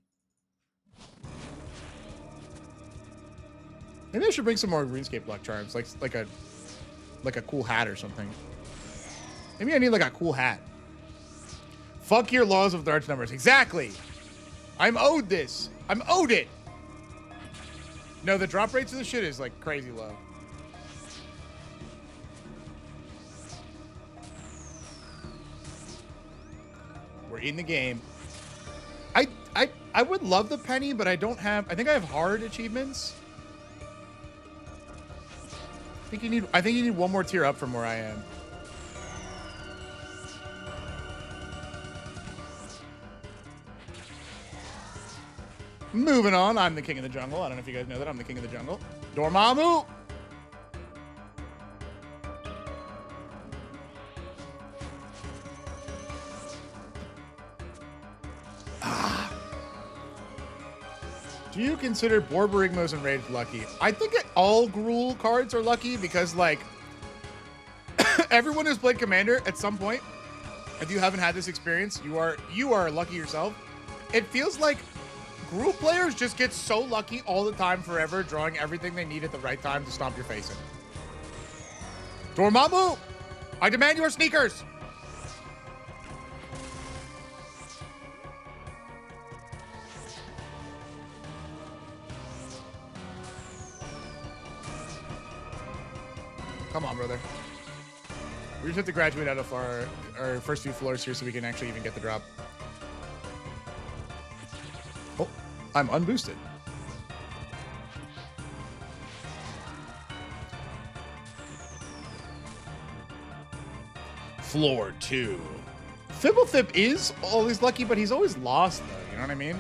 Maybe I should bring some more RuneScape luck charms, like a cool hat or something. Maybe I need like a cool hat. Fuck your laws of large numbers. Exactly. I'm owed this. I'm owed it. No, the drop rates of the shit is like crazy low. We're in the game. I would love the penny, but I don't have. I think I have hard achievements. I think you need one more tier up from where I am. Moving on, I'm the king of the jungle. I don't know if you guys know that. I'm the king of the jungle. Dormammu! Ah. Do you consider Borborygmos and Rage lucky? I think all Gruul cards are lucky because, like, everyone who's played Commander at some point, if you haven't had this experience, you are lucky yourself. It feels like Gruul players just get so lucky all the time forever, drawing everything they need at the right time to stomp your face in. Dormammu, I demand your sneakers! Come on, brother. We just have to graduate out of our first few floors here so we can actually even get the drop. Oh, I'm unboosted. Floor 2. Fibblethip is always lucky, but he's always lost, though. You know what I mean?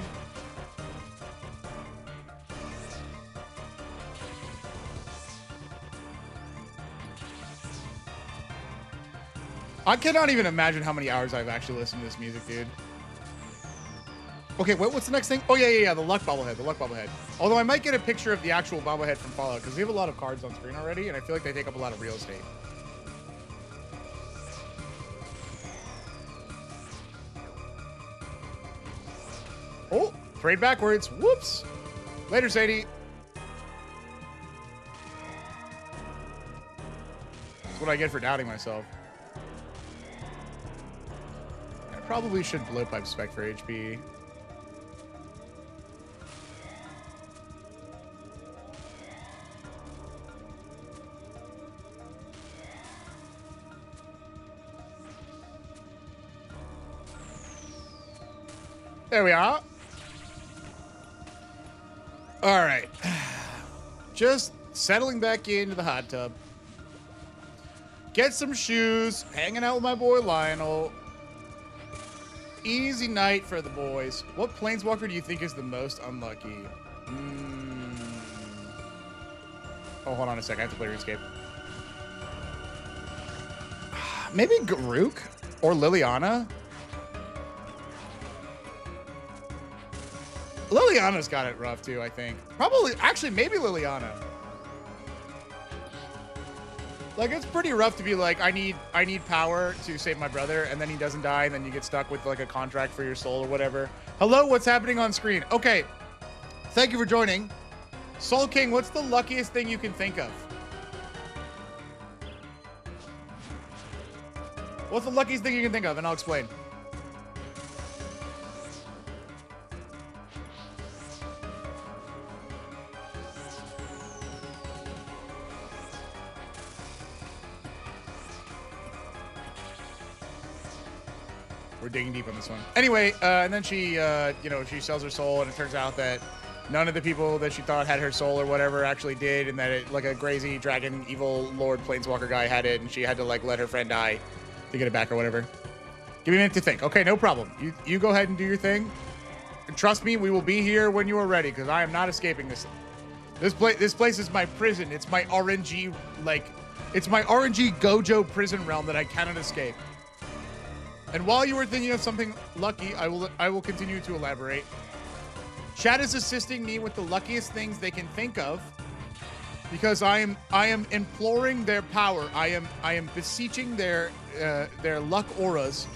I cannot even imagine how many hours I've actually listened to this music, dude. Okay, what's the next thing? Oh, yeah, the luck bobblehead, the luck bobblehead. Although I might get a picture of the actual bobblehead from Fallout, because we have a lot of cards on screen already, and I feel like they take up a lot of real estate. Oh, trade backwards. Whoops. Later, Sadie. That's what I get for doubting myself. I probably should blowpipe spec for HP. There we are. All right. Just settling back into the hot tub. Get some shoes. Hanging out with my boy Lionel. Easy night for the boys. What planeswalker do you think is the most unlucky? Oh, hold on a sec. I have to play RuneScape. Maybe Garuk or Liliana. Liliana's got it rough too, I think. Probably, actually, maybe Liliana. Like, it's pretty rough to be like, I need power to save my brother, and then he doesn't die, and then you get stuck with like a contract for your soul or whatever. Hello, what's happening on screen? Okay, thank you for joining. Soul King, what's the luckiest thing you can think of? What's the luckiest thing you can think of? And I'll explain. We're digging deep on this one. Anyway, and then she, you know, she sells her soul, and it turns out that none of the people that she thought had her soul or whatever actually did, and that it, like a crazy dragon, evil lord planeswalker guy had it, and she had to like let her friend die to get it back or whatever. Give me a minute to think. Okay, no problem. You go ahead and do your thing. And trust me, we will be here when you are ready, because I am not escaping this. This place is my prison. It's my RNG, like, it's my RNG Gojo prison realm that I cannot escape. And while you were thinking of something lucky, I will continue to elaborate. Chat is assisting me with the luckiest things they can think of, because I am imploring their power. I am beseeching their luck auras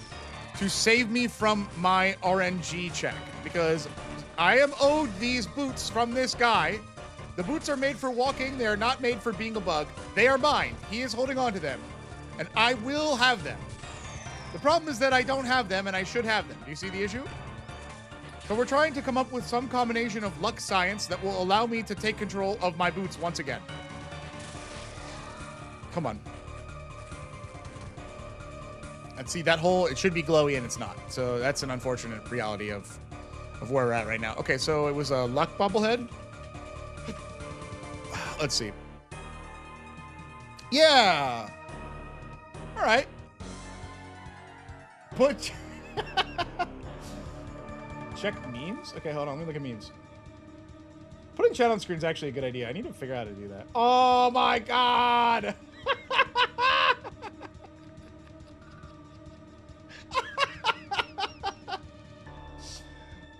to save me from my RNG check, because I am owed these boots from this guy. The boots are made for walking. They are not made for being a bug. They are mine. He is holding on to them, and I will have them. The problem is that I don't have them, and I should have them. Do you see the issue? So we're trying to come up with some combination of luck science that will allow me to take control of my boots once again. Come on. And see, that hole, it should be glowy, and it's not. So that's an unfortunate reality of where we're at right now. Okay, so it was a luck bobblehead. Let's see. Yeah. All right. Put check memes. Okay, hold on. Let me look at memes. Putting chat on screen is actually a good idea. I need to figure out how to do that. Oh my god!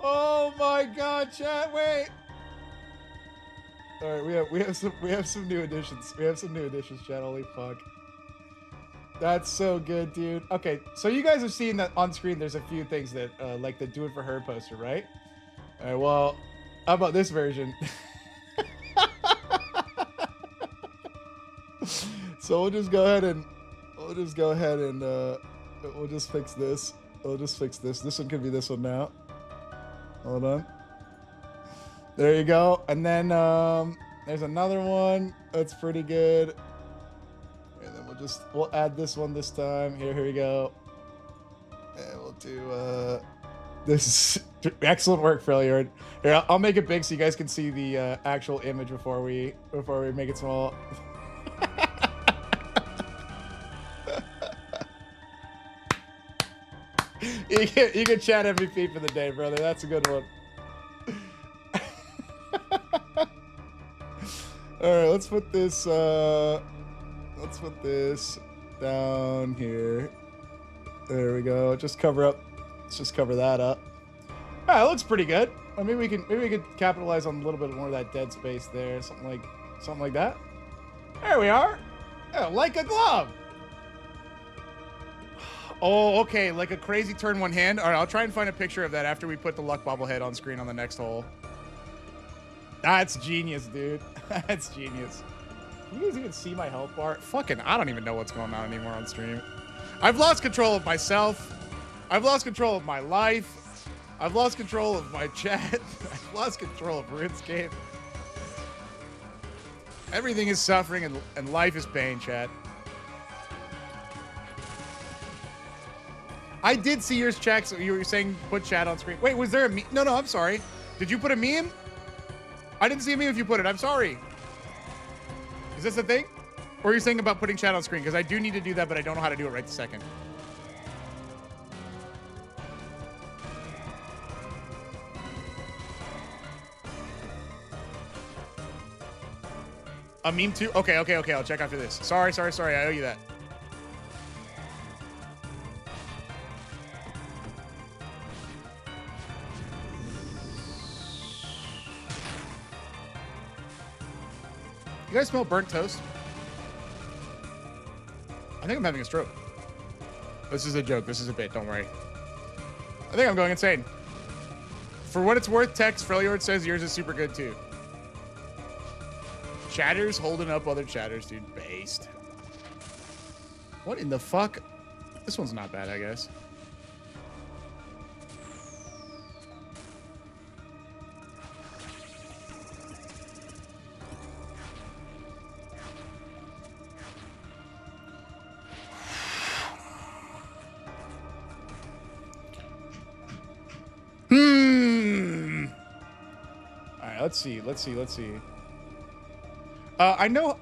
Oh my god, chat! Wait. All right, we have some new additions. We have some new additions, chat. Holy fuck. That's so good, dude. Okay, so you guys have seen that on screen. There's a few things that, like the "Do It for Her" poster, right? All right. Well, how about this version? So we'll just go ahead and we'll just fix this. We'll just fix this. This one could be this one now. Hold on. There you go. And then there's another one that's pretty good. And then we'll add this one this time. Here we go. And we'll do this. Excellent work, Failure. Here, I'll make it big so you guys can see the actual image before we make it small. you can chat MVP for the day, brother. That's a good one. All right, let's put this. Let's put this down here. There we go. Just cover up. Let's just cover that up. All right, looks pretty good. Maybe we could capitalize on a little bit more of that dead space there. Something like that. There we are. Yeah, like a glove. Oh, okay, like a crazy turn one hand. All right, I'll try and find a picture of that after we put the luck bobblehead on screen on the next hole. That's genius, dude. That's genius. Can you guys even see my health bar? Fucking, I don't even know what's going on anymore on stream. I've lost control of myself. I've lost control of my life. I've lost control of my chat. I've lost control of RuneScape. Everything is suffering and life is pain, chat. I did see yours, chat. So you were saying put chat on screen. Wait, was there a meme? No, I'm sorry. Did you put a meme? I didn't see a meme if you put it. I'm sorry. Is this a thing? Or are you saying about putting chat on screen? Because I do need to do that, but I don't know how to do it right this second. A meme too? Okay. I'll check after this. Sorry. I owe you that. You guys smell burnt toast? I think I'm having a stroke. This is a joke. This is a bit. Don't worry. I think I'm going insane. For what it's worth, Tex Freljord says yours is super good too. Chatters holding up other chatters, dude. Based. What in the fuck? This one's not bad, I guess. All right, let's see. I know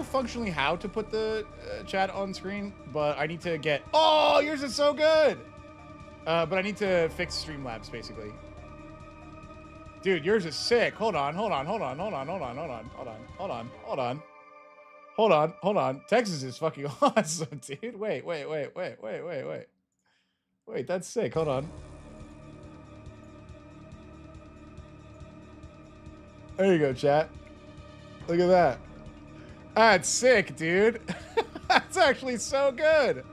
functionally how to put the chat on screen, but I need to get. Oh, yours is so good. But I need to fix Streamlabs basically. Dude, yours is sick. Hold on. Texas is fucking awesome, dude. Wait. Wait, that's sick. Hold on. There you go, chat. Look at that. That's sick, dude. That's actually so good.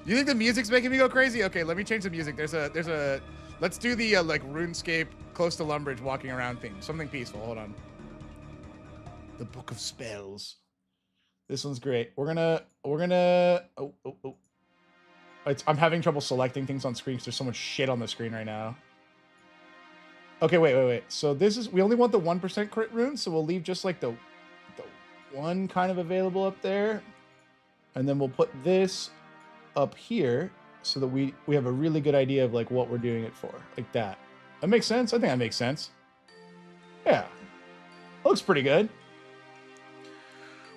You think the music's making me go crazy? Okay, let me change the music. There's a let's do the like RuneScape close to Lumbridge walking around theme. Something peaceful. Hold on. The Book of Spells. This one's great. We're gonna oh. I'm having trouble selecting things on screen because there's so much shit on the screen right now. Okay, wait. So this is, we only want the 1% crit rune, so we'll leave just like the one kind of available up there. And then we'll put this up here so that we have a really good idea of like what we're doing it for. Like that. That makes sense? I think that makes sense. Yeah. Looks pretty good.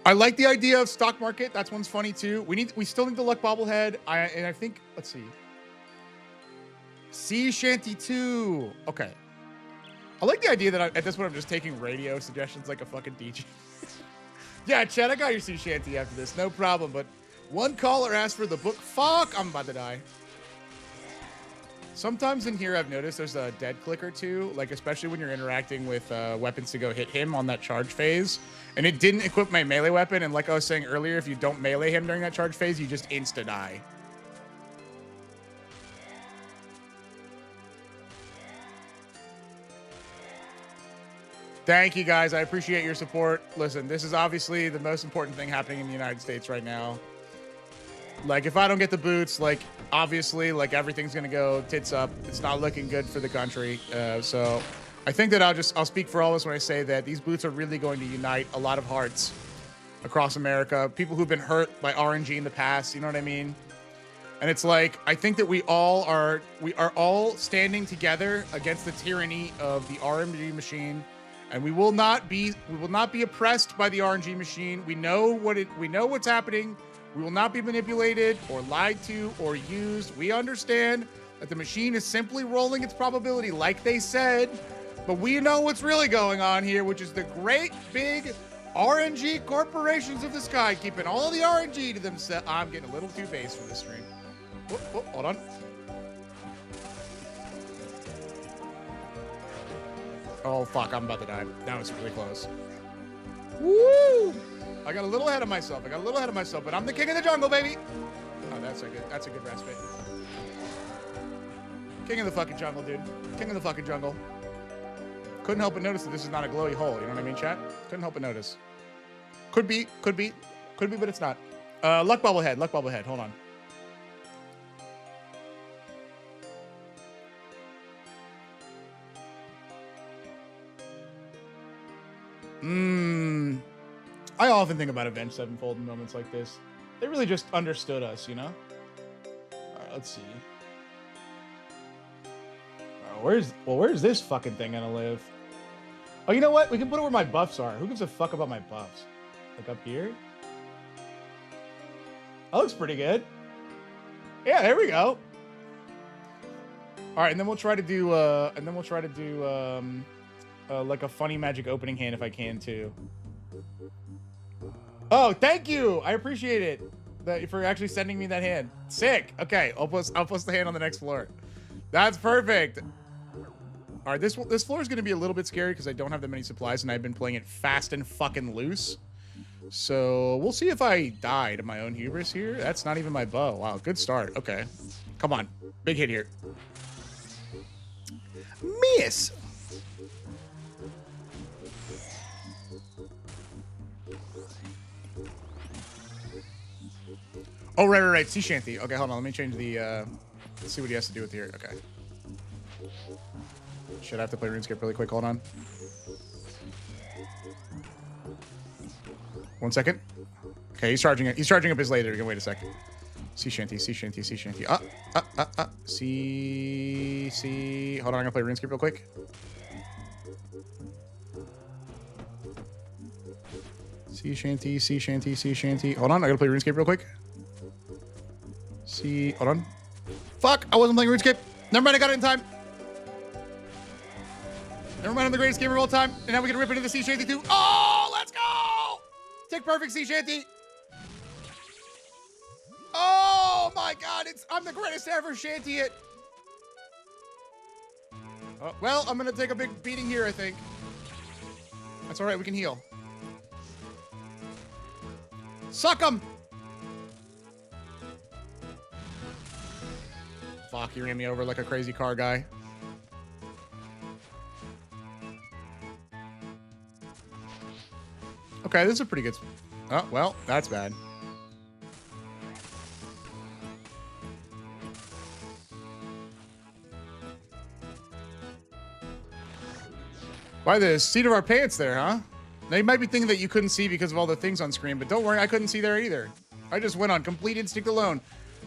I like the idea of stock market. That's one's funny too. We still need the luck bobblehead. And I think, let's see. Sea Shanty 2. Okay. I like the idea that at this point I'm just taking radio suggestions like a fucking DJ. Yeah, Chad, I got your sea shanty after this. No problem, but one caller asked for the book. Fuck, I'm about to die. Sometimes in here I've noticed there's a dead click or two, like especially when you're interacting with weapons to go hit him on that charge phase. And it didn't equip my melee weapon, and like I was saying earlier, if you don't melee him during that charge phase, you just insta-die. Thank you, guys. I appreciate your support. Listen, this is obviously the most important thing happening in the United States right now. Like, if I don't get the boots, like, obviously, like, everything's going to go tits up. It's not looking good for the country. So I think that I'll speak for all of us when I say that these boots are really going to unite a lot of hearts across America. People who've been hurt by RNG in the past, you know what I mean? And it's like, I think that we are all standing together against the tyranny of the RNG machine. And we will not be oppressed by the RNG machine. We know what's happening. We will not be manipulated or lied to or used. We understand that the machine is simply rolling its probability like they said, but we know what's really going on here, which is the great big RNG corporations of the sky keeping all the RNG to themselves. I'm getting a little too base for this stream. Oh, hold on. Oh, fuck, I'm about to die. That was really close. Woo! I got a little ahead of myself, but I'm the king of the jungle, baby. Oh, That's a good respite. King of the fucking jungle, dude. King of the fucking jungle. Couldn't help but notice that this is not a glowy hole. You know what I mean, chat? Couldn't help but notice. Could be, but it's not. Luck bubble head. Hold on. I often think about Avenged Sevenfold in moments like this. They really just understood us, you know? Alright, let's see. Where's this fucking thing gonna live? Oh, you know what? We can put it where my buffs are. Who gives a fuck about my buffs? Like up here? That looks pretty good. Yeah, there we go. Alright, and then we'll try to do like a funny magic opening hand if I can too. Oh, thank you. I appreciate it for actually sending me that hand. Sick. Okay, I'll post the hand on the next floor. That's perfect. All right, this floor is going to be a little bit scary because I don't have that many supplies and I've been playing it fast and fucking loose. So we'll see if I die to my own hubris here. That's not even my bow. Wow, good start. Okay, come on, big hit here. Miss. Oh, right. Sea shanty. Okay, hold on. Let me change the, let's see what he has to do with here. Okay. Should I have to play RuneScape really quick? Hold on. 1 second. Okay, he's charging it. He's charging up his laser. You're gonna wait a second. Sea shanty. See. Hold on, I'm gonna play RuneScape real quick. Sea shanty. Hold on, I gotta play RuneScape real quick. Hold on. Fuck, I wasn't playing RuneScape. Never mind, I got it in time. Never mind, I'm the greatest gamer of all time. And now we can rip into the sea shanty too. Oh, let's go! Tick perfect sea shanty. Oh my god, I'm the greatest to ever shanty it. Well, I'm gonna take a big beating here, I think. That's all right, we can heal. Suck 'em! Fuck, he ran me over like a crazy car guy. Okay, this is a pretty good... Oh, well, that's bad. Why the seat of our pants there, huh? Now you might be thinking that you couldn't see because of all the things on screen, but don't worry, I couldn't see there either. I just went on complete instinct alone.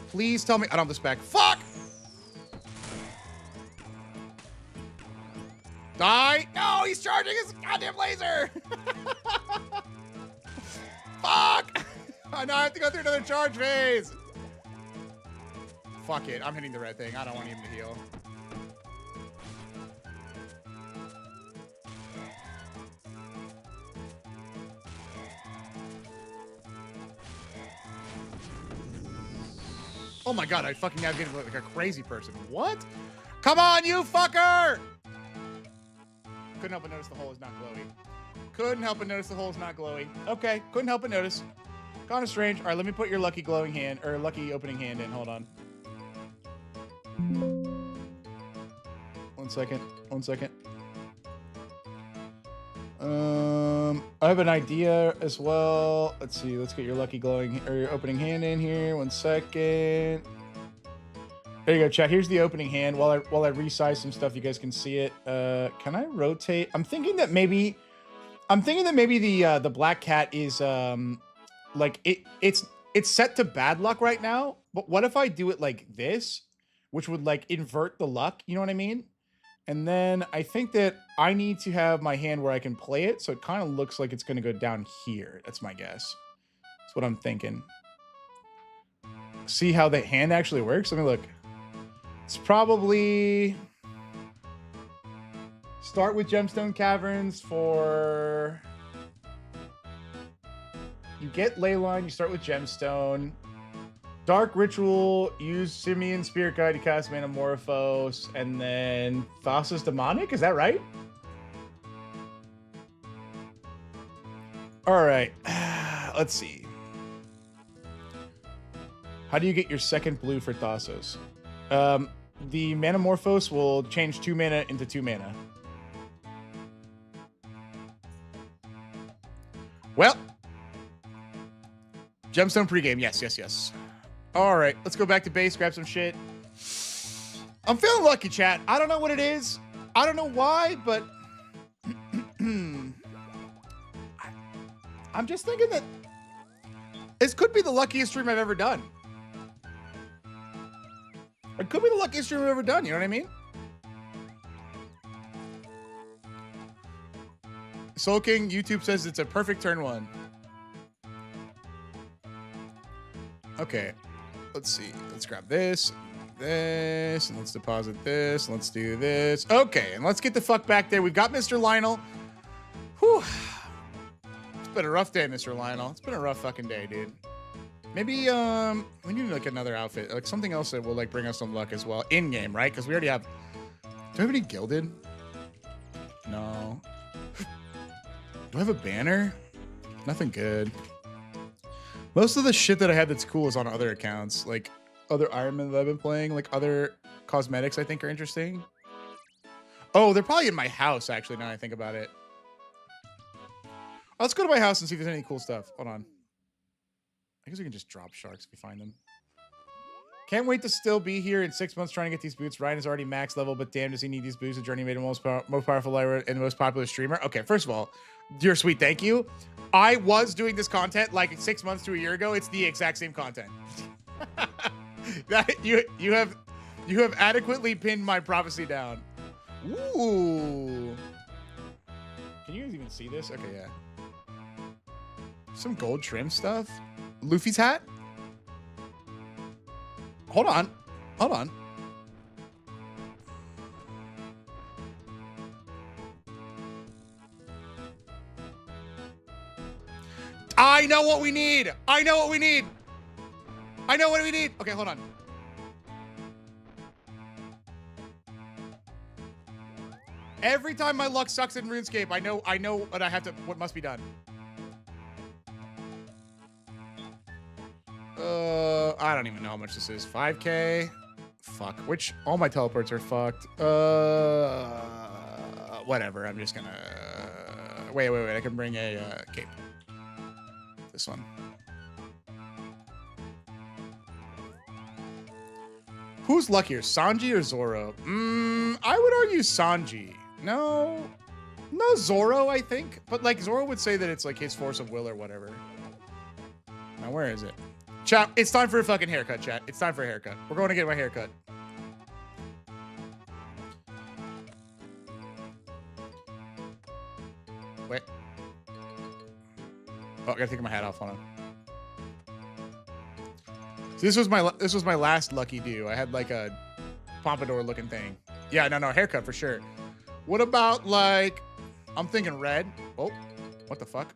Please tell me... I don't have the spec. Fuck! Die! No, he's charging his goddamn laser! Fuck! I know I have to go through another charge phase. Fuck it, I'm hitting the red thing. I don't want him to heal. Oh my god, I fucking navigated like a crazy person. What? Come on, you fucker! Couldn't help but notice the hole is not glowy. Couldn't help but notice the hole is not glowy. Okay, couldn't help but notice. Kind of strange. All right, let me put your lucky glowing hand, or lucky opening hand in. Hold on. 1 second. 1 second. I have an idea as well. Let's see. Let's get your lucky glowing or your opening hand in here. 1 second. There you go, chat. Here's the opening hand. While I resize some stuff, you guys can see it. Can I rotate? I'm thinking that maybe the black cat is like it's set to bad luck right now. But what if I do it like this, which would like invert the luck? You know what I mean? And then I think that I need to have my hand where I can play it, so it kind of looks like it's going to go down here. That's my guess. That's what I'm thinking. See how the hand actually works? Let me look. It's probably start with Gemstone Caverns for... You get Leyline, you start with Gemstone. Dark Ritual, use Simeon Spirit Guide to cast Manamorphose, and then Thassa's Demonic, is that right? All right, let's see. How do you get your second blue for Thassos? The Manamorphose will change 2 mana into 2 mana. Well, Gemstone pregame. Yes, yes, yes. All right, let's go back to base, grab some shit. I'm feeling lucky, chat. I don't know what it is. I don't know why, but I'm just thinking that this could be the luckiest stream I've ever done. It could be the luckiest stream I've ever done, you know what I mean? Soul King, YouTube says it's a perfect turn 1. Okay, let's see. Let's grab this, and let's deposit this, and let's do this. Okay, and let's get the fuck back there. We've got Mr. Lionel. Whew. It's been a rough day, Mr. Lionel. It's been a rough fucking day, dude. Maybe we need like another outfit, like something else that will like bring us some luck as well in game, right? Because we already have. Do I have any gilded? No. Do I have a banner? Nothing good. Most of the shit that I have that's cool is on other accounts, like other Iron Man that I've been playing, like other cosmetics I think are interesting. Oh, they're probably in my house actually. Now I think about it. Let's go to my house and see if there's any cool stuff. Hold on. I guess we can just drop sharks if we find them. Can't wait to still be here in 6 months trying to get these boots. Ryan is already max level, but damn, does he need these boots? The journey made him most powerful liar and the most popular streamer. Okay, first of all, you're sweet. Thank you. I was doing this content like 6 months to a year ago. It's the exact same content. That you have adequately pinned my prophecy down. Ooh. Can you even see this? Okay, yeah. Some gold trim stuff. Luffy's hat. Hold on. Hold on. I know what we need. I know what we need. I know what we need. Okay, hold on. Every time my luck sucks in RuneScape, I know what I have to, what must be done. I don't even know how much this is. 5K. Fuck. Which all my teleports are fucked. Whatever. I'm just gonna. Wait. I can bring a cape. This one. Who's luckier, Sanji or Zoro? I would argue Sanji. No, Zoro. I think, but like Zoro would say that it's like his force of will or whatever. Now where is it? Chat, it's time for a fucking haircut, chat. It's time for a haircut. We're going to get my haircut. Wait. Oh, I gotta take my hat off. Hold on. So this was my last lucky do. I had like a pompadour looking thing. Yeah, no, haircut for sure. What about like, I'm thinking red. Oh, what the fuck?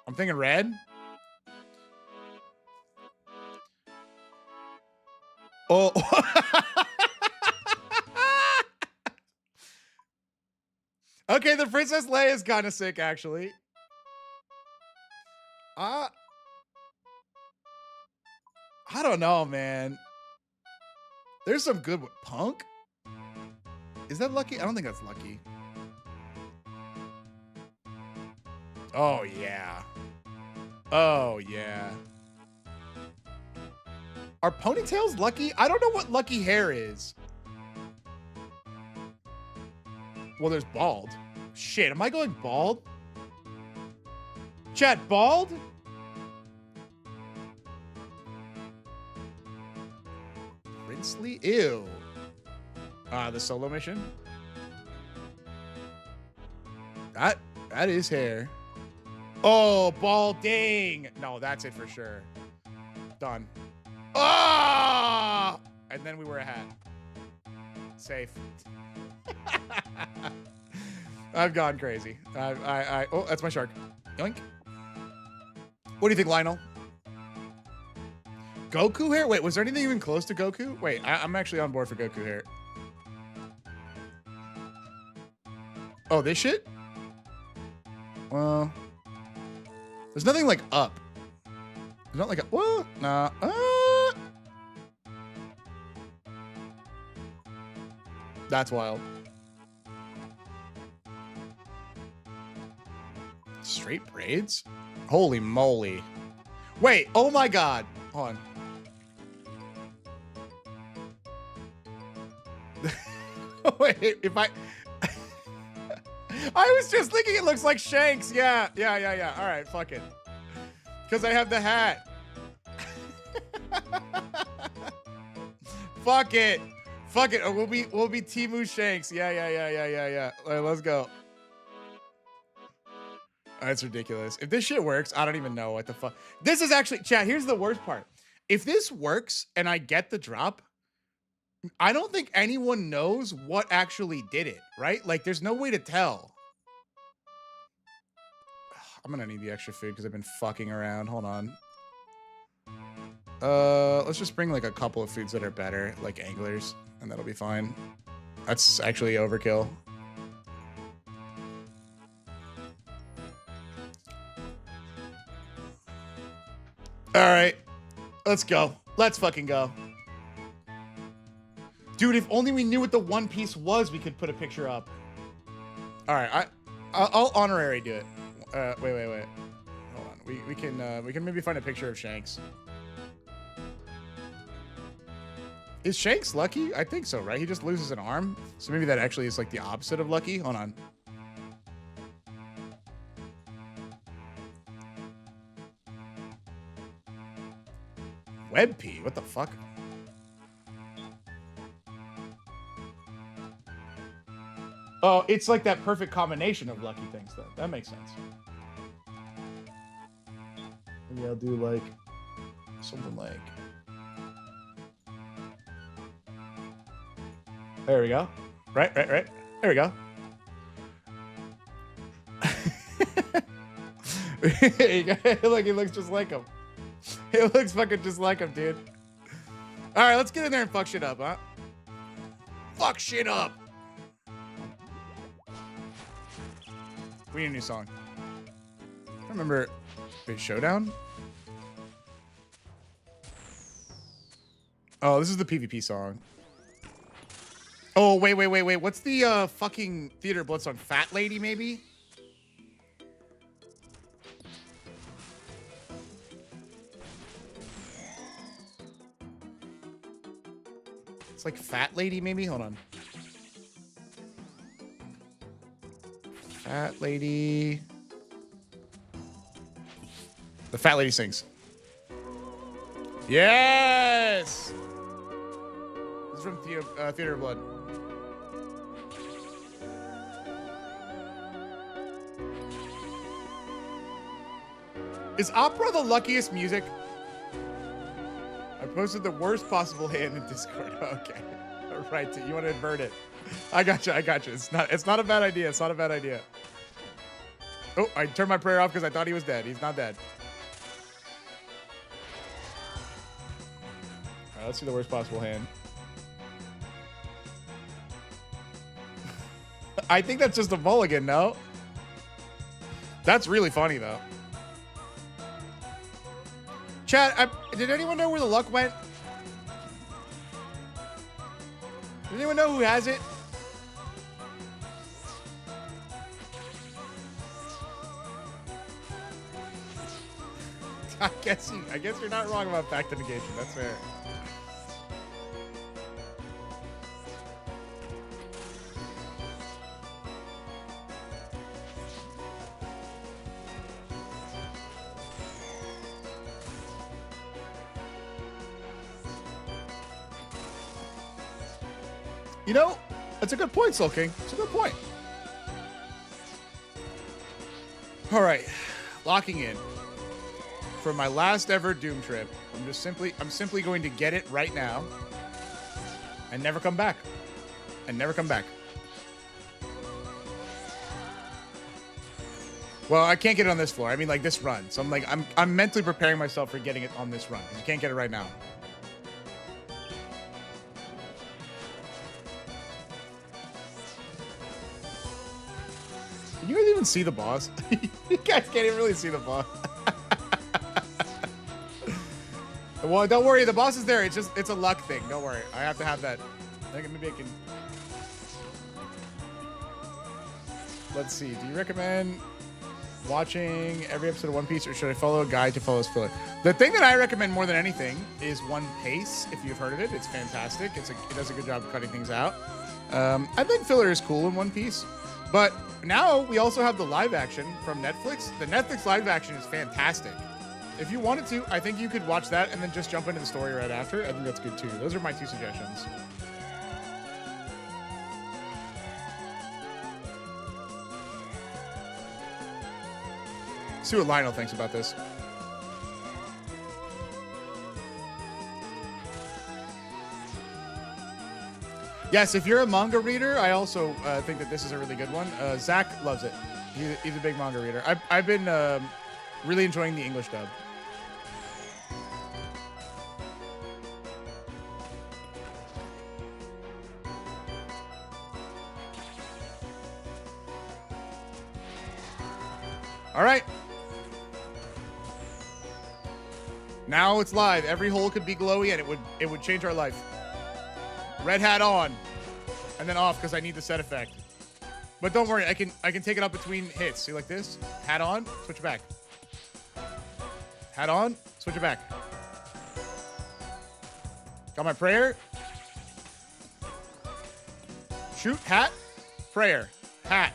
I'm thinking red. Oh. Okay, the Princess Leia is kind of sick, actually. I don't know, man. There's some good with Punk. Is that lucky? I don't think that's lucky. Oh, yeah. Oh, yeah. Are ponytails lucky? I don't know what lucky hair is. Well, there's bald. Shit, am I going bald? Chat, bald? Princely? Ew. The solo mission? That is hair. Oh, balding. No, that's it for sure. Done. Ah! And then we wear a hat. Safe. I've gone crazy. Oh, that's my shark. Yoink. What do you think, Lionel? Goku hair? Wait, was there anything even close to Goku? Wait, I'm actually on board for Goku hair. Oh, this shit? Well, there's nothing like up. There's not like a, well, nah. That's wild. Straight braids? Holy moly. Wait, oh my god. Hold on. Wait, if I was just thinking it looks like Shanks. Yeah. All right, fuck it. Because I have the hat. Fuck it. Fuck it. Oh, we'll be Temu Shanks. Yeah. All right, let's go. That's ridiculous. If this shit works, I don't even know what the fuck. This is actually, chat, here's the worst part. If this works and I get the drop, I don't think anyone knows what actually did it, right? Like, there's no way to tell. I'm gonna need the extra food because I've been fucking around. Hold on. Let's just bring like a couple of foods that are better, like anglers, and that'll be fine. That's actually overkill. All right, let's go. Let's fucking go. Dude, if only we knew what the One Piece was, we could put a picture up. All right, I'll honorary do it. Wait. Hold on. We can maybe find a picture of Shanks. Is Shanks lucky? I think so, right? He just loses an arm. So maybe that actually is like the opposite of lucky. Hold on. Web P, what the fuck? Oh, it's like that perfect combination of lucky things, though. That makes sense. Maybe I'll do like something like. There we go. Right. There we go. Look, he looks just like him. He looks fucking just like him, dude. All right, let's get in there and fuck shit up, huh? Fuck shit up. We need a new song. I remember. Wait, Showdown? Oh, this is the PvP song. Oh, wait. What's the fucking Theater Blood song? Fat Lady, maybe? It's like Fat Lady, maybe? Hold on. Fat Lady. The Fat Lady sings. Yes! This is from Theater of Blood. Is opera the luckiest music? I posted the worst possible hand in Discord. Okay. All right, you want to invert it. I got you. It's not a bad idea. It's not a bad idea. Oh, I turned my prayer off because I thought he was dead. He's not dead. All right, let's see the worst possible hand. I think that's just a mulligan, no? That's really funny, though. Chat, did anyone know where the luck went? Does anyone know who has it? I guess you're not wrong about fact negation. That's fair. You know, that's a good point, Soul King. It's a good point. All right, locking in. For my last ever Doom trip, I'm simply going to get it right now and never come back. Well, I can't get it on this floor. I mean, like this run. So I'm mentally preparing myself for getting it on this run. You can't get it right now. Can you guys even see the boss? You guys can't even really see the boss. Well, don't worry. The boss is there. It's a luck thing. Don't worry. I have to have that. Maybe I can. let's see. Do you recommend watching every episode of One Piece, or should I follow a guide to follow filler? The thing that I recommend more than anything is One Piece. If you've heard of it, it's fantastic. It does a good job of cutting things out. I think filler is cool in One Piece, but now we also have the live action from Netflix. The Netflix live action is fantastic. If you wanted to, I think you could watch that and then just jump into the story right after. I think that's good too. Those are my 2 suggestions. See what Lionel thinks about this. Yes, if you're a manga reader, I also think that this is a really good one. Zach loves it. He's a big manga reader. I've been really enjoying the English dub. All right. Now it's live. Every hole could be glowy, and it would change our life. Red hat on, and then off because I need the set effect. But don't worry, I can take it up between hits. See, like this. Hat on, switch it back. Hat on, switch it back. Got my prayer. Shoot, hat, prayer, hat.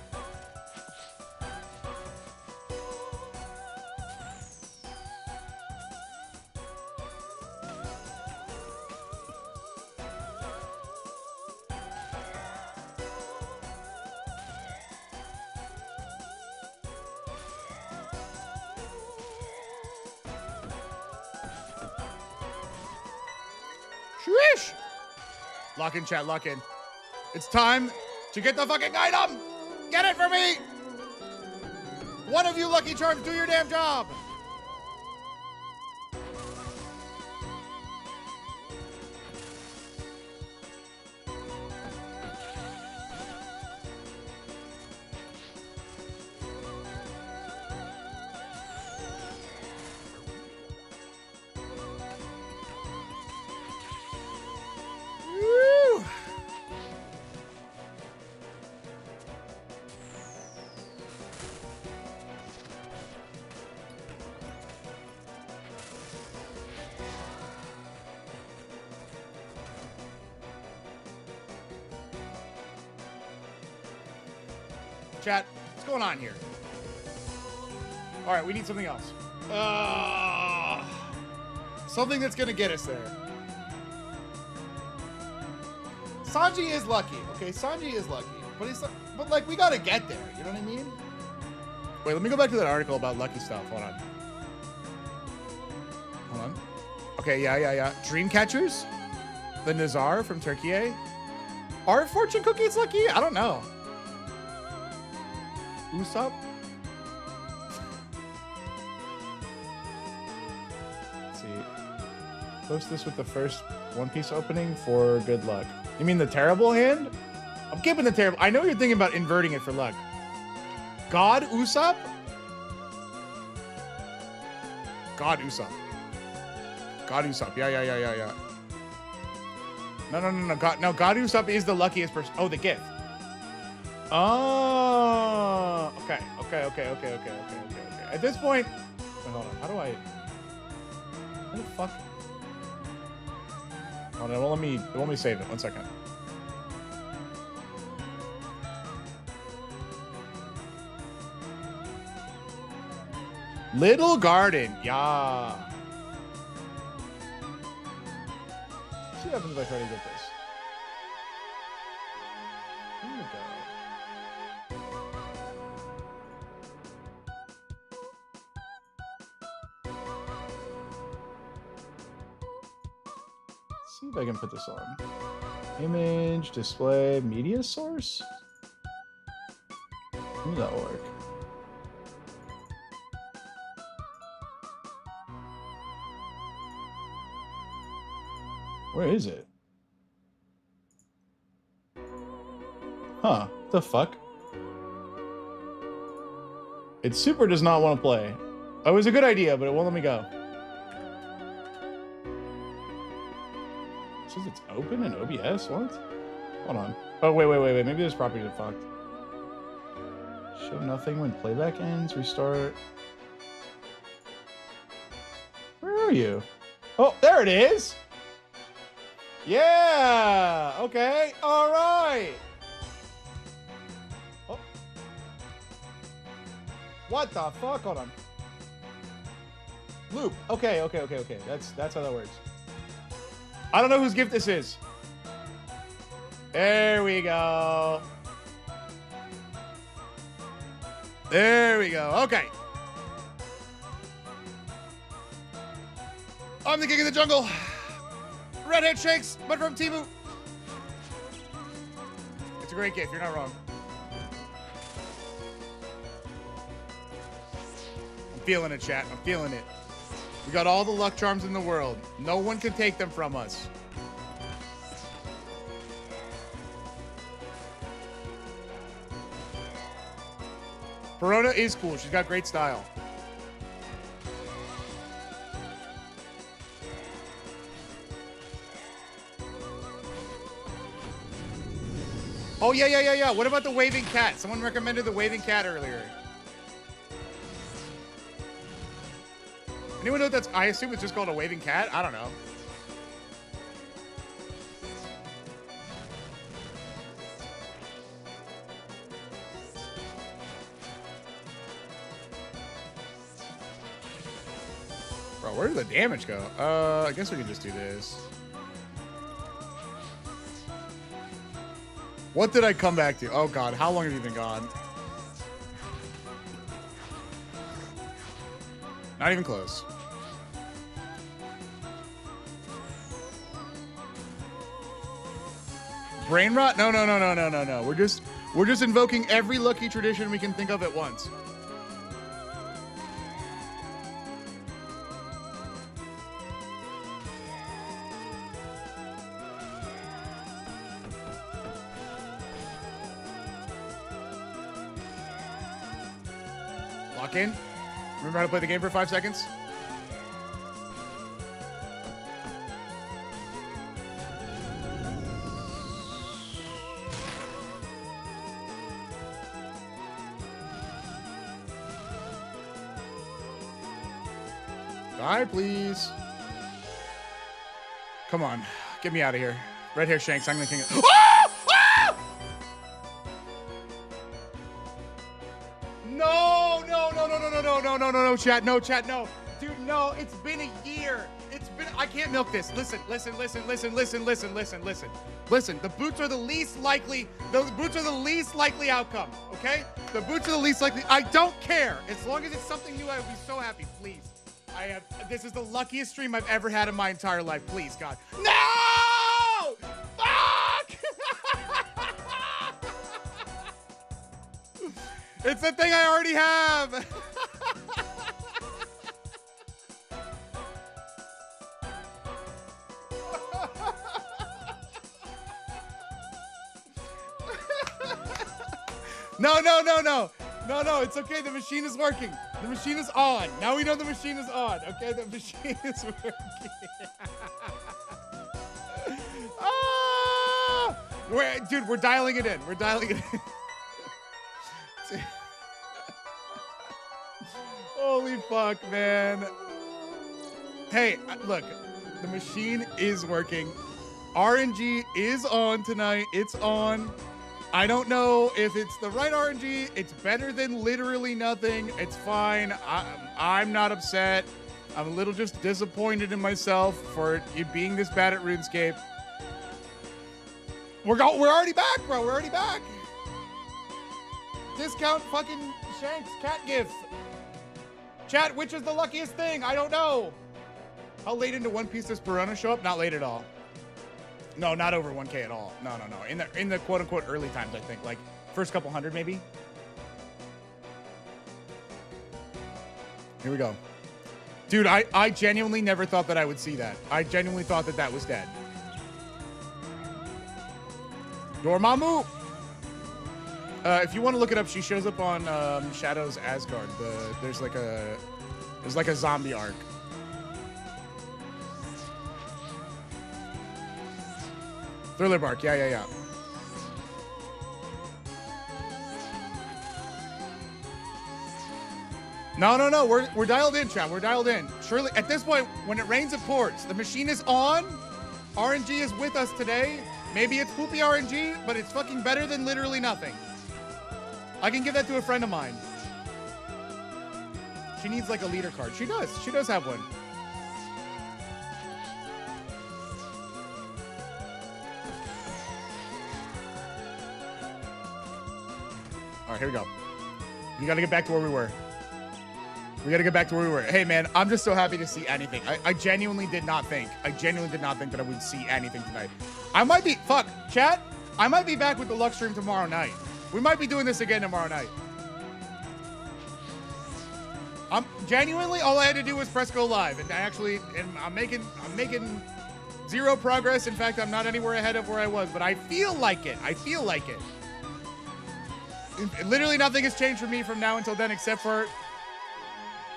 Shrish! Lock in, chat, lock in. It's time to get the fucking item! Get it for me! One of you Lucky Charms, do your damn job! Chat, what's going on here? All right, we need something else. Something that's gonna get us there. Sanji is lucky, okay? Sanji is lucky, but like we gotta get there. You know what I mean? Wait, let me go back to that article about lucky stuff. Hold on. Okay, yeah. Dream catchers, the Nazar from Turkey. Are fortune cookies lucky? I don't know. Usopp? Let's see. Post this with the first One Piece opening for good luck. You mean the terrible hand? I'm keeping the terrible. I know you're thinking about inverting it for luck. God Usopp? God Usopp. God Usopp. Yeah. No. God Usopp is the luckiest person. Oh, the gift. Oh, okay. At this point, wait, hold on. How the fuck? Hold on, it won't let me save it. 1 second. Little Garden, yeah. Let's see what happens if I try to get this. Here we go. See if I can put this on. Image, display, media source? How does that work? Where is it? Huh, the fuck? It super does not want to play. It was a good idea, but it won't let me go. It says it's open in OBS? What? Hold on. Oh, wait. Maybe this property is fucked. Show nothing when playback ends. Restart. Where are you? Oh, there it is. Yeah. Okay. All right. Oh. What the fuck? Hold on. Loop. Okay. That's how that works. I don't know whose gift this is. There we go. There we go. Okay. I'm the king of the jungle. Redhead shakes, but from Timu. It's a great gift. You're not wrong. I'm feeling it, chat. I'm feeling it. We got all the luck charms in the world. No one can take them from us. Verona is cool. She's got great style. Oh, yeah. What about the waving cat? Someone recommended the waving cat earlier. Anyone know what that's? I assume it's just called a waving cat. I don't know. Bro, where did the damage go? I guess we can just do this. What did I come back to? Oh, God. How long have you been gone? Not even close. Brain rot? No. We're just invoking every lucky tradition we can think of at once. Lock in. Remember how to play the game for 5 seconds? Die, please. Come on. Get me out of here. Red hair Shanks, I'm gonna king it. Oh! Oh! No, chat. No, chat, no. Dude, no, it's been a year. I can't milk this. Listen. Listen, the boots are the least likely outcome, okay? The boots are the least likely. I don't care. As long as it's something new, I would be so happy. Please. This is the luckiest stream I've ever had in my entire life. Please, God. No! Fuck! It's the thing I already have. No, it's okay. The machine is working. The machine is on. Now we know the machine is on. Okay, the machine is working. Ah! Dude, we're dialing it in. Holy fuck, man. Hey, look, the machine is working. RNG is on tonight. It's on. I don't know if it's the right RNG. It's better than literally nothing. It's fine. I'm not upset. I'm a little just disappointed in myself for it being this bad at RuneScape. We're already back, bro. We're already back. Discount fucking Shanks cat gift. Chat, which is the luckiest thing? I don't know. How late into One Piece does Piranha show up? Not late at all. No, not over 1K at all. No. In the quote unquote early times, I think, like first couple hundred maybe. Here we go. Dude, I genuinely never thought that I would see that. I genuinely thought that was dead. Dormammu. If you want to look it up, she shows up on Shadow's Asgard. There's like a zombie arc. Thriller bark, yeah. No. We're dialed in, chat. We're dialed in. Surely, at this point, when it rains, it pours. The machine is on. RNG is with us today. Maybe it's poopy RNG, but it's fucking better than literally nothing. I can give that to a friend of mine. She needs like a leader card. She does. She does have one. All right, here we go. You got to get back to where we were. We got to get back to where we were. Hey, man, I'm just so happy to see anything. I genuinely did not think. That I would see anything tonight. I might be, fuck, chat. I might be back with the Luck stream tomorrow night. We might be doing this again tomorrow night. I'm genuinely, all I had to do was press go live. And I'm making zero progress. In fact, I'm not anywhere ahead of where I was, but I feel like it. Literally nothing has changed for me from now until then, except for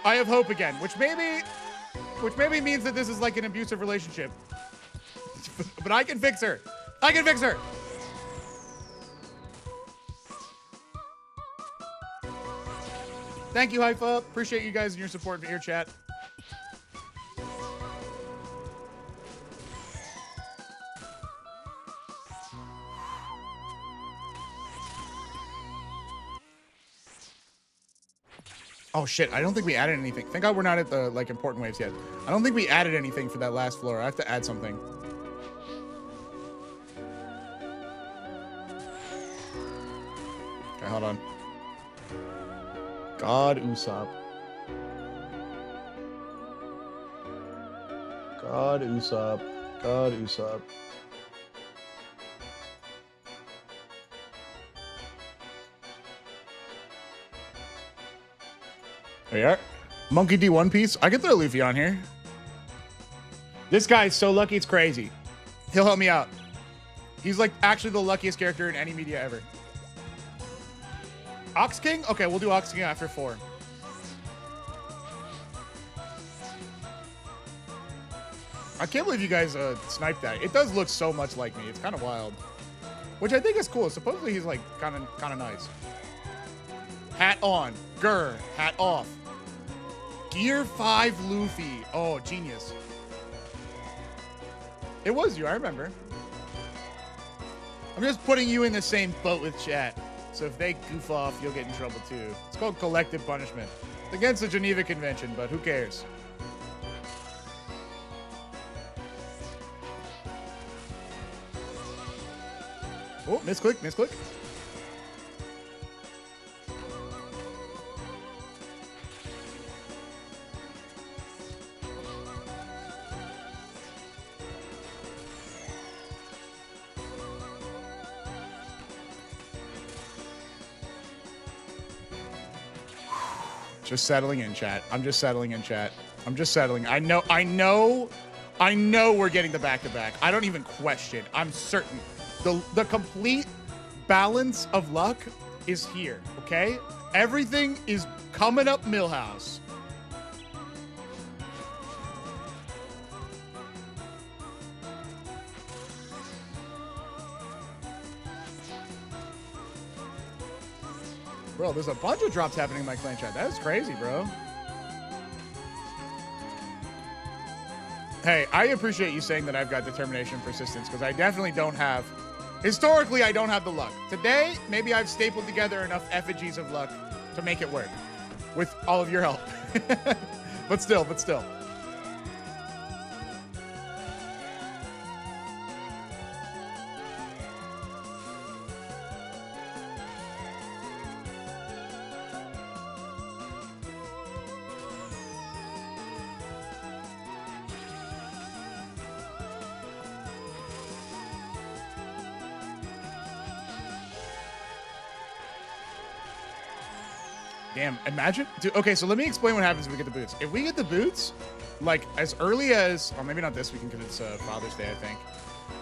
I have hope again, which maybe means that this is like an abusive relationship. But I can fix her. Thank you, Haifa. Appreciate you guys and your support for your chat. Oh shit, I don't think we added anything. Thank God we're not at the like important waves yet. I don't think we added anything for that last floor. I have to add something. Okay, hold on. God Usopp. God Usopp. God Usopp. There you are. Monkey D One Piece. I can throw Luffy on here. This guy is so lucky, it's crazy. He'll help me out. He's like actually the luckiest character in any media ever. Ox King? Okay, we'll do Ox King after 4. I can't believe you guys sniped that. It does look so much like me. It's kind of wild. Which I think is cool. Supposedly he's like kind of nice. Hat on. Grr. Hat off. Gear 5 Luffy. Oh, genius. It was you, I remember. I'm just putting you in the same boat with chat. So if they goof off, you'll get in trouble too. It's called collective punishment. It's against the Geneva Convention, but who cares? Oh, misclick, misclick. Just settling in, chat. I'm just settling in, chat. I'm just settling. I know we're getting the back-to-back. I don't even question. I'm certain. The complete balance of luck is here, okay? Everything is coming up Millhouse. Bro, there's a bunch of drops happening in my clan chat. That is crazy, bro. Hey, I appreciate you saying that I've got determination and persistence, because I definitely don't have... Historically, I don't have the luck. Today, maybe I've stapled together enough effigies of luck to make it work. With all of your help. But still. Damn, imagine. Dude, okay, so let me explain what happens if we get the boots. If we get the boots, like, as early as, or maybe not this weekend because it's Father's Day, I think.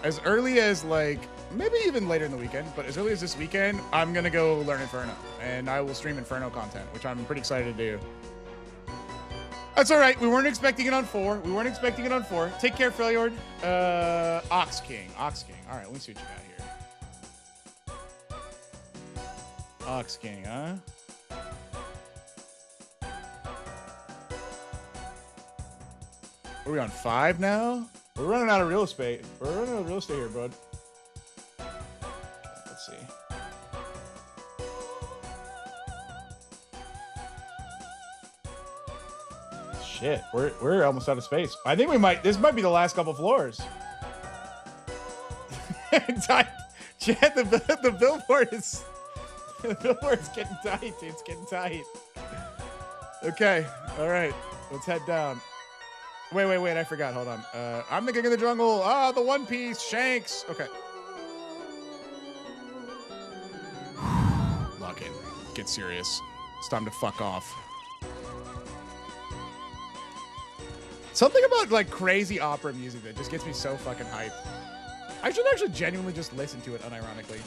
As early as, like, maybe even later in the weekend, but as early as this weekend, I'm going to go learn Inferno. And I will stream Inferno content, which I'm pretty excited to do. That's all right. We weren't expecting it on 4. Take care, Freljord. Ox King. All right, let me see what you got here. Ox King, huh? What are we on, 5 now? We're running out of real estate. We're running out of real estate here, bud. Let's see. Shit, we're almost out of space. I think we might. This might be the last couple floors. Chad, the billboard is getting tight. Dude. It's getting tight. Okay, all right. Let's head down. Wait. I forgot. Hold on. I'm the king of the jungle. Ah, the One Piece. Shanks. Okay. Lock in. Get serious. It's time to fuck off. Something about like crazy opera music that just gets me so fucking hyped. I should actually genuinely just listen to it unironically.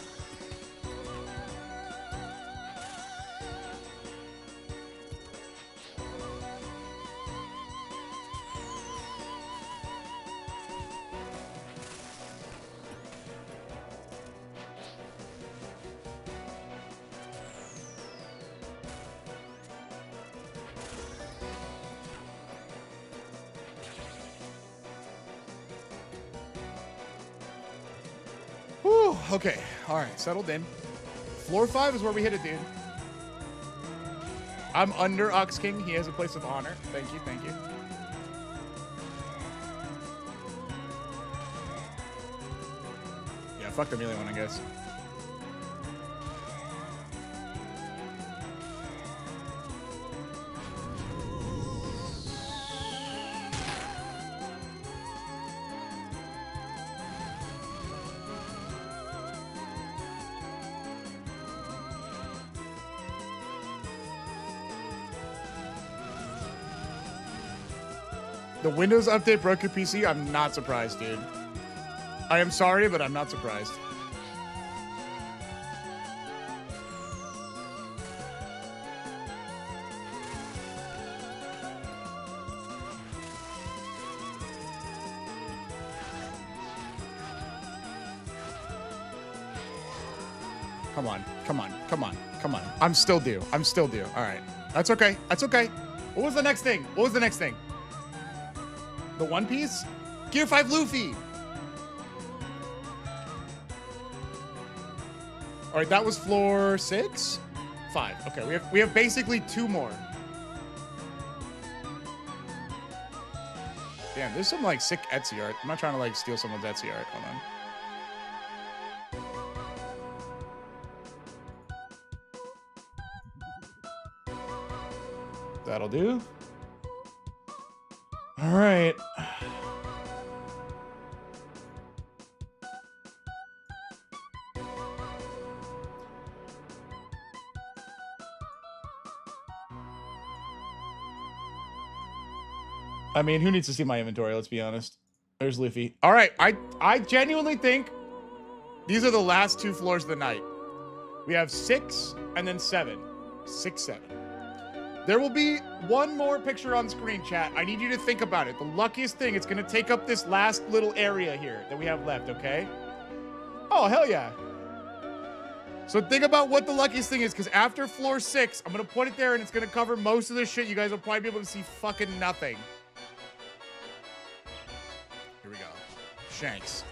Okay, all right, settled in. Floor 5 is where we hit it, dude. I'm under Ox King. He has a place of honor. Thank you, thank you. Yeah, fuck the melee one, I guess. The Windows update broke your PC? I'm not surprised, dude. I am sorry, but I'm not surprised. Come on, come on, come on, come on. I'm still due. I'm still due. All right. That's okay. That's okay. What was the next thing? What was the next thing? The One Piece? Gear 5 Luffy. All right, that was floor 6? 5. Okay, we have basically 2 more. Damn, there's some like sick Etsy art. I'm not trying to like steal someone's Etsy art. Hold on. That'll do. All right. I mean, who needs to see my inventory? Let's be honest. There's Luffy. All right. I genuinely think these are the last 2 floors of the night. We have 6 and then 7. 6, 7. There will be 1 more picture on screen, chat. I need you to think about it. The luckiest thing, it's going to take up this last little area here that we have left, okay? Oh, hell yeah. So think about what the luckiest thing is, because after floor 6, I'm going to put it there, and it's going to cover most of the shit. You guys will probably be able to see fucking nothing. Here we go. Shanks.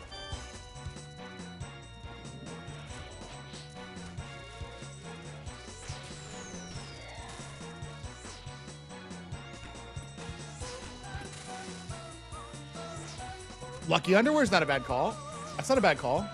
Lucky Underwear is not a bad call. That's not a bad call.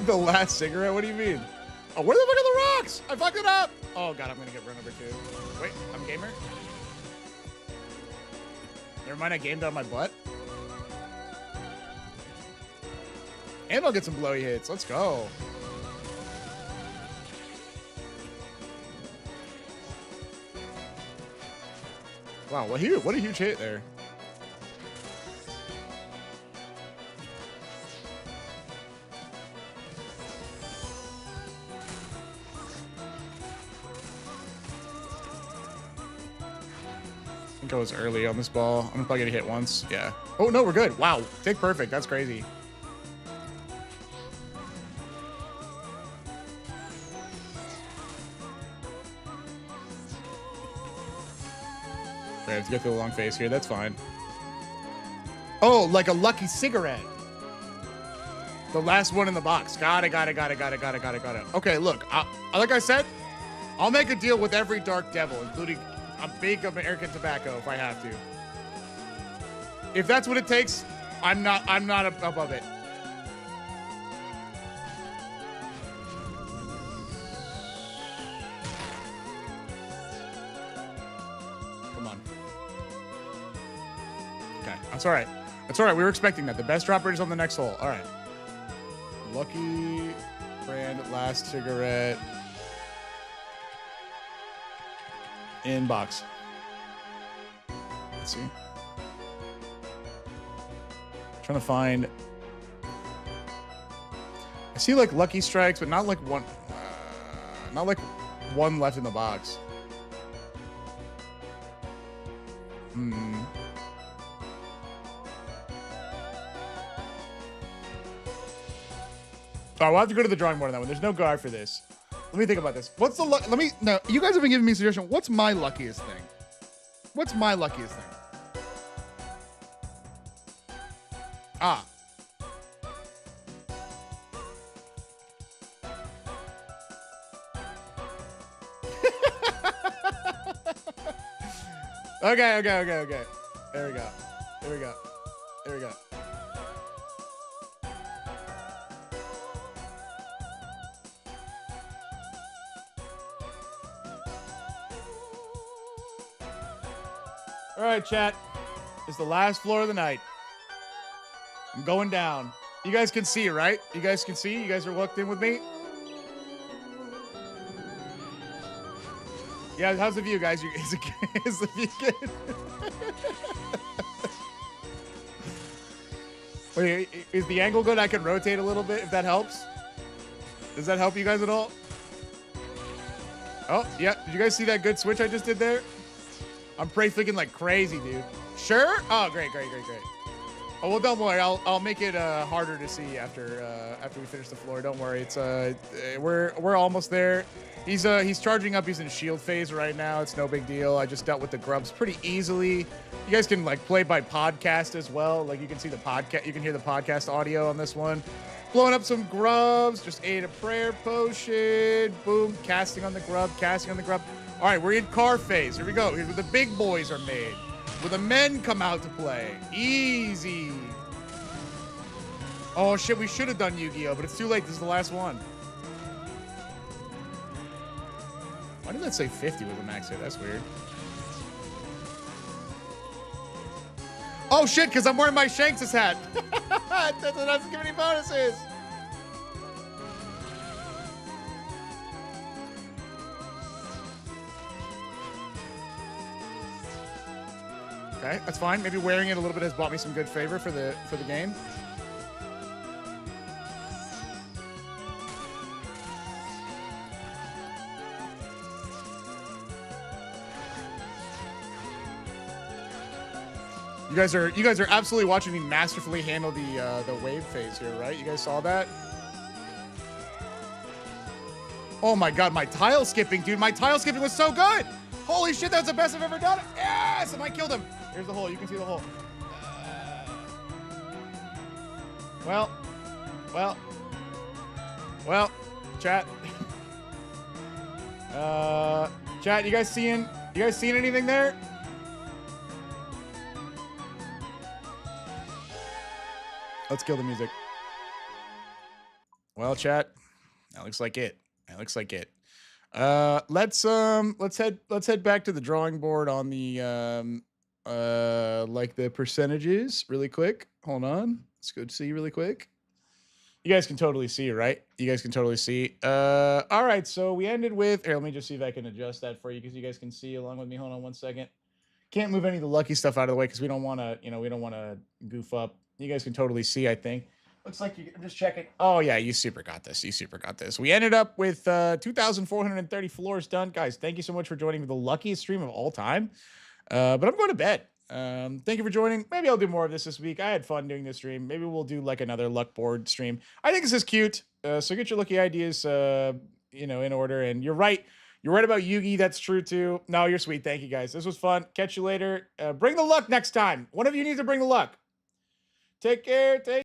The last cigarette? What do you mean? Oh, where the fuck are the rocks? I fucked it up. Oh god, I'm gonna get run over too. Wait, I'm gamer. Never mind, I gamed on my butt. And I'll get some blowy hits. Let's go. Wow, what a huge hit there. I think I was early on this ball. I'm probably gonna hit once. Yeah. Oh no, we're good. Wow, take perfect. That's crazy. I have to go through the long face here. That's fine. Oh, like a lucky cigarette. The last one in the box. Got it. Okay, look. Like I said, I'll make a deal with every dark devil, including a big American tobacco if I have to. If that's what it takes, I'm not above it. Come on. Okay, that's all right. That's all right. We were expecting that. The best dropper is on the next hole. All right. Lucky brand last cigarette in box. Let's see. Trying to find. I see like lucky strikes, but not like one. Not like one left in the box. Hmm. All right, we'll have to go to the drawing board on that one. There's no guard for this. Let me think about this. What's the luck? Let me. No, you guys have been giving me a suggestion. What's my luckiest thing? What's my luckiest thing? Ah. Okay. There we go. There we go. All right, chat. It's the last floor of the night. I'm going down. You guys can see, right? You guys can see? You guys are locked in with me? Yeah, how's the view, guys? Is the view good? Wait, is the angle good? I can rotate a little bit if that helps. Does that help you guys at all? Oh, yeah. Did you guys see that good switch I just did there? I'm pre-flicking like crazy, dude. Sure? Oh, great. Oh, well, don't worry. I'll make it harder to see after we finish the floor. Don't worry. It's we're almost there. He's charging up. He's in shield phase right now. It's no big deal. I just dealt with the grubs pretty easily. You guys can like play by podcast as well. Like you can see the podcast. You can hear the podcast audio on this one. Blowing up some grubs. Just ate a prayer potion. Boom. Casting on the grub. All right, we're in car phase. Here we go. Here's where the big boys are made. Where the men come out to play. Easy. Oh, shit. We should have done Yu-Gi-Oh, but it's too late. This is the last one. Why did that say 50 with a max hit? That's weird. Oh, shit, because I'm wearing my Shanks' hat. That doesn't give any bonuses. Okay, that's fine. Maybe wearing it a little bit has bought me some good favor for the game. You guys are absolutely watching me masterfully handle the wave phase here, right? You guys saw that? Oh my god, my tile skipping, dude. My tile skipping was so good. Holy shit, that was the best I've ever done. Yes, and I killed him. Here's the hole. You can see the hole. Well, chat. Chat, you guys seeing anything there? Let's kill the music. Well, chat, that looks like it. Let's head back to the drawing board on the like the percentages really quick. Hold on. Let's go see really quick. You guys can totally see, right? You guys can totally see. All right, so we ended with here, let me just see if I can adjust that for you because you guys can see along with me. Hold on one second. Can't move any of the lucky stuff out of the way because we don't want to, we don't want to goof up. You guys can totally see, I think. Looks like I'm just checking. Oh, yeah, you super got this. You super got this. We ended up with 2,430 floors done. Guys, thank you so much for joining me. The luckiest stream of all time. But I'm going to bed. Thank you for joining. Maybe I'll do more of this week. I had fun doing this stream. Maybe we'll do like another luck board stream. I think this is cute. So get your lucky ideas, in order. And you're right. You're right about Yugi. That's true too. No, you're sweet. Thank you guys. This was fun. Catch you later. Bring the luck next time. One of you needs to bring the luck. Take care.